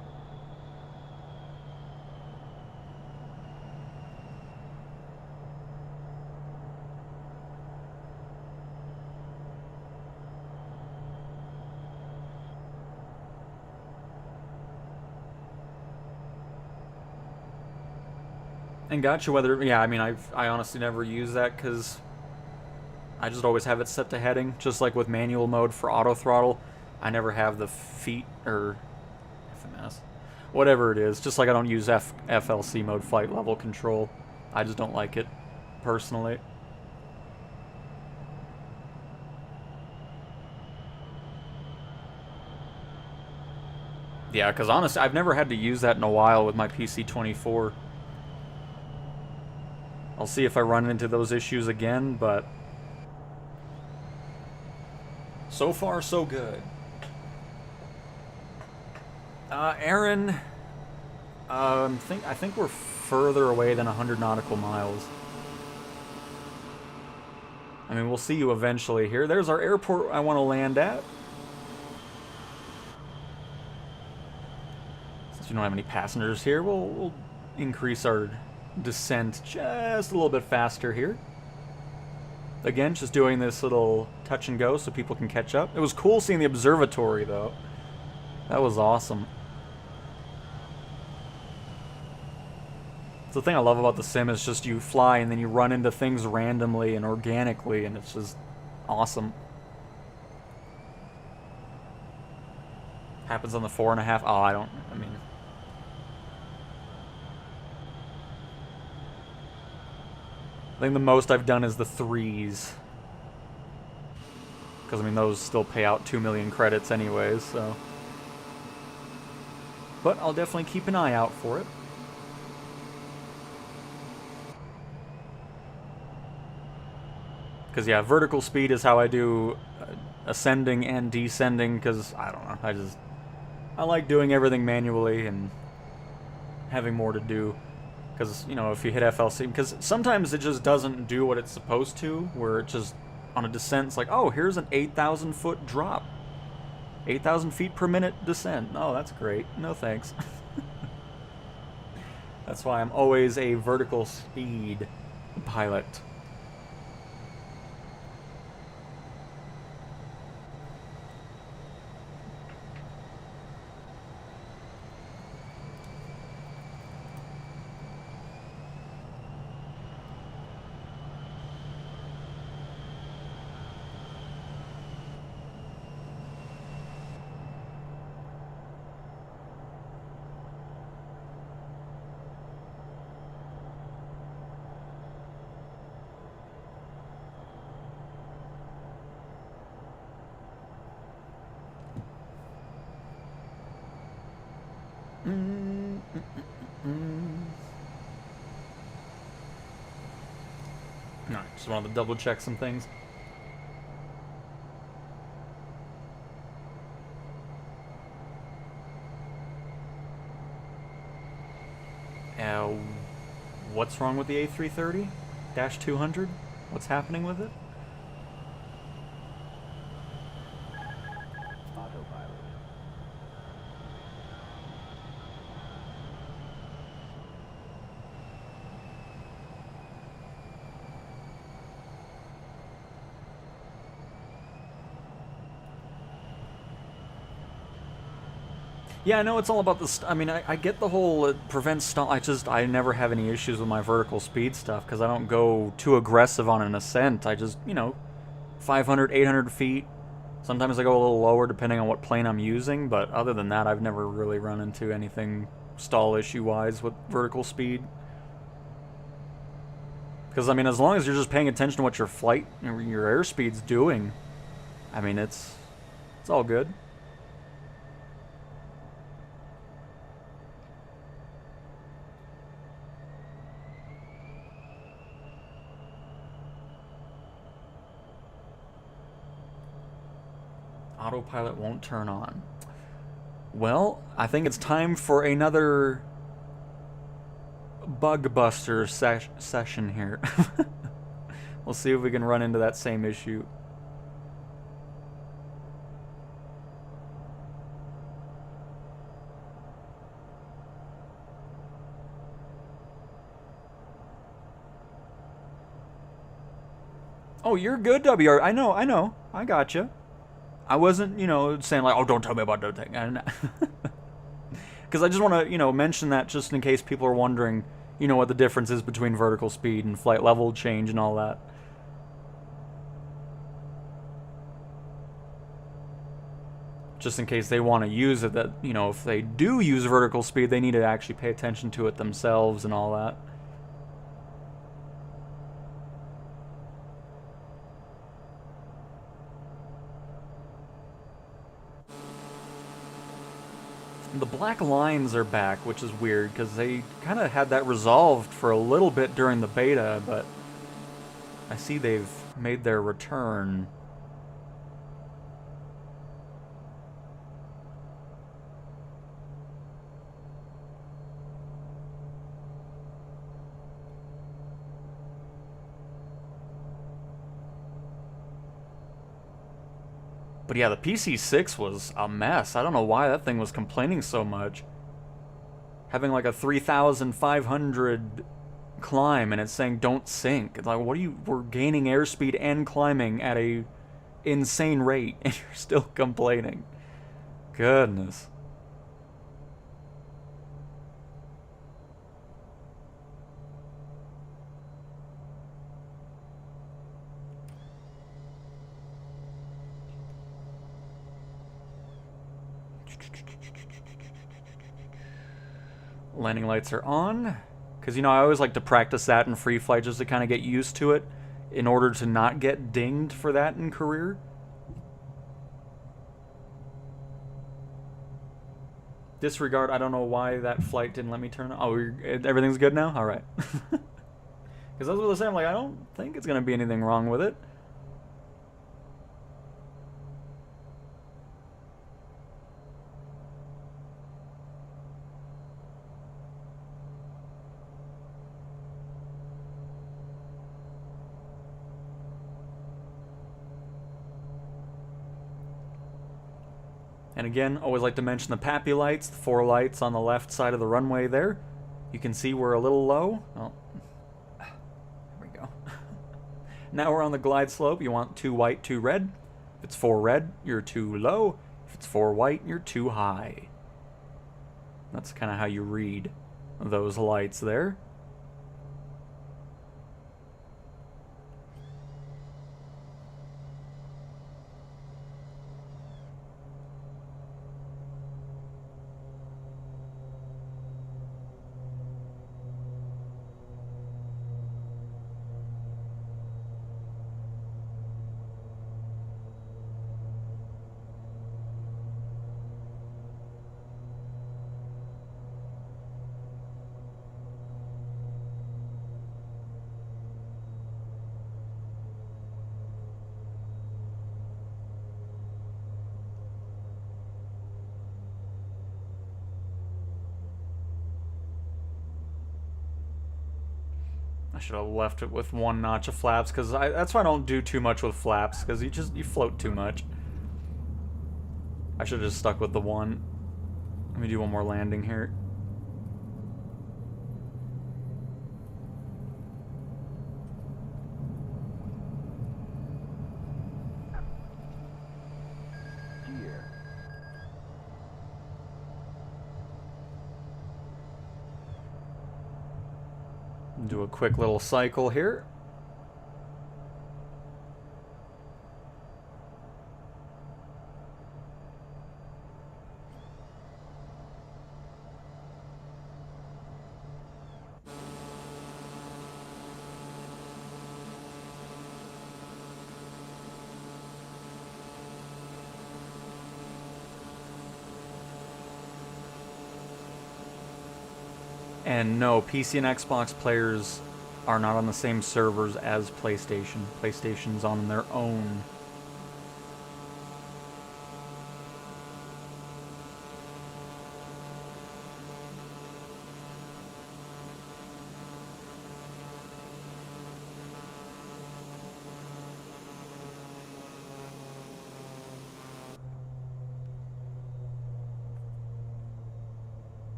And gotcha whether, yeah, I mean, I honestly never use that because I just always have it set to heading, just like with manual mode for auto throttle. I never have the feet or FMS, whatever it is. Just like I don't use FLC mode, flight level control. I just don't like it personally. Yeah, because honestly, I've never had to use that in a while with my PC-24. I'll see if I run into those issues again, but so far so good. Aaron, I think we're further away than 100 nautical miles. I mean, we'll see you eventually here. There's our airport I want to land at. Since we don't have any passengers here, we'll increase our descent just a little bit faster here. Again, just doing this little touch and go so people can catch up. It was cool seeing the observatory, though. That was awesome. The thing I love about the sim is just you fly and then you run into things randomly and organically, and it's just awesome. Happens on the 4.5. Oh, I mean, I think the most I've done is the 3s. Because, I mean, those still pay out 2 million credits anyways, so. But I'll definitely keep an eye out for it. Because, yeah, vertical speed is how I do ascending and descending, because, I don't know, I like doing everything manually and having more to do. Because, you know, if you hit FLC, because sometimes it just doesn't do what it's supposed to, where it just, on a descent, it's like, oh, here's an 8,000 foot drop. 8,000 feet per minute descent. Oh, that's great. No thanks. That's why I'm always a vertical speed pilot. No, just wanted to double check some things. Uh, what's wrong with the A330-200? What's happening with it? Autopilot. Yeah, I know it's all about the. I mean, I get the whole it prevents stall. I never have any issues with my vertical speed stuff because I don't go too aggressive on an ascent. I just, 500, 800 feet. Sometimes I go a little lower depending on what plane I'm using, but other than that, I've never really run into anything stall issue wise with vertical speed. Because, I mean, as long as you're just paying attention to what your flight, your airspeed's doing, I mean, it's all good. Autopilot won't turn on. Well, I think it's time for another bug buster session here. We'll see if we can run into that same issue. Oh, you're good, WR. I know. I gotcha. I wasn't, saying like, oh, don't tell me about that thing. Because I just want to, mention that just in case people are wondering, what the difference is between vertical speed and flight level change and all that. Just in case they want to use it, that, if they do use vertical speed, they need to actually pay attention to it themselves and all that. The black lines are back, which is weird, because they kind of had that resolved for a little bit during the beta, but I see they've made their return. But yeah, the PC6 was a mess. I don't know why that thing was complaining so much. Having like a 3,500 climb and it's saying don't sink. It's like, what are you, we're gaining airspeed and climbing at a insane rate and you're still complaining. Goodness. Landing lights are on. Because, I always like to practice that in free flight just to kind of get used to it in order to not get dinged for that in career. Disregard, I don't know why that flight didn't let me turn on. Oh, everything's good now? Alright. Because I was going to say, I'm like, I don't think it's going to be anything wrong with it. And again, always like to mention the PAPI lights, the 4 lights on the left side of the runway there. You can see we're a little low. Oh, there we go. Now we're on the glide slope. You want 2 white, 2 red. If it's 4 red, you're too low. If it's 4 white, you're too high. That's kind of how you read those lights there. I should have left it with 1 notch of flaps, because that's why I don't do too much with flaps, because you float too much. I should have just stuck with the 1. Let me do one more landing here. Do a quick little cycle here. And no, PC and Xbox players are not on the same servers as PlayStation. PlayStation's on their own.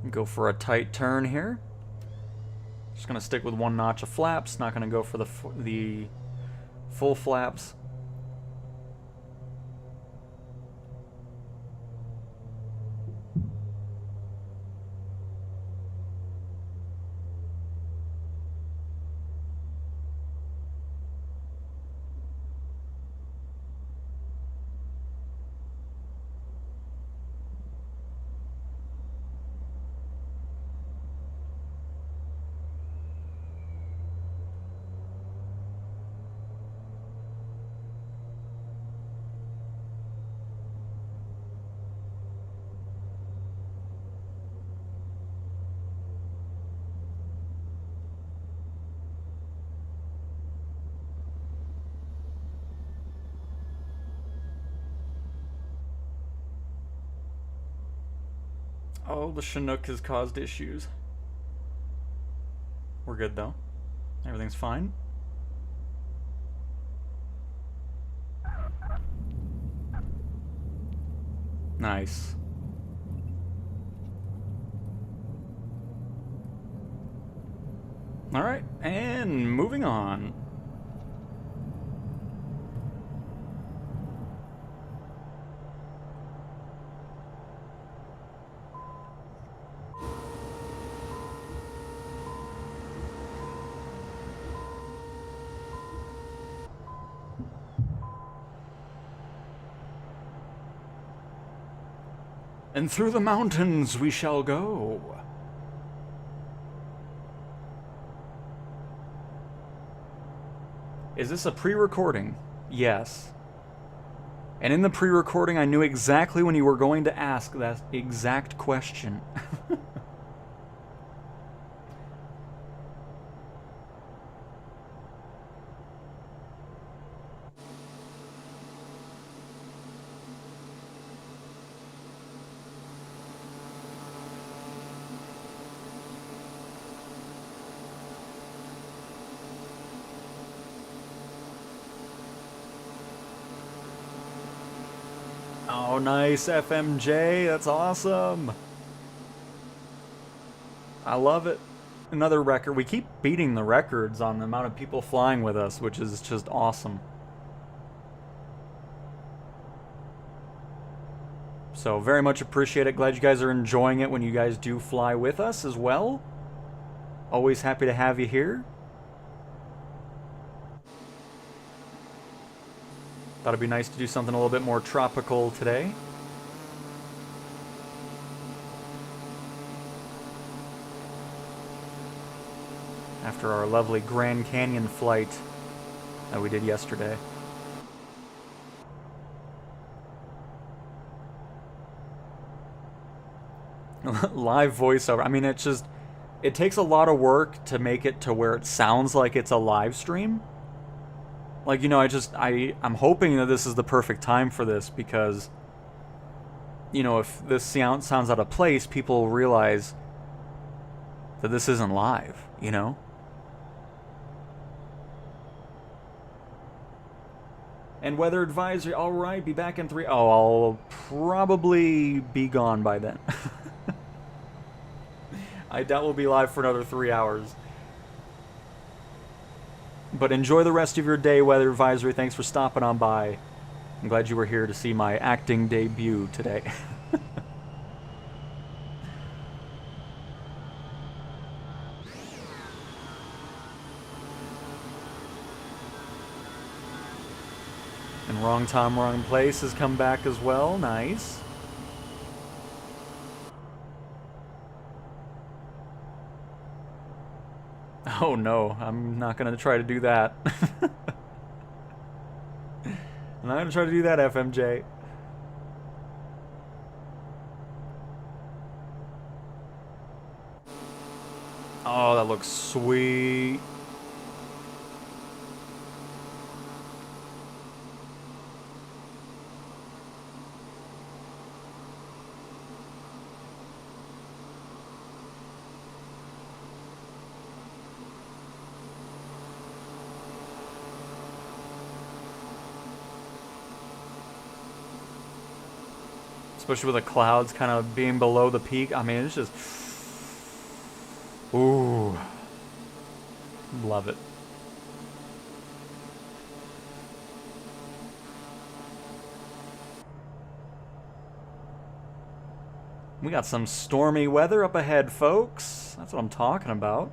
Go for a tight turn here. Just gonna stick with 1 notch of flaps. Not gonna go for the full flaps. Oh, the Chinook has caused issues. We're good though. Everything's fine. Nice. Alright, and moving on. And through the mountains we shall go. Is this a pre-recording? Yes. And in the pre-recording I knew exactly when you were going to ask that exact question. Oh, nice, FMJ. That's awesome. I love it. Another record. We keep beating the records on the amount of people flying with us, which is just awesome. So very much appreciate it. Glad you guys are enjoying it when you guys do fly with us as well. Always happy to have you here. Thought it'd be nice to do something a little bit more tropical today. After our lovely Grand Canyon flight that we did yesterday. Live voiceover. I mean, it's just, it takes a lot of work to make it to where it sounds like it's a live stream. Like, you know, I'm hoping that this is the perfect time for this because, you know, if this sounds out of place, people realize that this isn't live, you know? And weather advisory, alright, be back in 3... Oh, I'll probably be gone by then. I doubt we'll be live for another 3 hours. But enjoy the rest of your day, weather advisory. Thanks for stopping on by. I'm glad you were here to see my acting debut today. And Wrong Time, Wrong Place has come back as well. Nice. Oh no, I'm not gonna try to do that. I'm not gonna try to do that, FMJ. Oh, that looks sweet. Especially with the clouds kind of being below the peak. I mean, it's just... Ooh. Love it. We got some stormy weather up ahead, folks. That's what I'm talking about.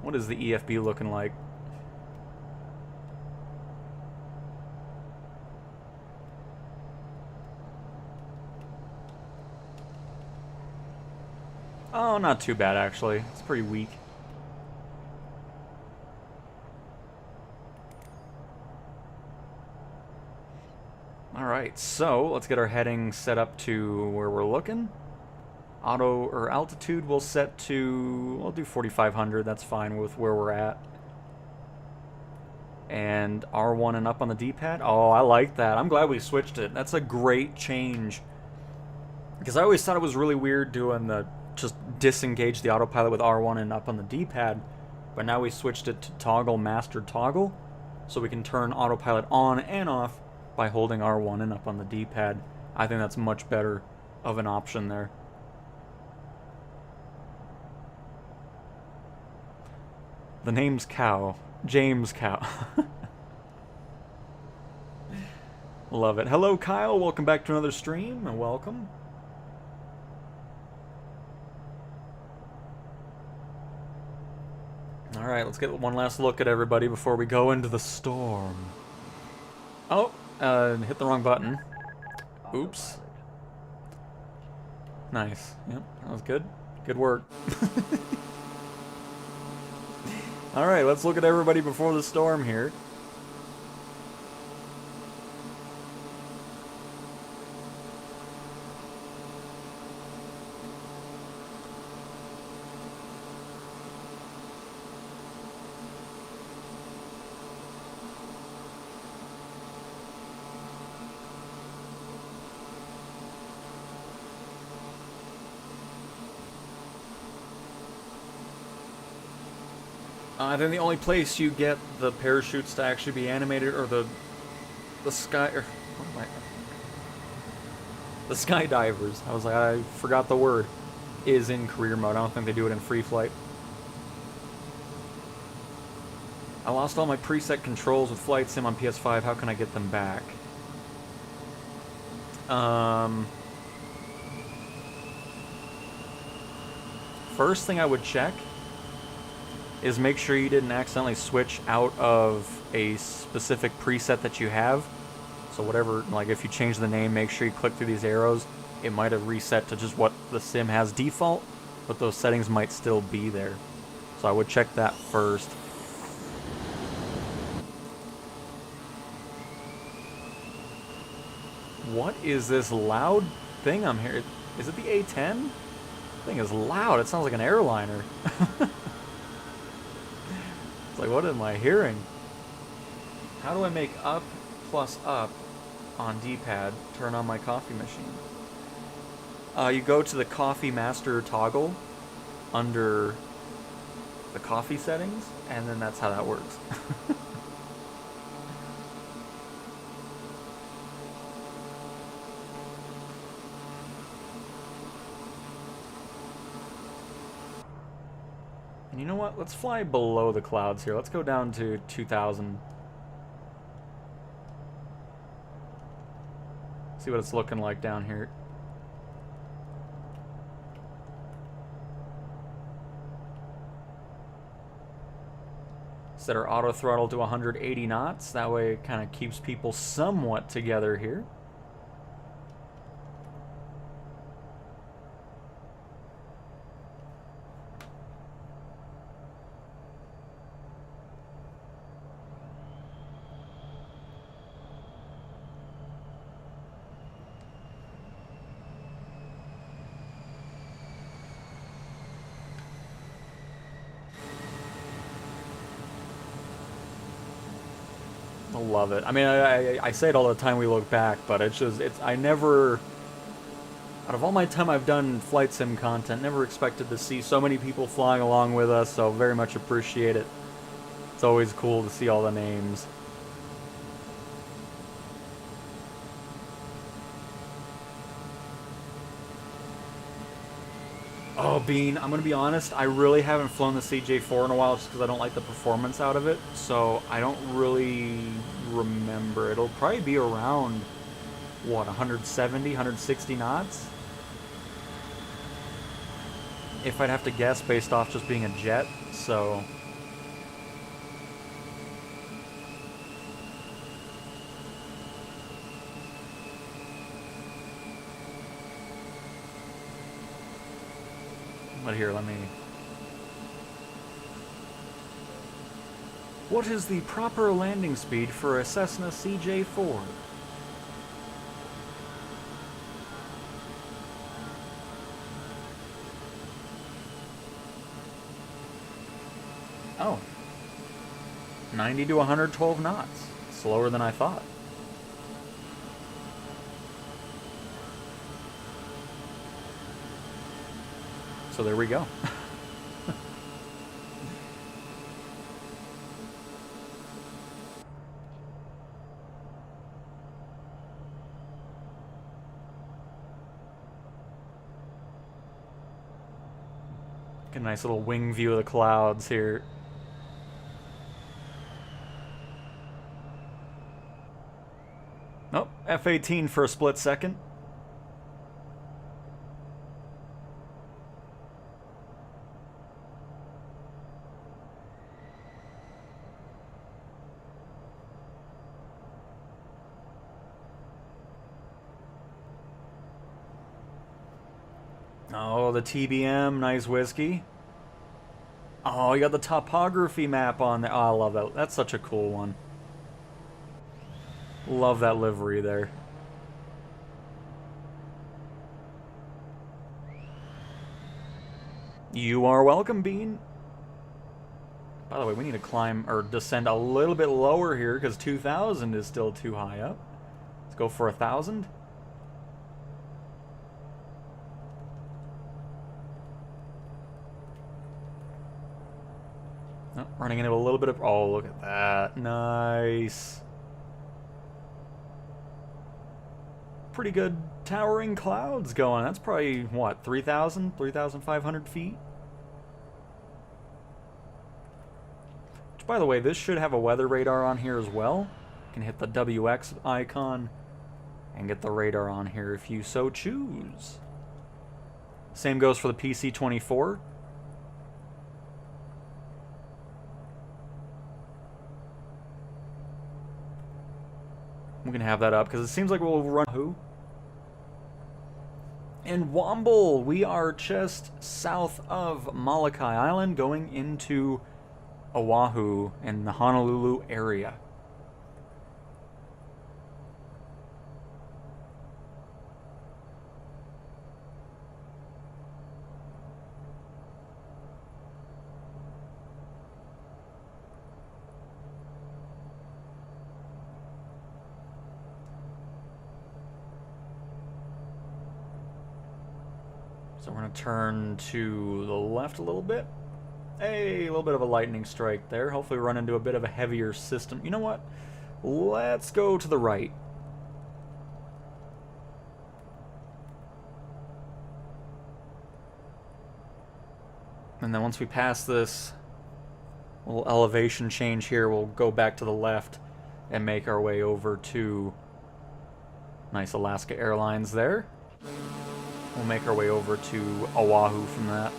What is the EFB looking like? Oh, not too bad, actually. It's pretty weak. Alright, so let's get our heading set up to where we're looking. Auto or altitude we'll set to, we'll do 4,500, that's fine with where we're at. And R1 and up on the D-pad. Oh, I like that. I'm glad we switched it. That's a great change. Because I always thought it was really weird doing the just disengage the autopilot with R1 and up on the D-pad, but now we switched it to toggle master toggle, so we can turn autopilot on and off by holding R1 and up on the D-pad. I think that's much better of an option there. The name's Cow. James Cow. Love it. Hello, Kyle. Welcome back to another stream, and welcome. Alright, let's get one last look at everybody before we go into the storm. Oh, hit the wrong button. Oops. Nice. Yep, that was good. Good work. Alright, let's look at everybody before the storm here. I think the only place you get the parachutes to actually be animated, or the The sky... what am I... The skydivers. I was like, I forgot the word. Is in career mode. I don't think they do it in free flight. I lost all my preset controls with Flight Sim on PS5. How can I get them back? First thing I would check is make sure you didn't accidentally switch out of a specific preset that you have. So whatever, like if you change the name, make sure you click through these arrows. It might have reset to just what the sim has default, but those settings might still be there. So I would check that first. What is this loud thing I'm hearing? Is it the A-10? Thing is loud. It sounds like an airliner. It's like, what am I hearing? How do I make up plus up on D-pad turn on my coffee machine? You go to the coffee master toggle under the coffee settings, and then that's how that works. And you know what? Let's fly below the clouds here. Let's go down to 2,000. See what it's looking like down here. Set our auto throttle to 180 knots. That way it kind of keeps people somewhat together here. I love it. I mean, I say it all the time we look back, but I never, out of all my time I've done flight sim content, never expected to see so many people flying along with us, so very much appreciate it. It's always cool to see all the names. Oh, Bean, I'm gonna be honest, I really haven't flown the CJ4 in a while just because I don't like the performance out of it, so I don't really remember. It'll probably be around, what, 170, 160 knots? If I'd have to guess based off just being a jet, so... But here, let me... What is the proper landing speed for a Cessna CJ4? Oh. 90 to 112 knots. Slower than I thought. So there we go. Get a nice little wing view of the clouds here. Oh, F-18 for a split second. Oh, the TBM, nice whiskey. Oh, you got the topography map on there. Oh, I love that. That's such a cool one. Love that livery there. You are welcome, Bean. By the way, we need to climb or descend a little bit lower here because 2,000 is still too high up. Let's go for 1,000. Oh, running into a little bit of... Oh, look at that. Nice. pretty good towering clouds going. That's probably, what, 3,000, 3,500 feet? Which, by the way, this should have a weather radar on here as well. You can hit the WX icon and get the radar on here if you so choose. Same goes for the PC-24. We can have that up because it seems like we'll run Oahu. In Womble, we are just south of Molokai Island going into Oahu in the Honolulu area. So we're going to turn to the left a little bit. Hey, a little bit of a lightning strike there. Hopefully we run into a bit of a heavier system. You know what? Let's go to the right. And then once we pass this little elevation change here, we'll go back to the left and make our way over to nice Alaska Airlines there. We'll make our way over to Oahu from that.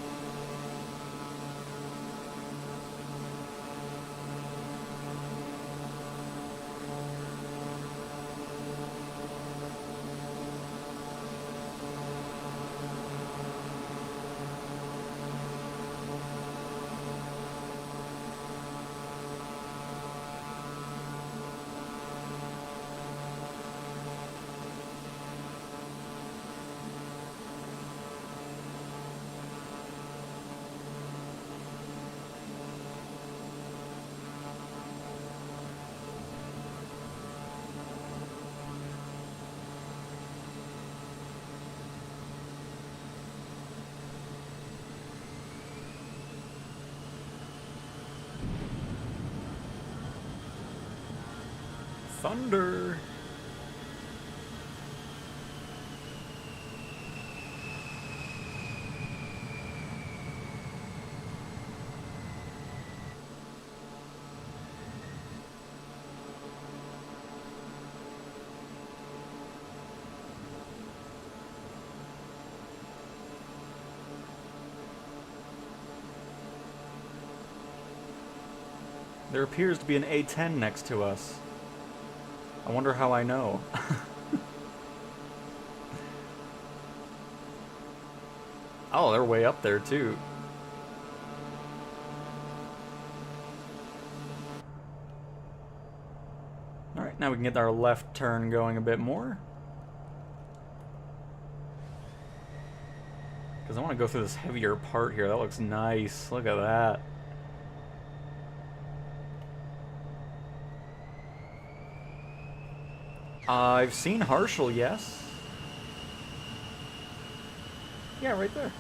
Thunder. There appears to be an A-10 next to us. I wonder how I know. Oh, they're way up there too. Alright, now we can get our left turn going a bit more. Because I want to go through this heavier part here. That looks nice. Look at that. I've seen Harshal, yes. Yeah, right there.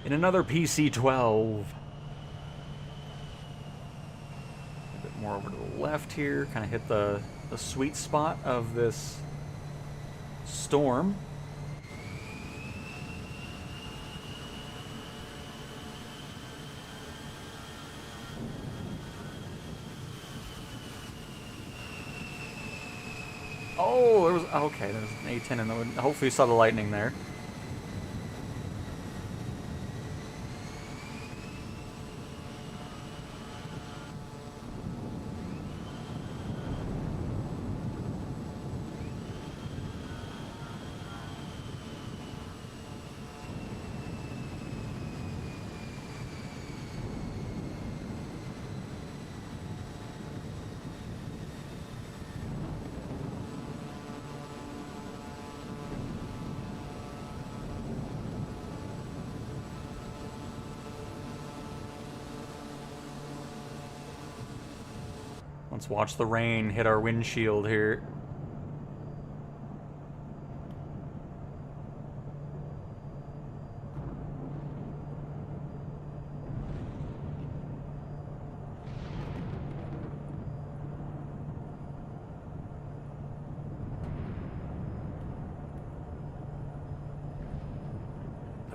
In another PC-12. A bit more over to the left here. Kind of hit the sweet spot of this storm. Oh, there was... Okay, there's an A-10 in the... Hopefully you saw the lightning there. Let's watch the rain hit our windshield here.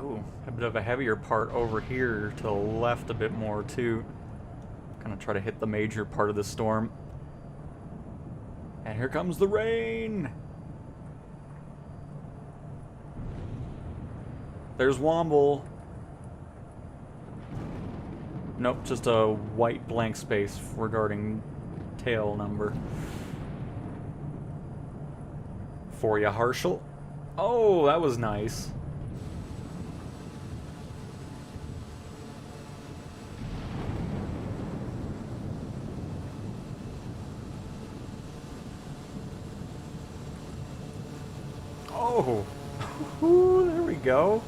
Oh, a bit of a heavier part over here to the left a bit more too. Gonna try to hit the major part of the storm. And here comes the rain! There's Womble. Nope, just a white blank space regarding tail number. For ya, Harshal. Oh, that was nice. Oh, ooh, there we go.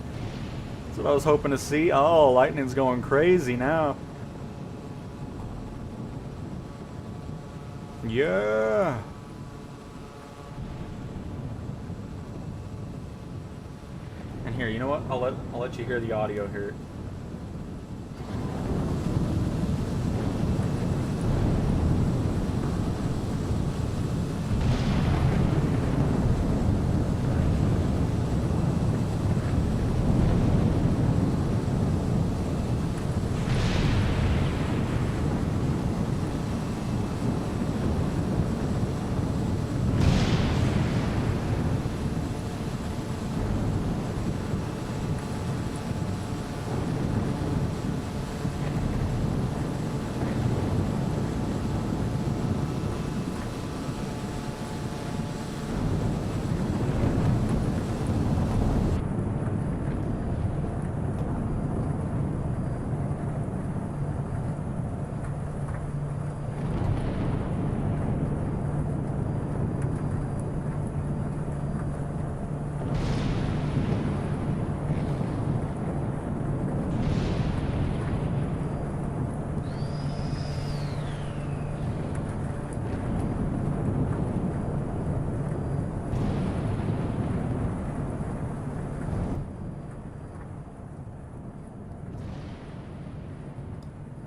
That's what I was hoping to see. Oh, lightning's going crazy now. Yeah. And here, you know what? I'll let you hear the audio here.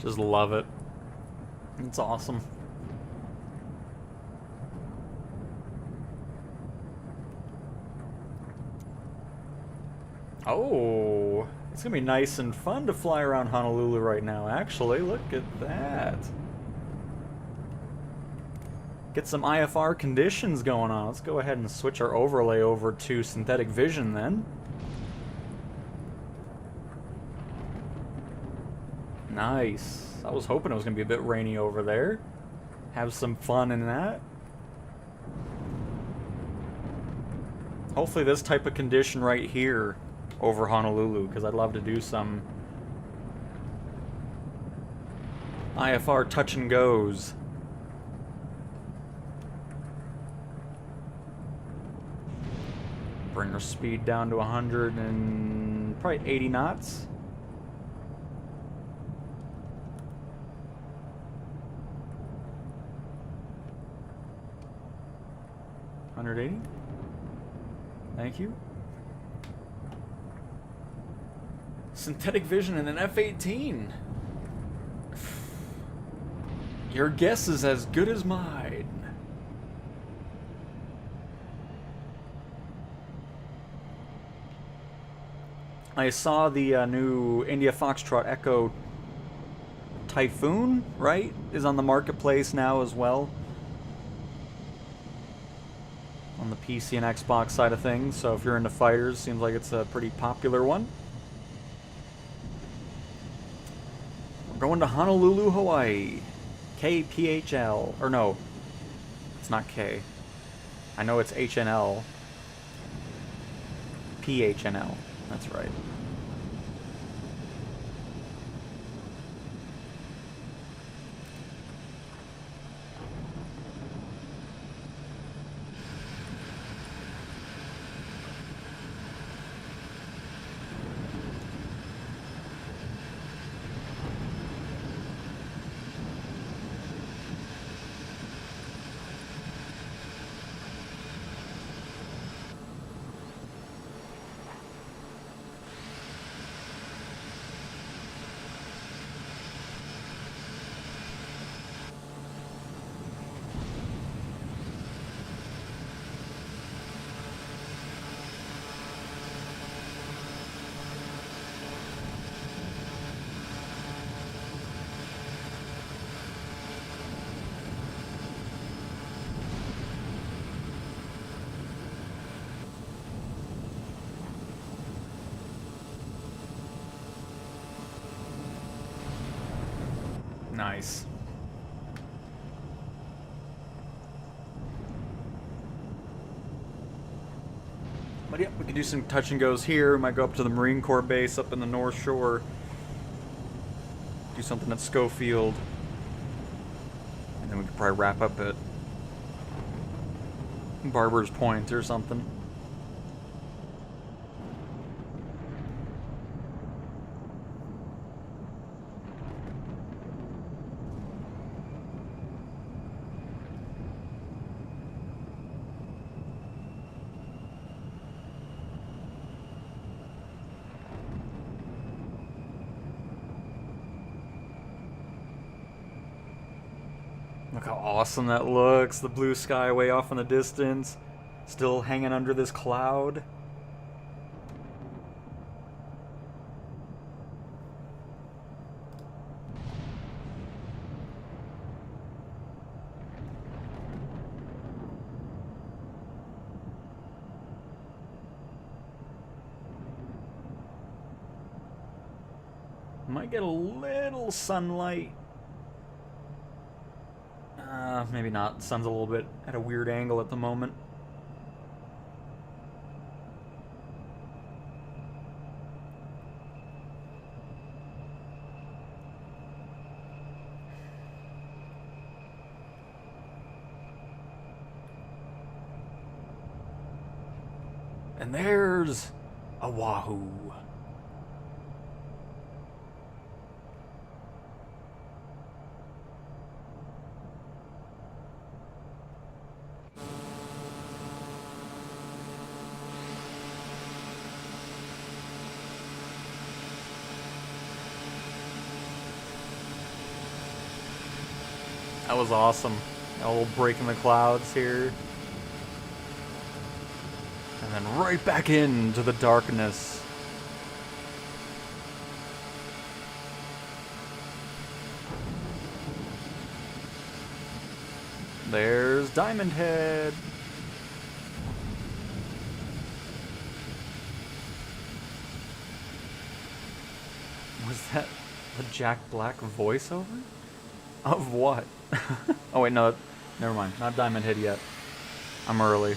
Just love it. It's awesome. Oh, it's gonna be nice and fun to fly around Honolulu right now, actually. Look at that. Get some IFR conditions going on. Let's go ahead and switch our overlay over to synthetic vision then. Nice. I was hoping it was going to be a bit rainy over there. Have some fun in that. Hopefully this type of condition right here over Honolulu, because I'd love to do some IFR touch and goes. Bring our speed down to 100 and probably 80 knots. $180. Thank you. Synthetic vision in an F-18. Your guess is as good as mine. I saw the new India Foxtrot Echo Typhoon, right? Is on the marketplace now as well. On the PC and Xbox side of things, so if you're into fighters, seems like it's a pretty popular one. We're going to Honolulu, Hawaii. KPHL, or no, it's not K. I know it's HNL. PHNL, that's right. Nice. But yeah, we could do some touch and goes here. We might go up to the Marine Corps base up in the North Shore. Do something at Schofield. And then we could probably wrap up at Barber's Point or something. Look how awesome that looks. The blue sky way off in the distance. Still hanging under this cloud. Might get a little sunlight. Maybe not. Sun's a little bit at a weird angle at the moment. And there's Oahu. That was awesome. A little break in the clouds here. And then right back into the darkness. There's Diamond Head. Was that a Jack Black voiceover? Of what? Oh wait, no, never mind. Not Diamond Head yet. I'm early.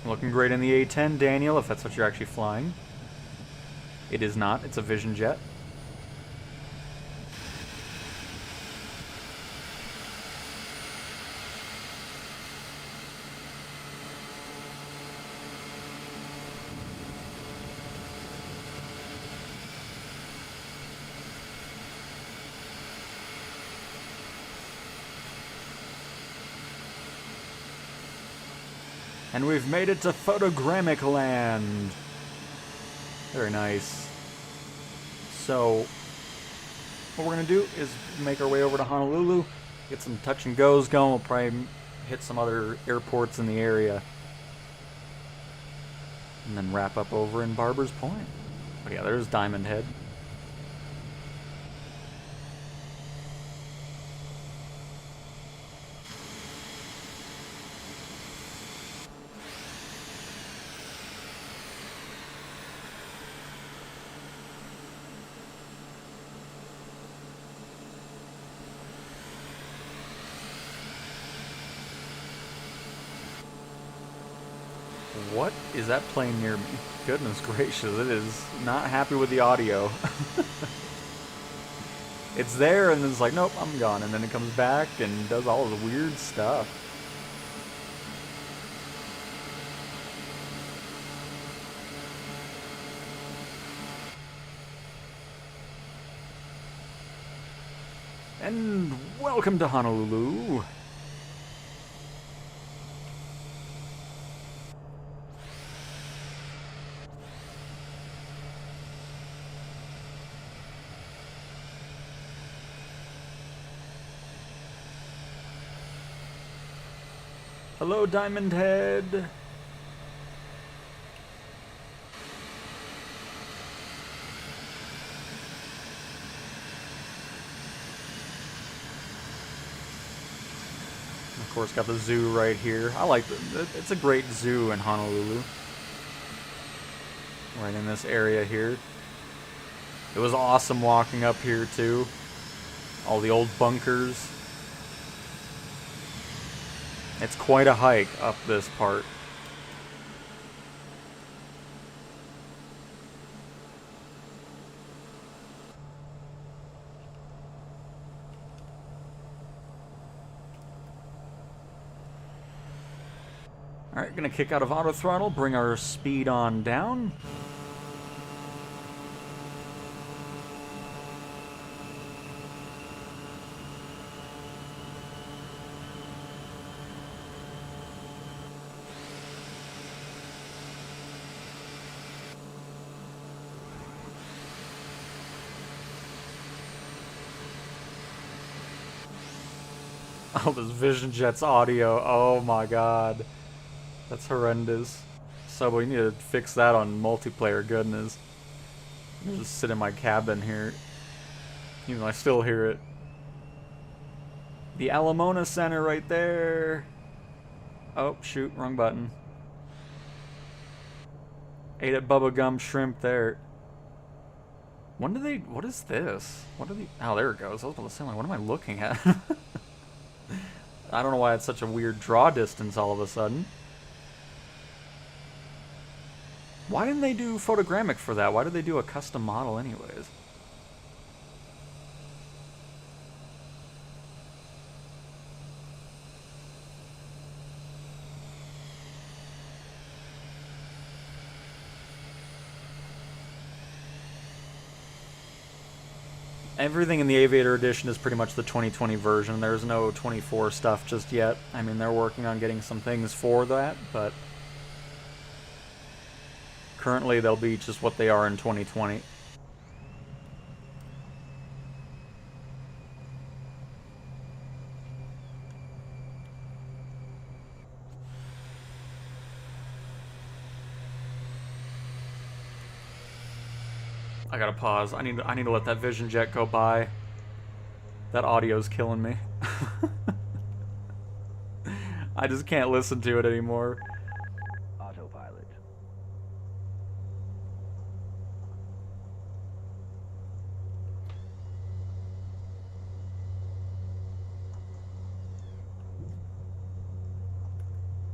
Looking great in the A-10, Daniel, if that's what you're actually flying. It is not. It's a Vision jet. And we've made it to photogrammic land. Very nice. So, what we're going to do is make our way over to Honolulu, get some touch and goes going. We'll probably hit some other airports in the area. And then wrap up over in Barber's Point. But yeah, there's Diamond Head. What is that playing near me? Goodness gracious, it is not happy with the audio. It's there and then it's like, nope, I'm gone. And then it comes back and does all this weird stuff. And welcome to Honolulu. Hello, Diamond Head. course, got the zoo right here. I like it's a great zoo in Honolulu. Right in this area here. It was awesome walking up here too. All the old bunkers. It's quite a hike up this part. Alright, gonna kick out of auto throttle, bring our speed on down. Oh, this Vision Jet's audio. Oh my god. That's horrendous. So we need to fix that on multiplayer, goodness. I'll just sit in my cabin here. Even though I still hear it. The Alamona Center right there. Oh, shoot, wrong button. Ate at Bubba Gum Shrimp there. When do they, what is this? What are the, oh, there it goes. I was about to say, like, what am I looking at? I don't know why it's such a weird draw distance all of a sudden. Why didn't they do photogrammic for that? Why did they do a custom model anyways? Everything in the Aviator Edition is pretty much the 2020 version. There's no 24 stuff just yet. I mean, they're working on getting some things for that, but currently they'll be just what they are in 2020. I gotta pause. I need to let that Vision Jet go by. That audio's killing me. I just can't listen to it anymore. Autopilot.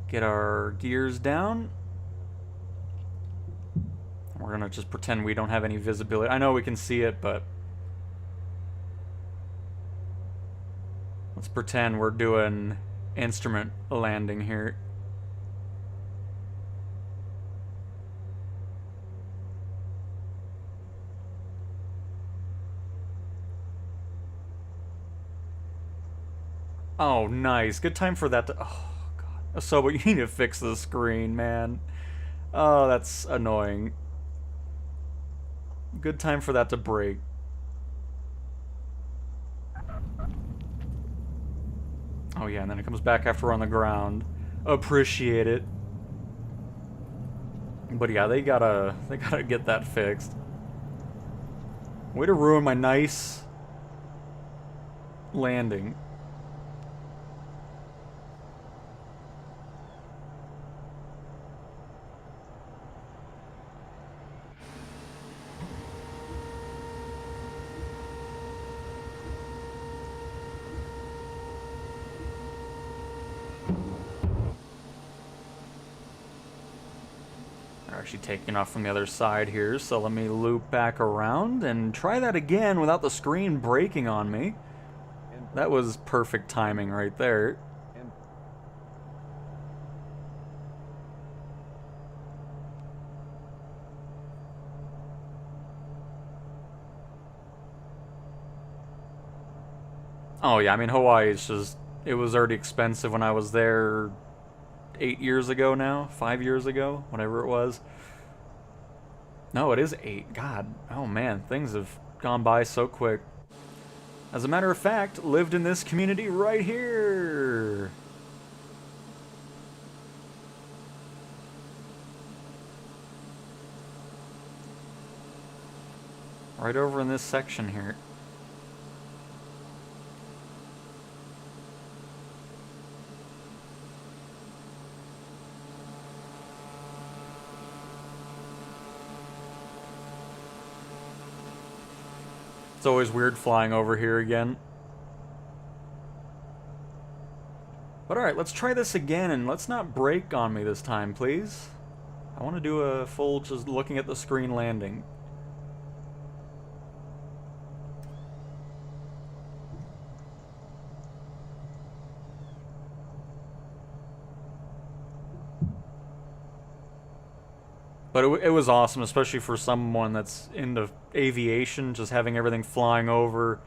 Get our gears down. We're gonna just pretend we don't have any visibility. I know we can see it, but let's pretend we're doing instrument landing here. Oh, nice. Good time for that to... Oh, God. So, but you need to fix the screen, man. Oh, that's annoying. Good time for that to break. Oh yeah, and then it comes back after we're on the ground. Appreciate it. But yeah, they gotta get that fixed. Way to ruin my nice landing. Actually taking off from the other side here, so let me loop back around and try that again without the screen breaking on me. That was perfect timing right there. Oh yeah, I mean Hawaii is just, it was already expensive when I was there 8 years ago now, 5 years ago, whatever it was. No, it is 8. God, oh man, things have gone by so quick. As a matter of fact, lived in this community right here. Right over in this section here. It's always weird flying over here again. But alright, let's try this again, and let's not brake on me this time, please. I want to do a full just looking at the screen landing. But it was awesome, especially for someone that's into aviation, just having everything flying over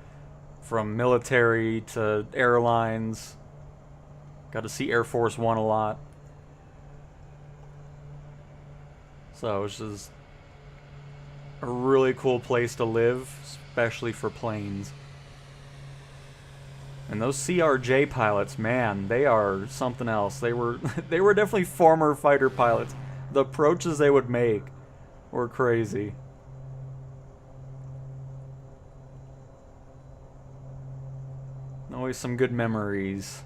from military to airlines. Got to see Air Force One a lot. So it's just a really cool place to live, especially for planes. And those CRJ pilots, man, they are something else. They were they were definitely former fighter pilots. The approaches they would make were crazy. Always some good memories.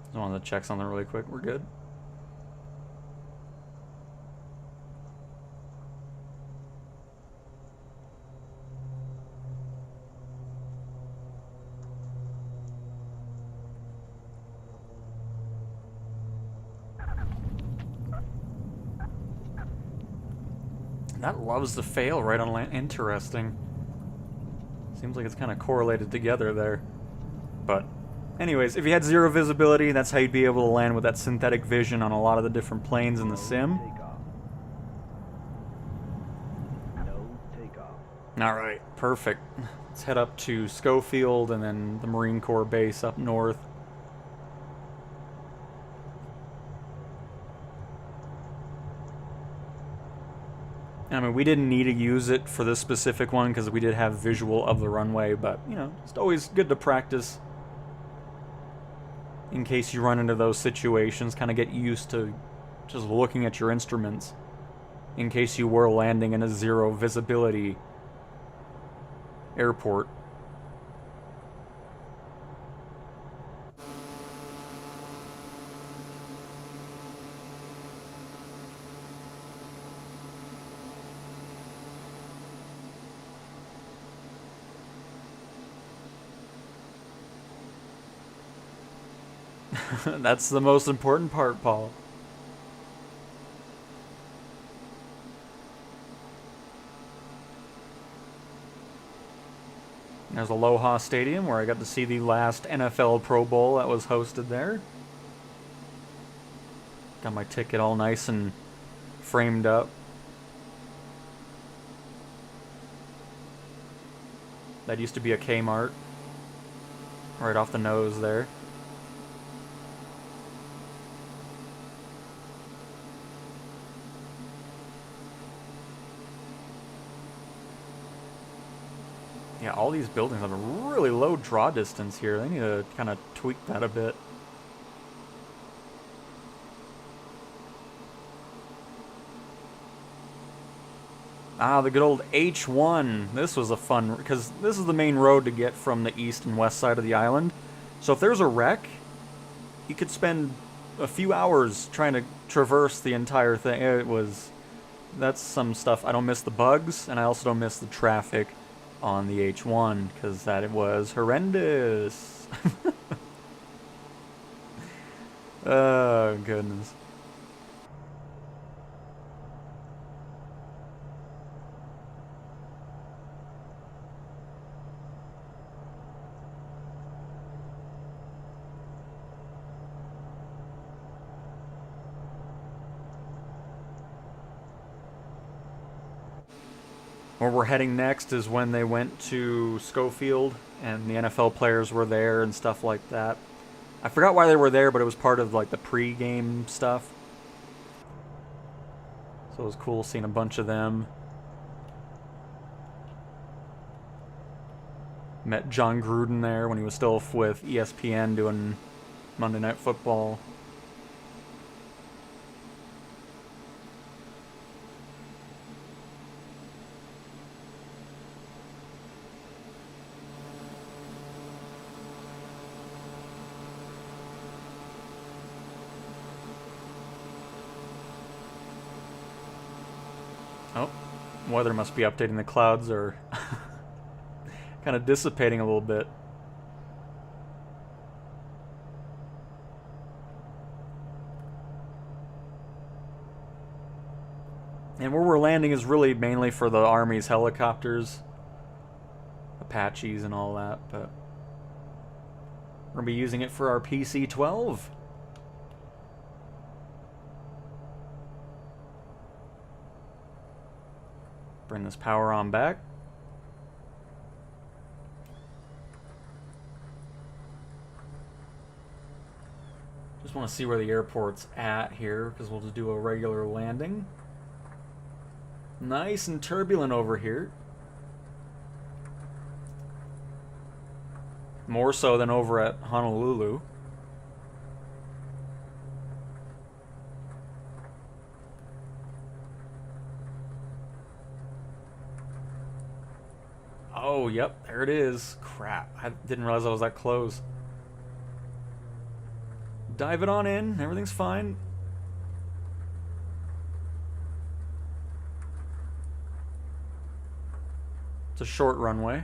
Just wanted to check something really quick. We're good. That loves to fail right on land. Interesting. Seems like it's kind of correlated together there. But anyways, if you had zero visibility, that's how you'd be able to land with that synthetic vision on a lot of the different planes in the sim. Takeoff. No takeoff. Alright, perfect. Let's head up to Schofield and then the Marine Corps base up north. I mean, we didn't need to use it for this specific one because we did have visual of the runway, but, you know, it's always good to practice in case you run into those situations. Kind of get used to just looking at your instruments in case you were landing in a zero visibility airport. That's the most important part, Paul. There's Aloha Stadium, where I got to see the last NFL Pro Bowl that was hosted there. Got my ticket all nice and framed up. That used to be a Kmart. Right off the nose there. Yeah, all these buildings have a really low draw distance here. They need to kind of tweak that a bit. Ah, the good old H1. This was a fun, because this is the main road to get from the east and west side of the island. So if there's a wreck, you could spend a few hours trying to traverse the entire thing. That's some stuff. I don't miss the bugs, and I also don't miss the traffic on the H1, because it was horrendous. Oh, goodness. Where we're heading next is when they went to Schofield and the NFL players were there and stuff like that. I forgot why they were there, but it was part of like the pre-game stuff. So it was cool seeing a bunch of them. Met John Gruden there when he was still with ESPN doing Monday Night Football. Oh, weather must be updating. The clouds are kind of dissipating a little bit. And where we're landing is really mainly for the Army's helicopters, Apaches and all that, but we're going to be using it for our PC-12. Bring this power on back. Just want to see where the airport's at here, because we'll just do a regular landing. Nice and turbulent over here. More so than over at Honolulu. Oh, yep, there it is. Crap, I didn't realize I was that close. Dive it on in, everything's fine. It's a short runway.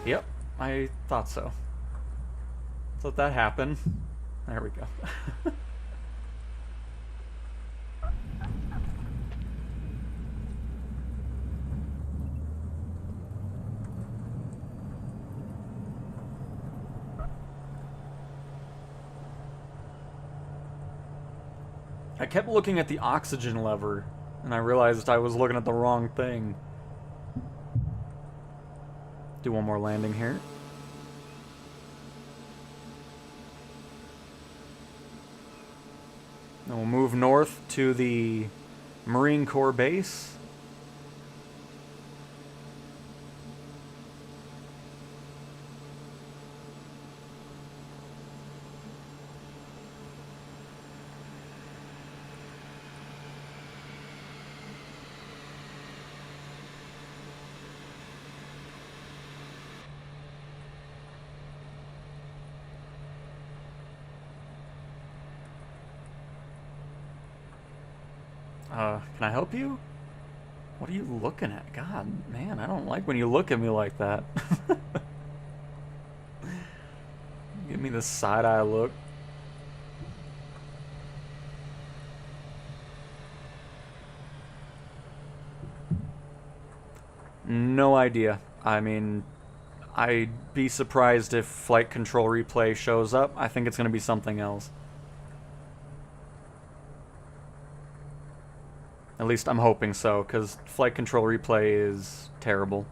Yep, I thought so. Let's let that happen. There we go. I kept looking at the oxygen lever, and I realized I was looking at the wrong thing. Do one more landing here. Then we'll move north to the Marine Corps base. Can I help you? What are you looking at? God, man, I don't like when you look at me like that. Give me the side-eye look. No idea. I mean, I'd be surprised if flight control replay shows up. I think it's going to be something else. At least I'm hoping so, because flight control replay is terrible.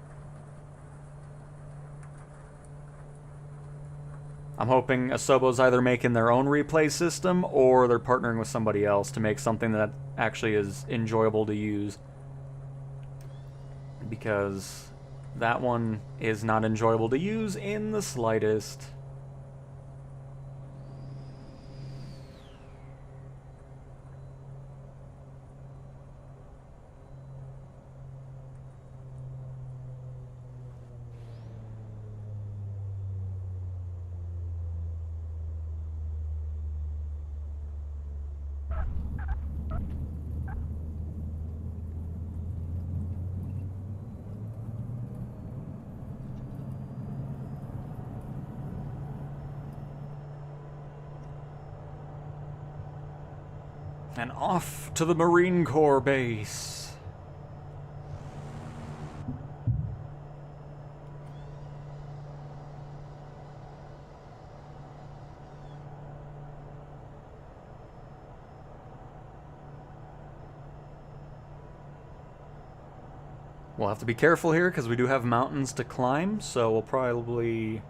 I'm hoping Asobo's either making their own replay system or they're partnering with somebody else to make something that actually is enjoyable to use. Because that one is not enjoyable to use in the slightest. And off to the Marine Corps base. We'll have to be careful here because we do have mountains to climb, so we'll probably...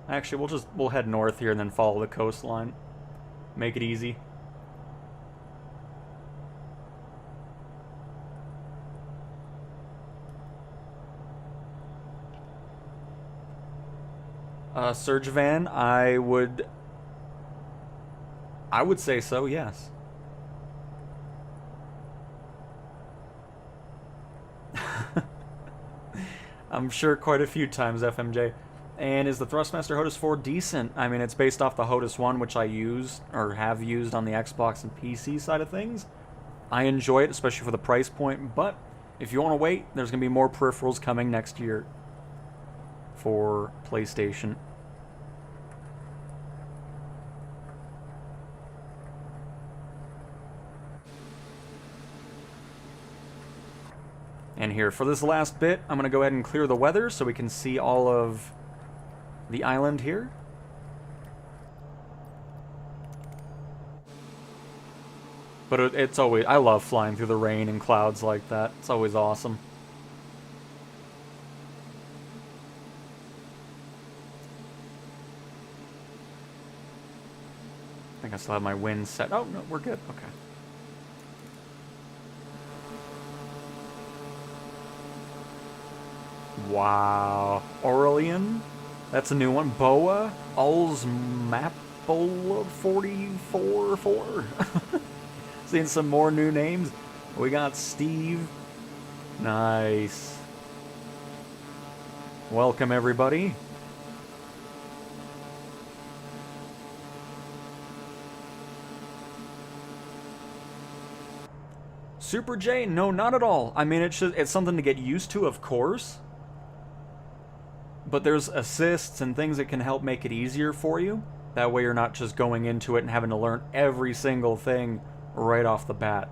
Actually, we'll head north here and then follow the coastline. Make it easy. Surge van, I would say so, yes. I'm sure quite a few times, FMJ. And is the Thrustmaster HOTAS 4 decent? I mean, it's based off the HOTAS 1, which I use, or have used on the Xbox and PC side of things. I enjoy it, especially for the price point, but if you want to wait, there's going to be more peripherals coming next year for PlayStation. And here, for this last bit, I'm going to go ahead and clear the weather so we can see all of the island here. But it's always... I love flying through the rain and clouds like that. It's always awesome. I think I still have my wind set. Oh, no, we're good. Okay. Wow. Aurelian? That's a new one. Boa? Ul's Mapple 44-4? Seeing some more new names. We got Steve. Nice. Welcome, everybody. Super J? No, not at all. I mean, it's something to get used to, of course. But there's assists and things that can help make it easier for you. That way you're not just going into it and having to learn every single thing right off the bat.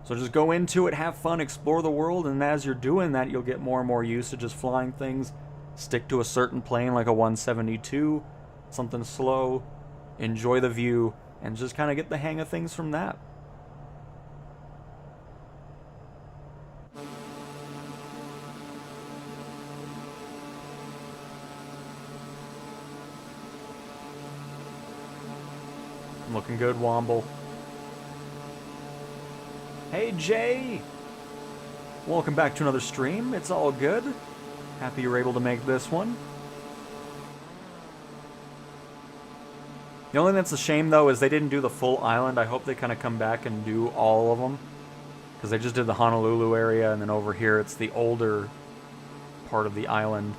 So just go into it, have fun, explore the world, and as you're doing that, you'll get more and more used to just flying things. Stick to a certain plane like a 172, something slow, enjoy the view, and just kind of get the hang of things from that. Looking good, Womble. Hey, Jay! Welcome back to another stream. It's all good. Happy you were able to make this one. The only thing that's a shame, though, is they didn't do the full island. I hope they kind of come back and do all of them. Because they just did the Honolulu area, and then over here it's the older part of the island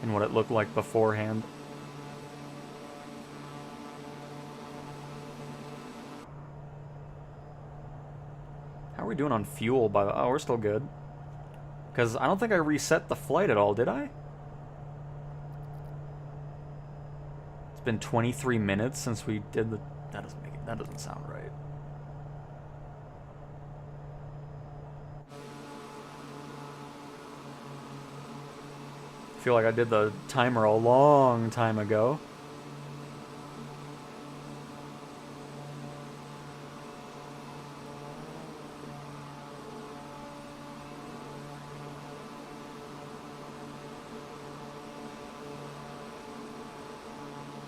and what it looked like beforehand. How are we doing on fuel, by the... Oh, we're still good. Because I don't think I reset the flight at all, did I? It's been 23 minutes since we did the... That doesn't make it... That doesn't sound right. I feel like I did the timer a long time ago.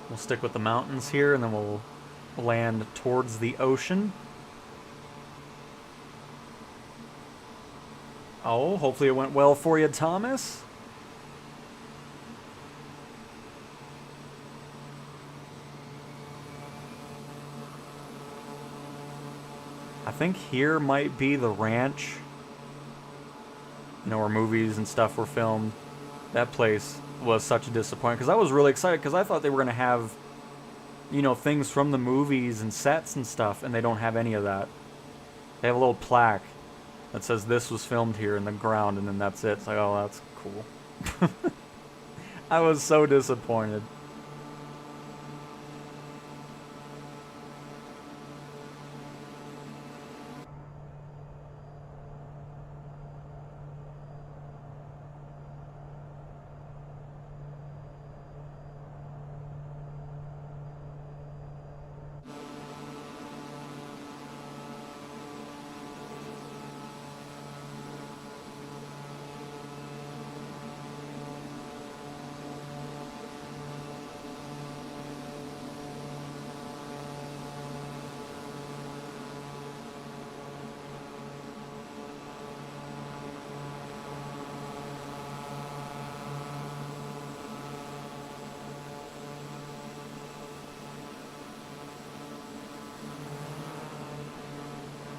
We'll stick with the mountains here, and then we'll land towards the ocean. Oh, hopefully it went well for you, Thomas. I think here might be the ranch, you know, where movies and stuff were filmed. That place was such a disappointment, because I was really excited, because I thought they were going to have, you know, things from the movies and sets and stuff, and they don't have any of that. They have a little plaque that says this was filmed here in the ground, and then that's it. It's like, oh, that's cool. I was so disappointed.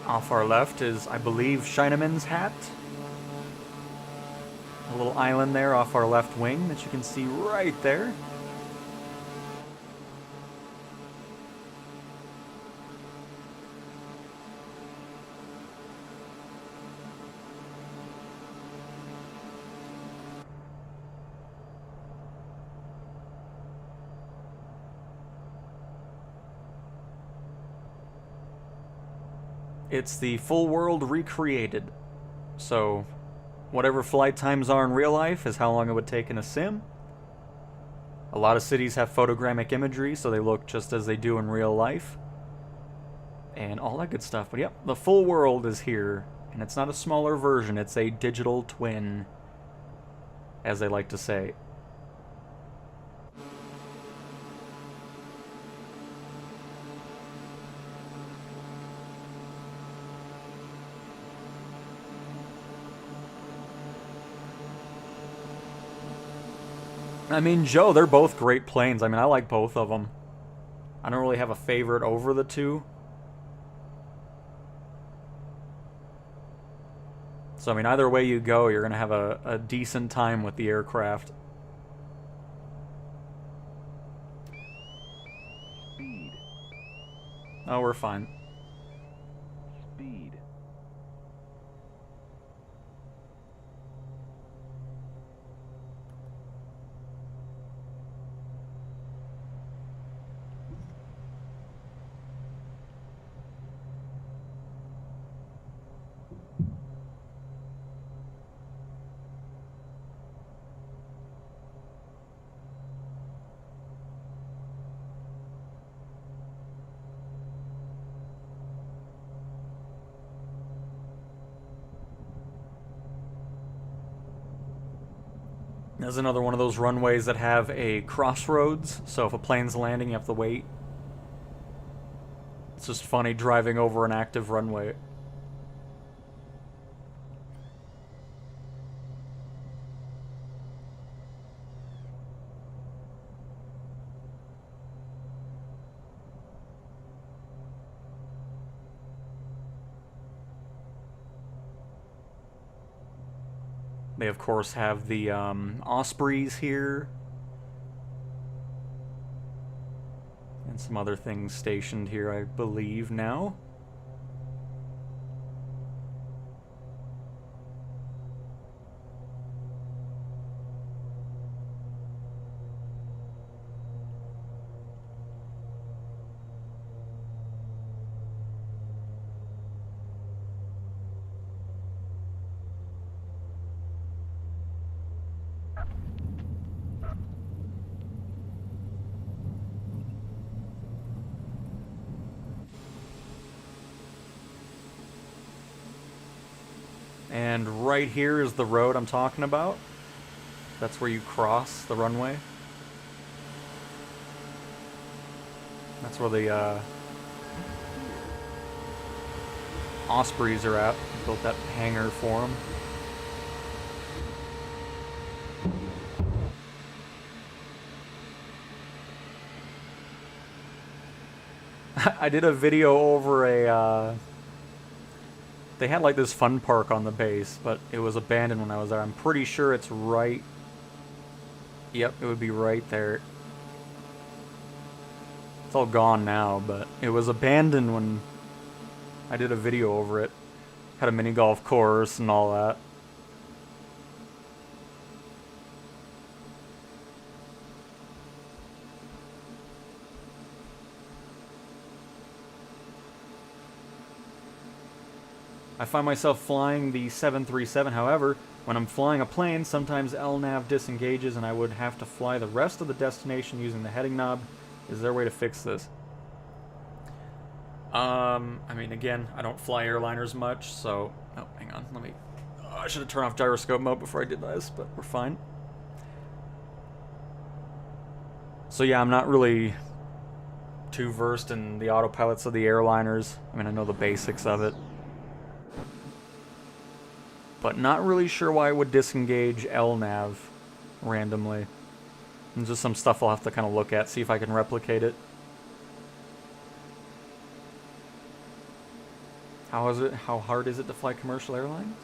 Off our left is, I believe, Shineman's hat. A little island there off our left wing that you can see right there. It's the full world recreated. So, whatever flight times are in real life is how long it would take in a sim. A lot of cities have photogrammic imagery, so they look just as they do in real life. And all that good stuff. But yep, the full world is here. And it's not a smaller version, it's a digital twin, as they like to say. I mean, Joe, they're both great planes. I mean, I like both of them. I don't really have a favorite over the two. So, I mean, either way you go, you're going to have a decent time with the aircraft. Speed. Oh, we're fine. Speed. There's another one of those runways that have a crossroads, so if a plane's landing, you have to wait. It's just funny driving over an active runway. They, of course, have the Ospreys here. And some other things stationed here, I believe, now. And right here is the road I'm talking about. That's where you cross the runway. That's where the Ospreys are at. Built that hangar for them. I did a video over a they had like this fun park on the base, but it was abandoned when I was there. I'm pretty sure it's right. Yep, it would be right there. It's all gone now, but it was abandoned when I did a video over it. Had a mini golf course and all that. I find myself flying the 737, however, when I'm flying a plane, sometimes LNAV disengages and I would have to fly the rest of the destination using the heading knob. Is there a way to fix this? I mean, again, I don't fly airliners much, so... Oh, hang on, let me... Oh, I should have turned off gyroscope mode before I did this, but we're fine. So yeah, I'm not really too versed in the autopilots of the airliners. I mean, I know the basics of it. But not really sure why it would disengage LNAV randomly. And just some stuff I'll have to kind of look at, see if I can replicate it. How hard is it to fly commercial airlines?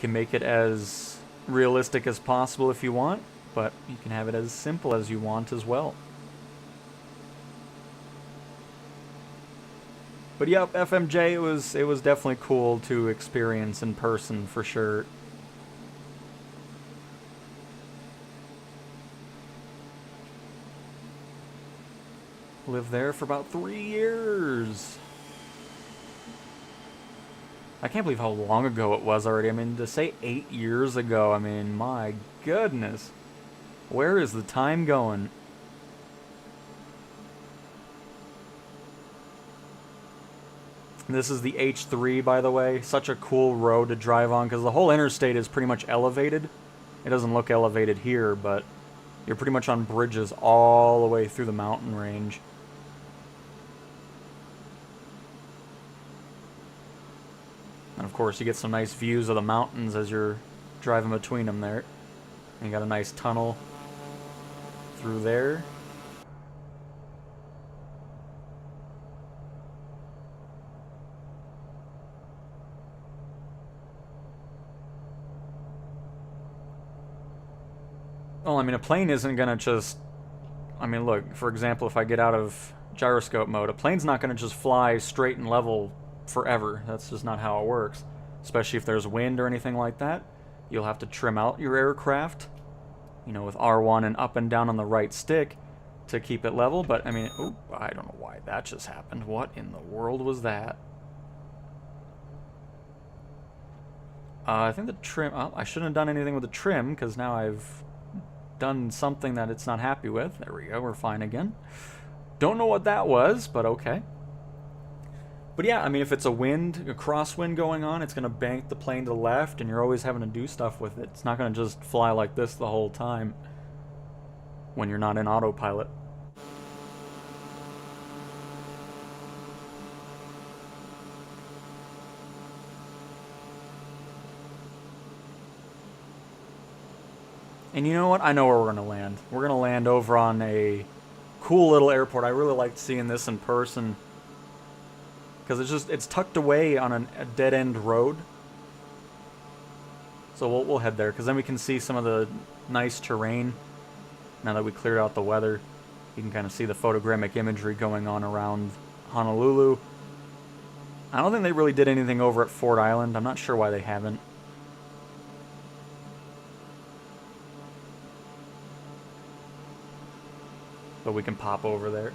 can make it as realistic as possible if you want, but you can have it as simple as you want as well. But yep, FMJ, it was definitely cool to experience in person for sure. Lived there for about 3 years. I can't believe how long ago it was already. I mean, to say 8 years ago, I mean, my goodness. Where is the time going? This is the H3, by the way. Such a cool road to drive on, because the whole interstate is pretty much elevated. It doesn't look elevated here, but you're pretty much on bridges all the way through the mountain range. And of course, you get some nice views of the mountains as you're driving between them there. And you got a nice tunnel through there. Well, I mean, a plane isn't gonna just... I mean, look, for example, if I get out of gyroscope mode, a plane's not gonna just fly straight and level forever. That's just not how it works. Especially if there's wind or anything like that. You'll have to trim out your aircraft, you know, with R1 and up and down on the right stick to keep it level. But, I mean, oh, I don't know why that just happened. What in the world was that? I think the trim... Oh, I shouldn't have done anything with the trim, because now I've done something that it's not happy with. There we go, we're fine again. Don't know what that was, but okay. But yeah, I mean, if it's a crosswind going on, it's going to bank the plane to the left, and you're always having to do stuff with it. It's not going to just fly like this the whole time when you're not in autopilot. And you know what? I know where we're going to land. We're going to land over on a cool little airport. I really liked seeing this in person, because it's tucked away on a dead-end road. So we'll head there, because then we can see some of the nice terrain. Now that we cleared out the weather, you can kind of see the photogrammic imagery going on around Honolulu. I don't think they really did anything over at Ford Island. I'm not sure why they haven't. But we can pop over there.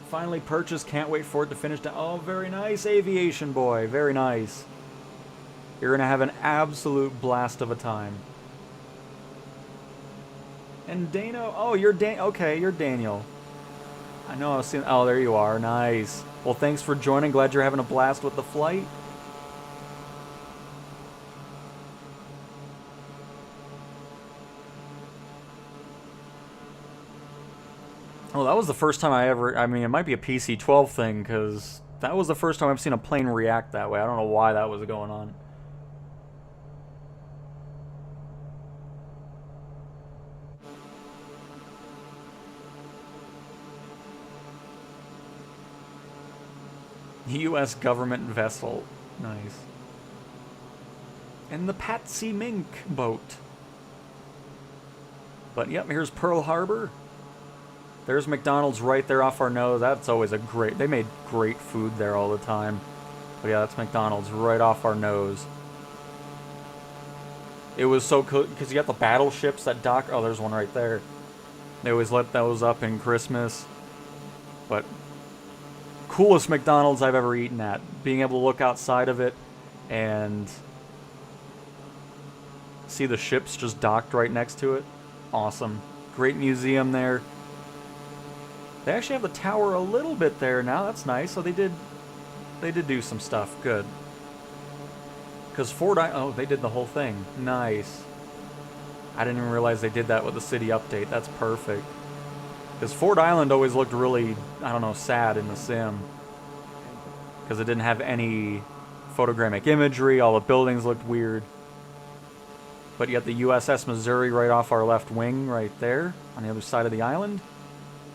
Finally purchased, can't wait for it to finish down. Oh, very nice, aviation boy, very nice. You're gonna have an absolute blast of a time. And Dano, oh, you're okay, you're Daniel. I know I was seeing, oh, there you are, nice. Well, thanks for joining, glad you're having a blast with the flight. Well, that was the first time I mean, it might be a PC-12 thing, because that was the first time I've seen a plane react that way. I don't know why that was going on. U.S. government vessel. Nice. And the Patsy Mink boat. But, yep, here's Pearl Harbor. There's McDonald's right there off our nose. That's always a great... They made great food there all the time. But yeah, that's McDonald's right off our nose. It was so cool, because you got the battleships that dock... Oh, there's one right there. They always let those up in Christmas. But coolest McDonald's I've ever eaten at. Being able to look outside of it and see the ships just docked right next to it. Awesome. Great museum there. They actually have the tower a little bit there now. That's nice. So they did do some stuff. Good. Because oh, they did the whole thing. Nice. I didn't even realize they did that with the city update. That's perfect. Because Ford Island always looked really, I don't know, sad in the sim. Because it didn't have any photogrammic imagery. All the buildings looked weird. But you got the USS Missouri right off our left wing right there on the other side of the island.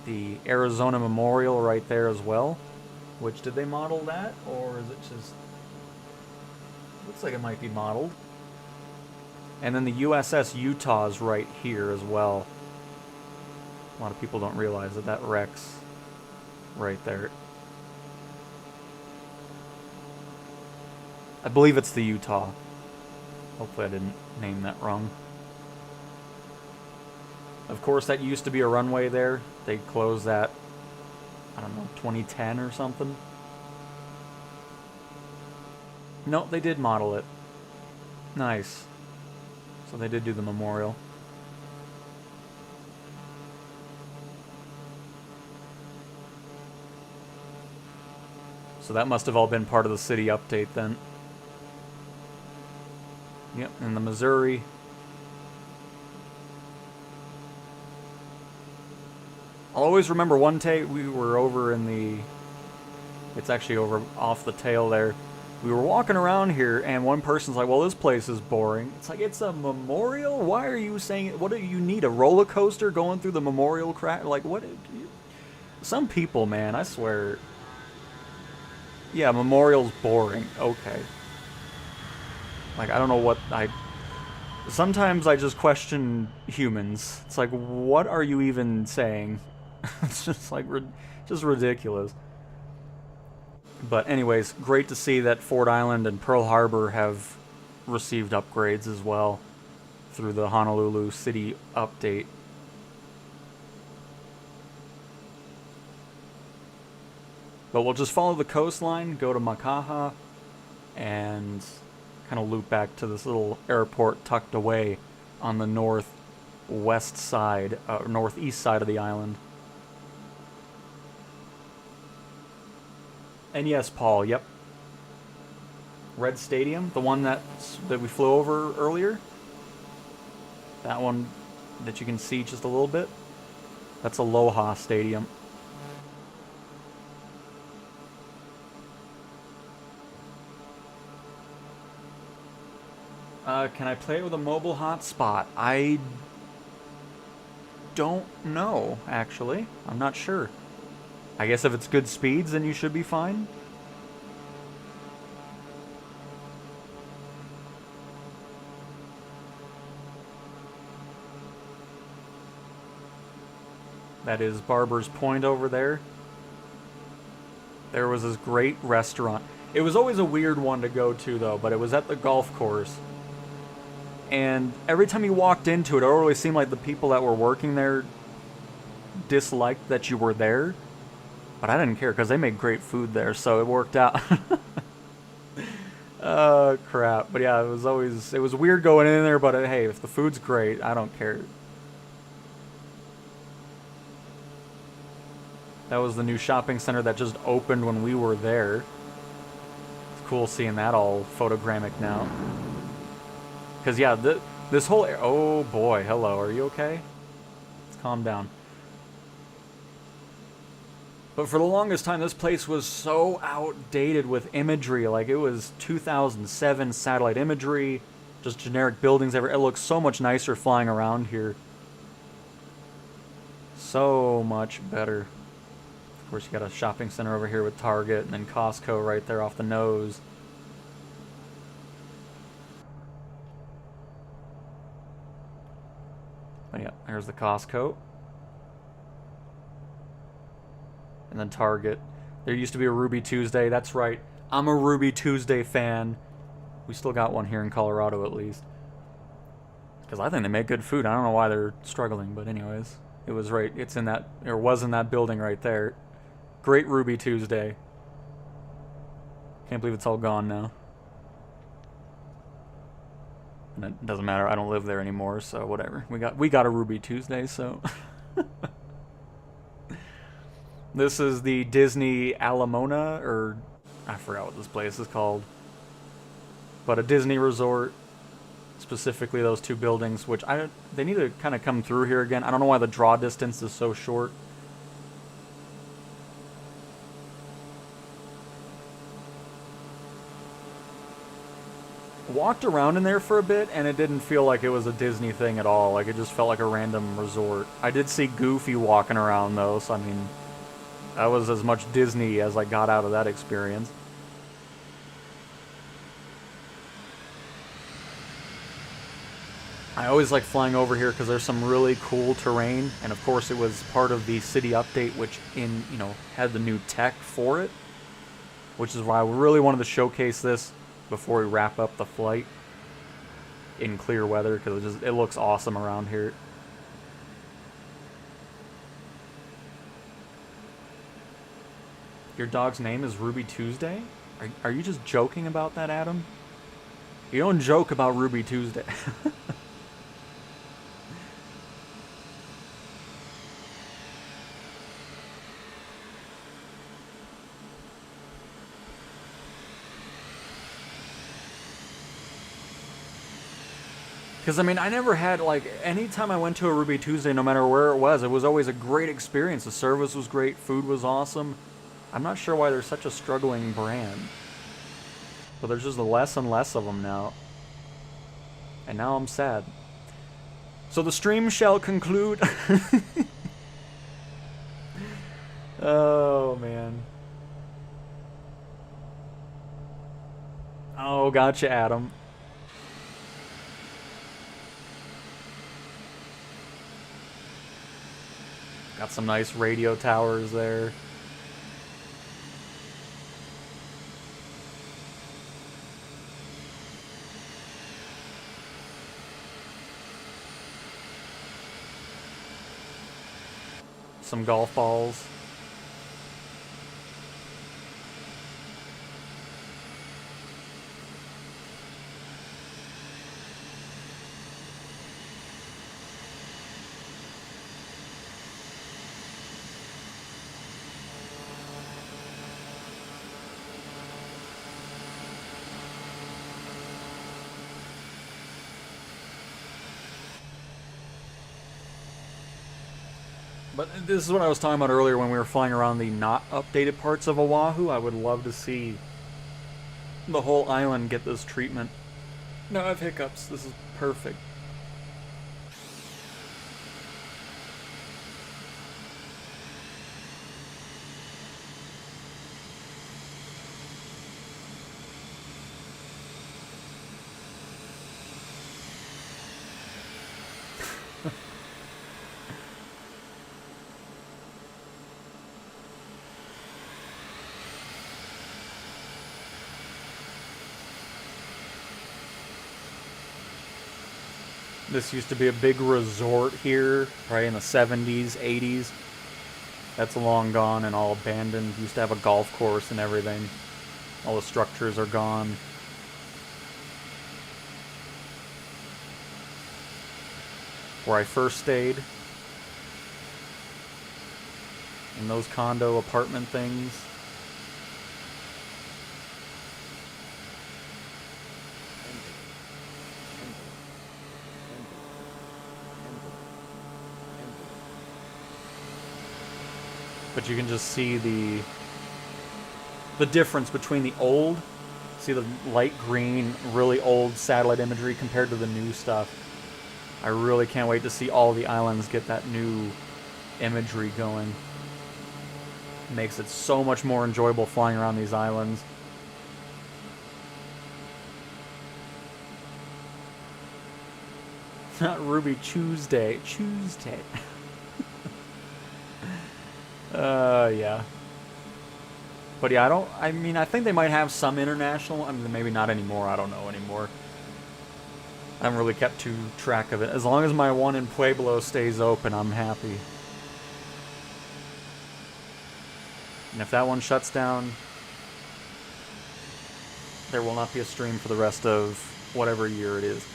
The Arizona Memorial right there as well. Which, did they model that? Or is it just... Looks like it might be modeled. And then the USS Utah's right here as well. A lot of people don't realize that that wreck's right there. I believe it's the Utah. Hopefully I didn't name that wrong. Of course, that used to be a runway there. They closed that, I don't know, 2010 or something. No, they did model it. Nice. So they did do the memorial. So that must have all been part of the city update then. Yep, and the Missouri. I'll always remember one day we were over in the... It's actually over off the tail there. We were walking around here, and one person's like, well, this place is boring. It's like, it's a memorial? Why are you saying it? What do you need? A roller coaster going through the memorial crack? Like, what? Some people, man, I swear. Yeah, memorial's boring. Okay. Like, I don't know what sometimes I just question humans. It's like, what are you even saying? It's just like, just ridiculous. But anyways, great to see that Ford Island and Pearl Harbor have received upgrades as well through the Honolulu City update. But we'll just follow the coastline, go to Makaha, and kind of loop back to this little airport tucked away on the northwest side, northeast side of the island. And yes, Paul, yep. Red Stadium, the one that we flew over earlier. That one that you can see just a little bit. That's Aloha Stadium. Can I play it with a mobile hotspot? I don't know, actually. I'm not sure. I guess if it's good speeds, then you should be fine. That is Barber's Point over there. There was this great restaurant. It was always a weird one to go to, though, but it was at the golf course. And every time you walked into it, it always seemed like the people that were working there disliked that you were there. But I didn't care because they made great food there, so it worked out. Oh, crap. But yeah, it was weird going in there, but hey, if the food's great, I don't care. That was the new shopping center that just opened when we were there. It's cool seeing that all photogrammic now. Because, yeah, this whole... Oh, boy. Hello. Are you okay? Let's calm down. But for the longest time, this place was so outdated with imagery. Like, it was 2007 satellite imagery, just generic buildings everywhere. It looks so much nicer flying around here. So much better. Of course, you got a shopping center over here with Target, and then Costco right there off the nose. Oh yeah, there's the Costco. And then Target. There used to be a Ruby Tuesday. That's right. I'm a Ruby Tuesday fan. We still got one here in Colorado at least. Because I think they make good food. I don't know why they're struggling, but anyways. It was right. It's in that, or was in that building right there. Great Ruby Tuesday. Can't believe it's all gone now. And it doesn't matter. I don't live there anymore, so whatever. We got a Ruby Tuesday, so... This is the Disney Alamona, or I forgot what this place is called. But a Disney resort, specifically those two buildings, which they need to kind of come through here again. I don't know why the draw distance is so short. Walked around in there for a bit, and it didn't feel like it was a Disney thing at all. Like, it just felt like a random resort. I did see Goofy walking around, though, so I mean... That was as much Disney as I got out of that experience. I always like flying over here because there's some really cool terrain, and of course it was part of the city update, which had the new tech for it, which is why I really wanted to showcase this before we wrap up the flight in clear weather, because it looks awesome around here. Your dog's name is Ruby Tuesday? Are you just joking about that, Adam? You don't joke about Ruby Tuesday. Because, I mean, I never had, like, anytime I went to a Ruby Tuesday, no matter where it was always a great experience. The service was great, food was awesome. I'm not sure why they're such a struggling brand. But there's just less and less of them now. And now I'm sad. So the stream shall conclude. Oh, man. Oh, gotcha, Adam. Got some nice radio towers there. Some golf balls. But this is what I was talking about earlier when we were flying around the not updated parts of Oahu. I would love to see the whole island get this treatment. No, I have hiccups. This is perfect. This used to be a big resort here, probably in the 70s, 80s. That's long gone and all abandoned. Used to have a golf course and everything. All the structures are gone. Where I first stayed. In those condo apartment things. But you can just see the difference between the old, see the light green, really old satellite imagery compared to the new stuff. I really can't wait to see all the islands get that new imagery going. It makes it so much more enjoyable flying around these islands. Not Ruby Tuesday. Tuesday. Yeah. But yeah, I think they might have some international, I mean, maybe not anymore, I don't know anymore. I haven't really kept track of it. As long as my one in Pueblo stays open, I'm happy. And if that one shuts down, there will not be a stream for the rest of whatever year it is.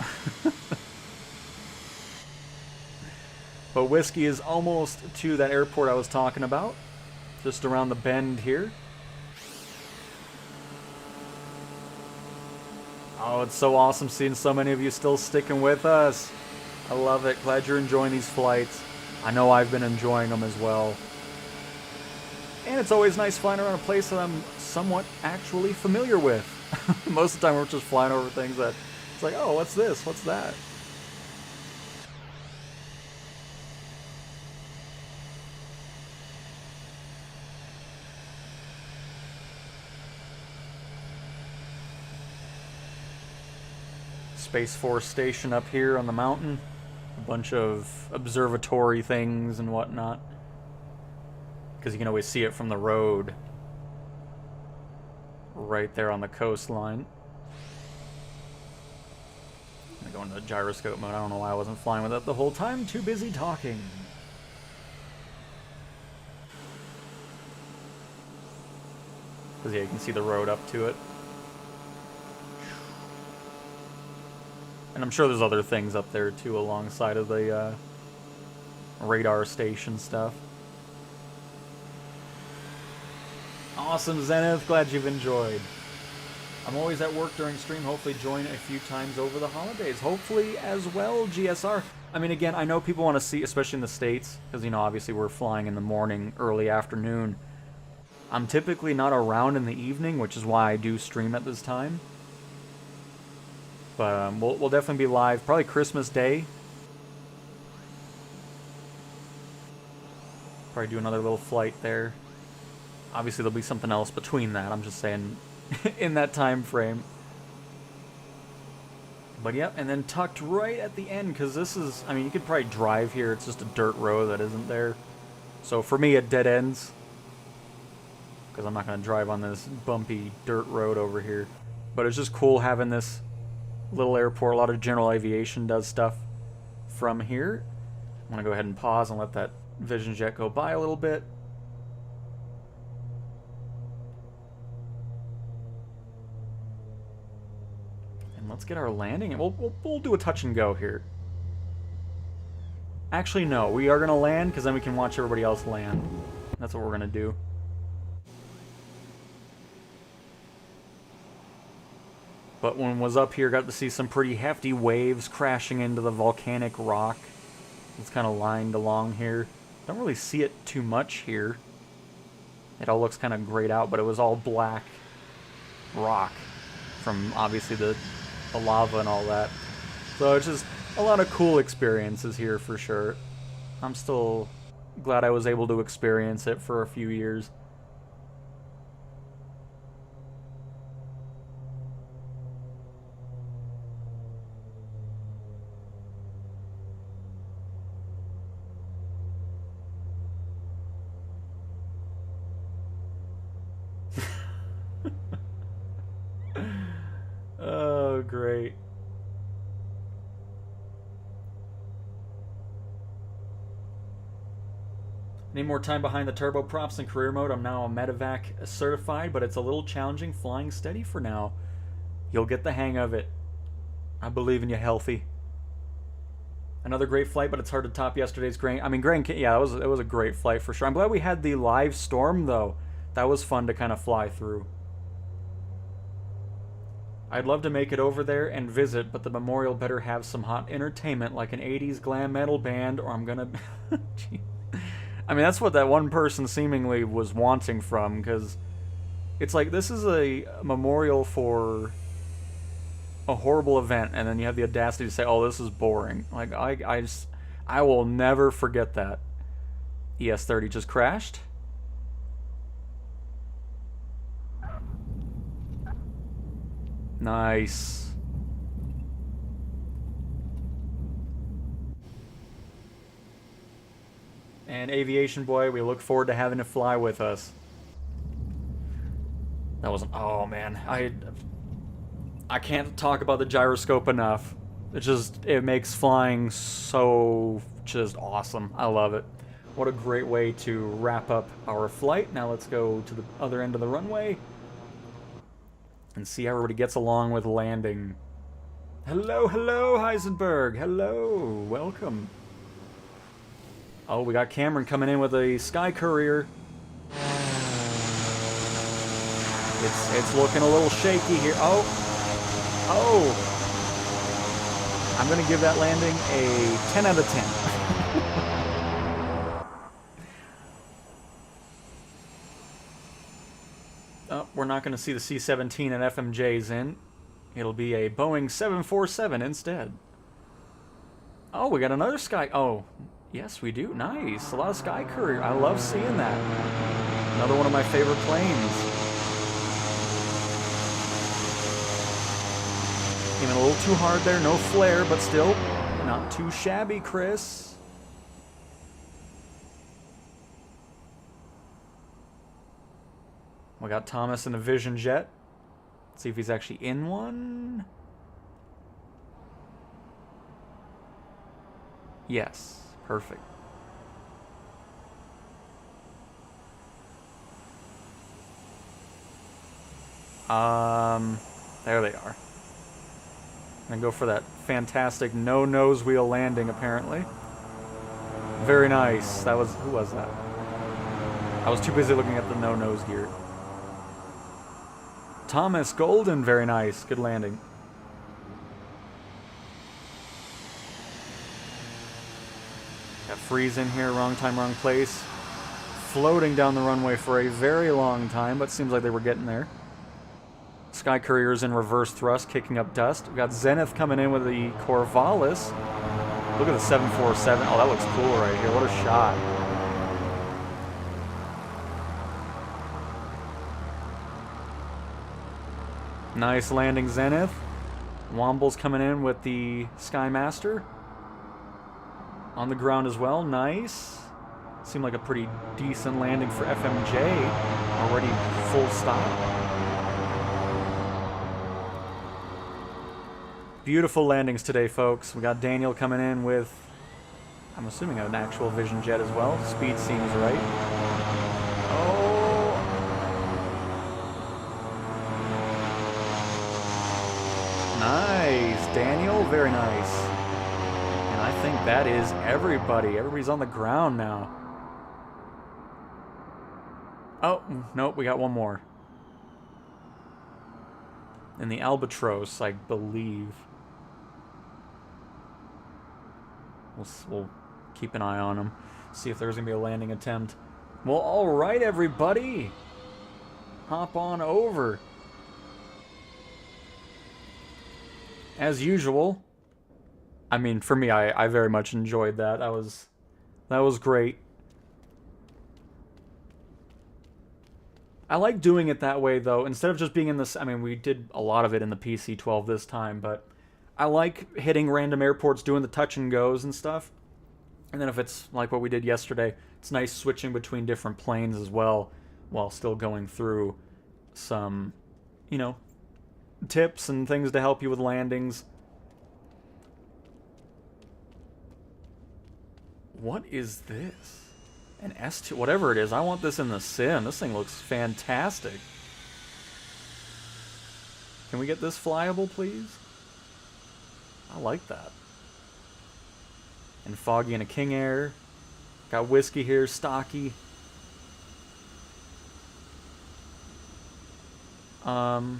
But Whiskey is almost to that airport I was talking about. Just around the bend here. Oh, it's so awesome seeing so many of you still sticking with us. I love it. Glad you're enjoying these flights. I know I've been enjoying them as well. And it's always nice flying around a place that I'm somewhat actually familiar with. Most of the time we're just flying over things that it's like, oh, what's this? What's that? Space Force station up here on the mountain. A bunch of observatory things and whatnot. Because you can always see it from the road. Right there on the coastline. I'm gonna go into gyroscope mode. I don't know why I wasn't flying with it the whole time. Too busy talking. Because yeah, you can see the road up to it. And I'm sure there's other things up there too alongside of the radar station stuff. Awesome, Zenith. Glad you've enjoyed. I'm always at work during stream. Hopefully join a few times over the holidays. Hopefully as well, GSR. I mean, again, I know people want to see, especially in the States, because, you know, obviously we're flying in the morning, early afternoon. I'm typically not around in the evening, which is why I do stream at this time. But we'll definitely be live, probably Christmas Day. Probably do another little flight there. Obviously there'll be something else between that, I'm just saying, in that time frame. But yep, and then tucked right at the end, because this is, I mean, you could probably drive here, it's just a dirt road that isn't there. So for me, it dead ends. Because I'm not going to drive on this bumpy dirt road over here. But it's just cool having this little airport. A lot of general aviation does stuff from here. I'm going to go ahead and pause and let that Vision Jet go by a little bit. And let's get our landing. And we'll do a touch and go here. Actually, no. We are going to land because then we can watch everybody else land. That's what we're going to do. But when I was up here, got to see some pretty hefty waves crashing into the volcanic rock. It's kind of lined along here. Don't really see it too much here. It all looks kind of grayed out, but it was all black rock from obviously the lava and all that. So it's just a lot of cool experiences here for sure. I'm still glad I was able to experience it for a few years. Oh, great. Need more time behind the turboprops in career mode. I'm now a medevac certified, but it's a little challenging flying steady for now. You'll get the hang of it. I believe in you, Healthy. Another great flight, but it's hard to top yesterday's Grand. I mean, yeah, it was a great flight for sure. I'm glad we had the live storm though. That was fun to kind of fly through. I'd love to make it over there and visit, but the memorial better have some hot entertainment like an 80s glam metal band, or I'm gonna... I mean, that's what that one person seemingly was wanting from, because it's like, this is a memorial for a horrible event, and then you have the audacity to say, oh, this is boring. Like, I will never forget that. ES-30 just crashed. Nice. And Aviation Boy, we look forward to having you fly with us. That wasn't... Oh, man. I can't talk about the gyroscope enough. It makes flying so just awesome. I love it. What a great way to wrap up our flight. Now let's go to the other end of the runway and see how everybody gets along with landing. Hello, hello, Heisenberg. Hello, welcome. Oh, we got Cameron coming in with a Sky Courier. It's looking a little shaky here. Oh. I'm going to give that landing a 10 out of 10. Oh, we're not going to see the C-17 and FMJs in. It'll be a Boeing 747 instead. Oh, we got another Sky... Oh, yes, we do. Nice. A lot of Sky Courier. I love seeing that. Another one of my favorite planes. Even a little too hard there, no flare, but still not too shabby, Chris. We got Thomas in a Vision Jet. Let's see if he's actually in one. Yes, perfect. There they are. And go for that fantastic no nose wheel landing, apparently. Very nice. That was, who was that? I was too busy looking at the no nose gear. Thomas Golden, very nice. Good landing. Got Freeze in here, wrong time, wrong place. Floating down the runway for a very long time, but seems like they were getting there. Sky Courier's in reverse thrust, kicking up dust. We got Zenith coming in with the Corvallis. Look at the 747. Oh, that looks cool right here. What a shot. Nice landing, Zenith. Womble's coming in with the Skymaster. On the ground as well. Nice. Seemed like a pretty decent landing for FMJ. Already full stop. Beautiful landings today, folks. We got Daniel coming in with, I'm assuming, an actual Vision Jet as well. Speed seems right. Oh. Nice, Daniel. Very nice. And I think that is everybody. Everybody's on the ground now. Oh, nope, we got one more. In the Albatross, I believe. We'll keep an eye on him. See if there's going to be a landing attempt. Well, alright, everybody. Hop on over. As usual. I mean, for me, I very much enjoyed that. That was great. I like doing it that way, though. Instead of just being in this... I mean, we did a lot of it in the PC-12 this time, but... I like hitting random airports, doing the touch and goes and stuff. And then if it's like what we did yesterday, it's nice switching between different planes as well, while still going through some, you know, tips and things to help you with landings. What is this? An S2, whatever it is. I want this in the sim. This thing looks fantastic. Can we get this flyable, please? I like that. And Foggy and a King Air. Got Whiskey here, Stocky. Hang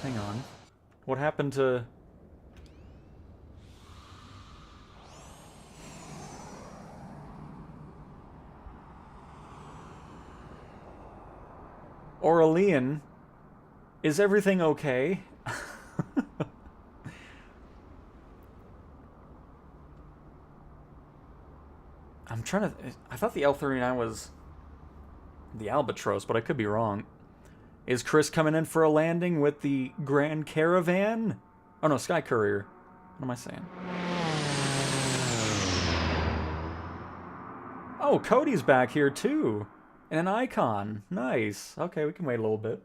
on. What happened to... Aurelian? Is everything okay? I'm trying to... I thought the L-39 was the Albatross, but I could be wrong. Is Chris coming in for a landing with the Grand Caravan? Oh no, Sky Courier. What am I saying? Oh, Cody's back here too. And an icon. Nice. Okay, we can wait a little bit.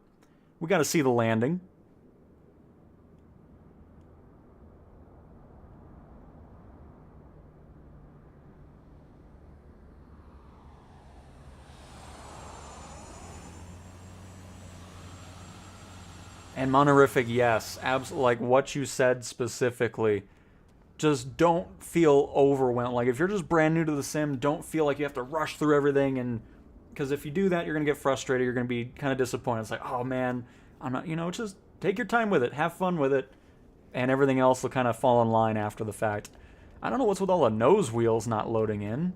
We got to see the landing. And Monorific, yes. Absolutely, like what you said specifically. Just don't feel overwhelmed. Like, if you're just brand new to the sim, don't feel like you have to rush through everything. And because if you do that, you're going to get frustrated. You're going to be kind of disappointed. It's like, oh, man, I'm not, you know, just take your time with it. Have fun with it. And everything else will kind of fall in line after the fact. I don't know what's with all the nose wheels not loading in.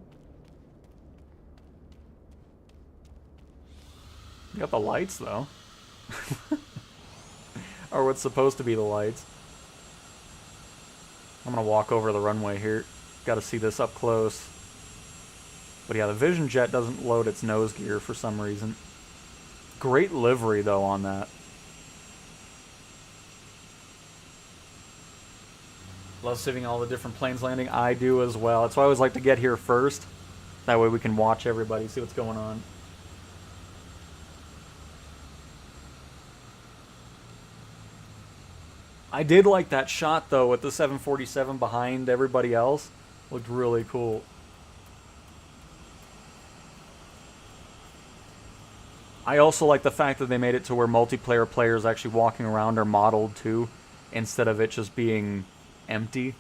You got the lights, though. Or what's supposed to be the lights. I'm going to walk over the runway here. Got to see this up close. But yeah, the Vision Jet doesn't load its nose gear for some reason. Great livery, though, on that. Love seeing all the different planes landing. I do as well. That's why I always like to get here first. That way we can watch everybody, see what's going on. I did like that shot, though, with the 747 behind everybody else. Looked really cool. I also like the fact that they made it to where multiplayer players actually walking around are modeled, too, instead of it just being empty.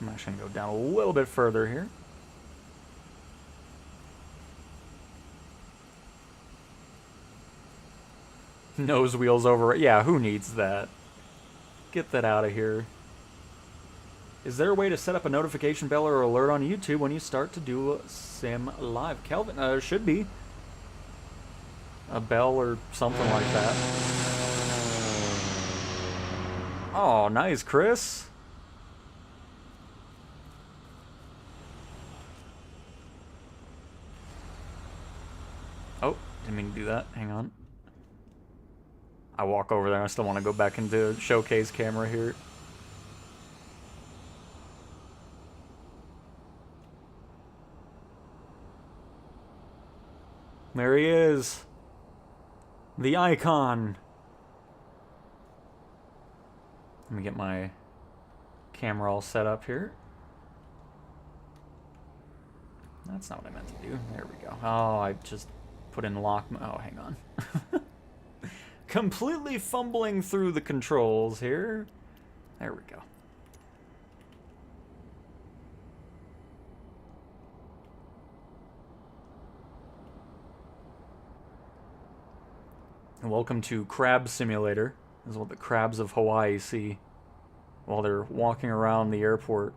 I'm actually going to go down a little bit further here. Nose wheels over. Yeah, who needs that? Get that out of here. Is there a way to set up a notification bell or alert on YouTube when you start to do a sim live? Kelvin, there should be a bell or something like that. Oh, nice, Chris. Oh, didn't mean to do that. Hang on. I walk over there. I still want to go back into showcase camera here. There he is. The icon. Let me get my camera all set up here. That's not what I meant to do. There we go. Oh, I just put in lock. Oh, hang on. Completely fumbling through the controls here. There we go. And welcome to Crab Simulator. This is what the crabs of Hawaii see while they're walking around the airport.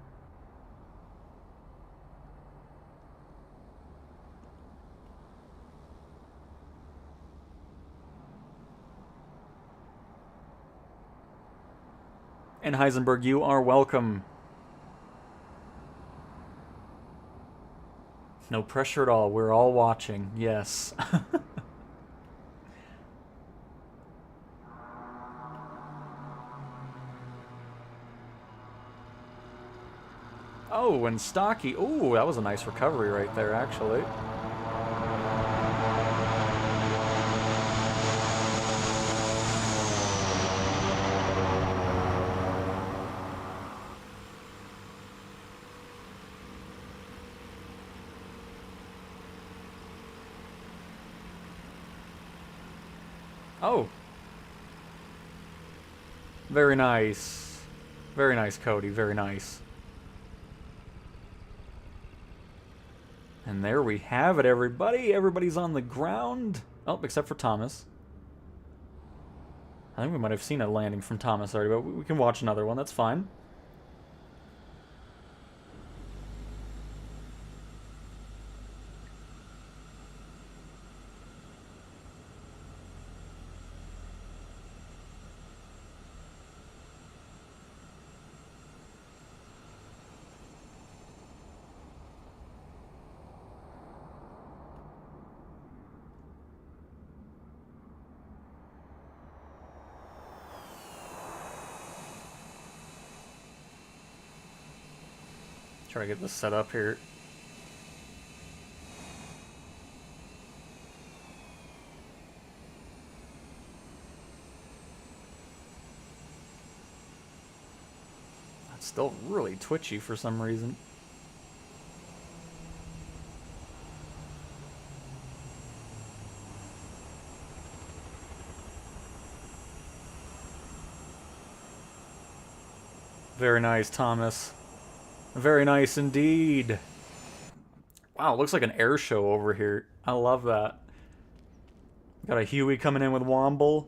And Heisenberg, you are welcome. No pressure at all. We're all watching. Yes. Oh, and Stocky. Ooh, that was a nice recovery right there, actually. Oh. Very nice. Very nice, Cody. Very nice. And there we have it, everybody. Everybody's on the ground. Oh, except for Thomas. I think we might have seen a landing from Thomas already, but we can watch another one. That's fine. Try to get this set up here. That's still really twitchy for some reason. Very nice, Thomas. Very nice indeed. Wow, it looks like an air show over here. I love that. Got a Huey coming in with Womble.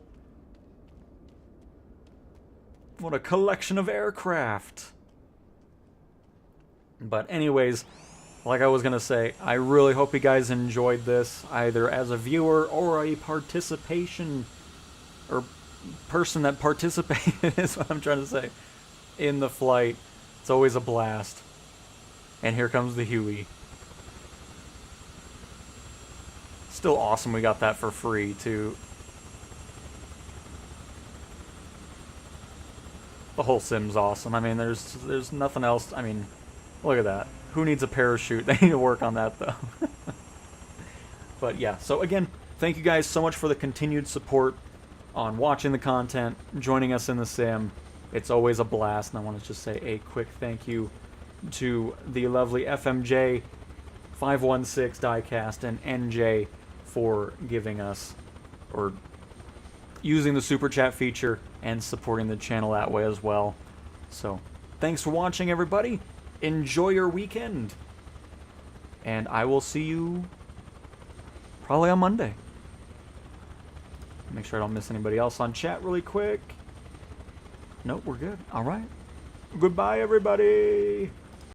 What a collection of aircraft. But anyways, like I was gonna say, I really hope you guys enjoyed this, either as a viewer or a participation, or person that participated, is what I'm trying to say, in the flight. It's always a blast. And here comes the Huey. Still awesome we got that for free, too. The whole sim's awesome. I mean, there's nothing else. I mean, look at that. Who needs a parachute? They need to work on that, though. But yeah, so again, thank you guys so much for the continued support on watching the content, joining us in the sim. It's always a blast, and I want to just say a quick thank you to the lovely FMJ, 516 Diecast, and NJ for giving us, or using the super chat feature and supporting the channel that way as well. So, thanks for watching, everybody. Enjoy your weekend. And I will see you probably on Monday. Make sure I don't miss anybody else on chat really quick. Nope, we're good. All right. Goodbye, everybody.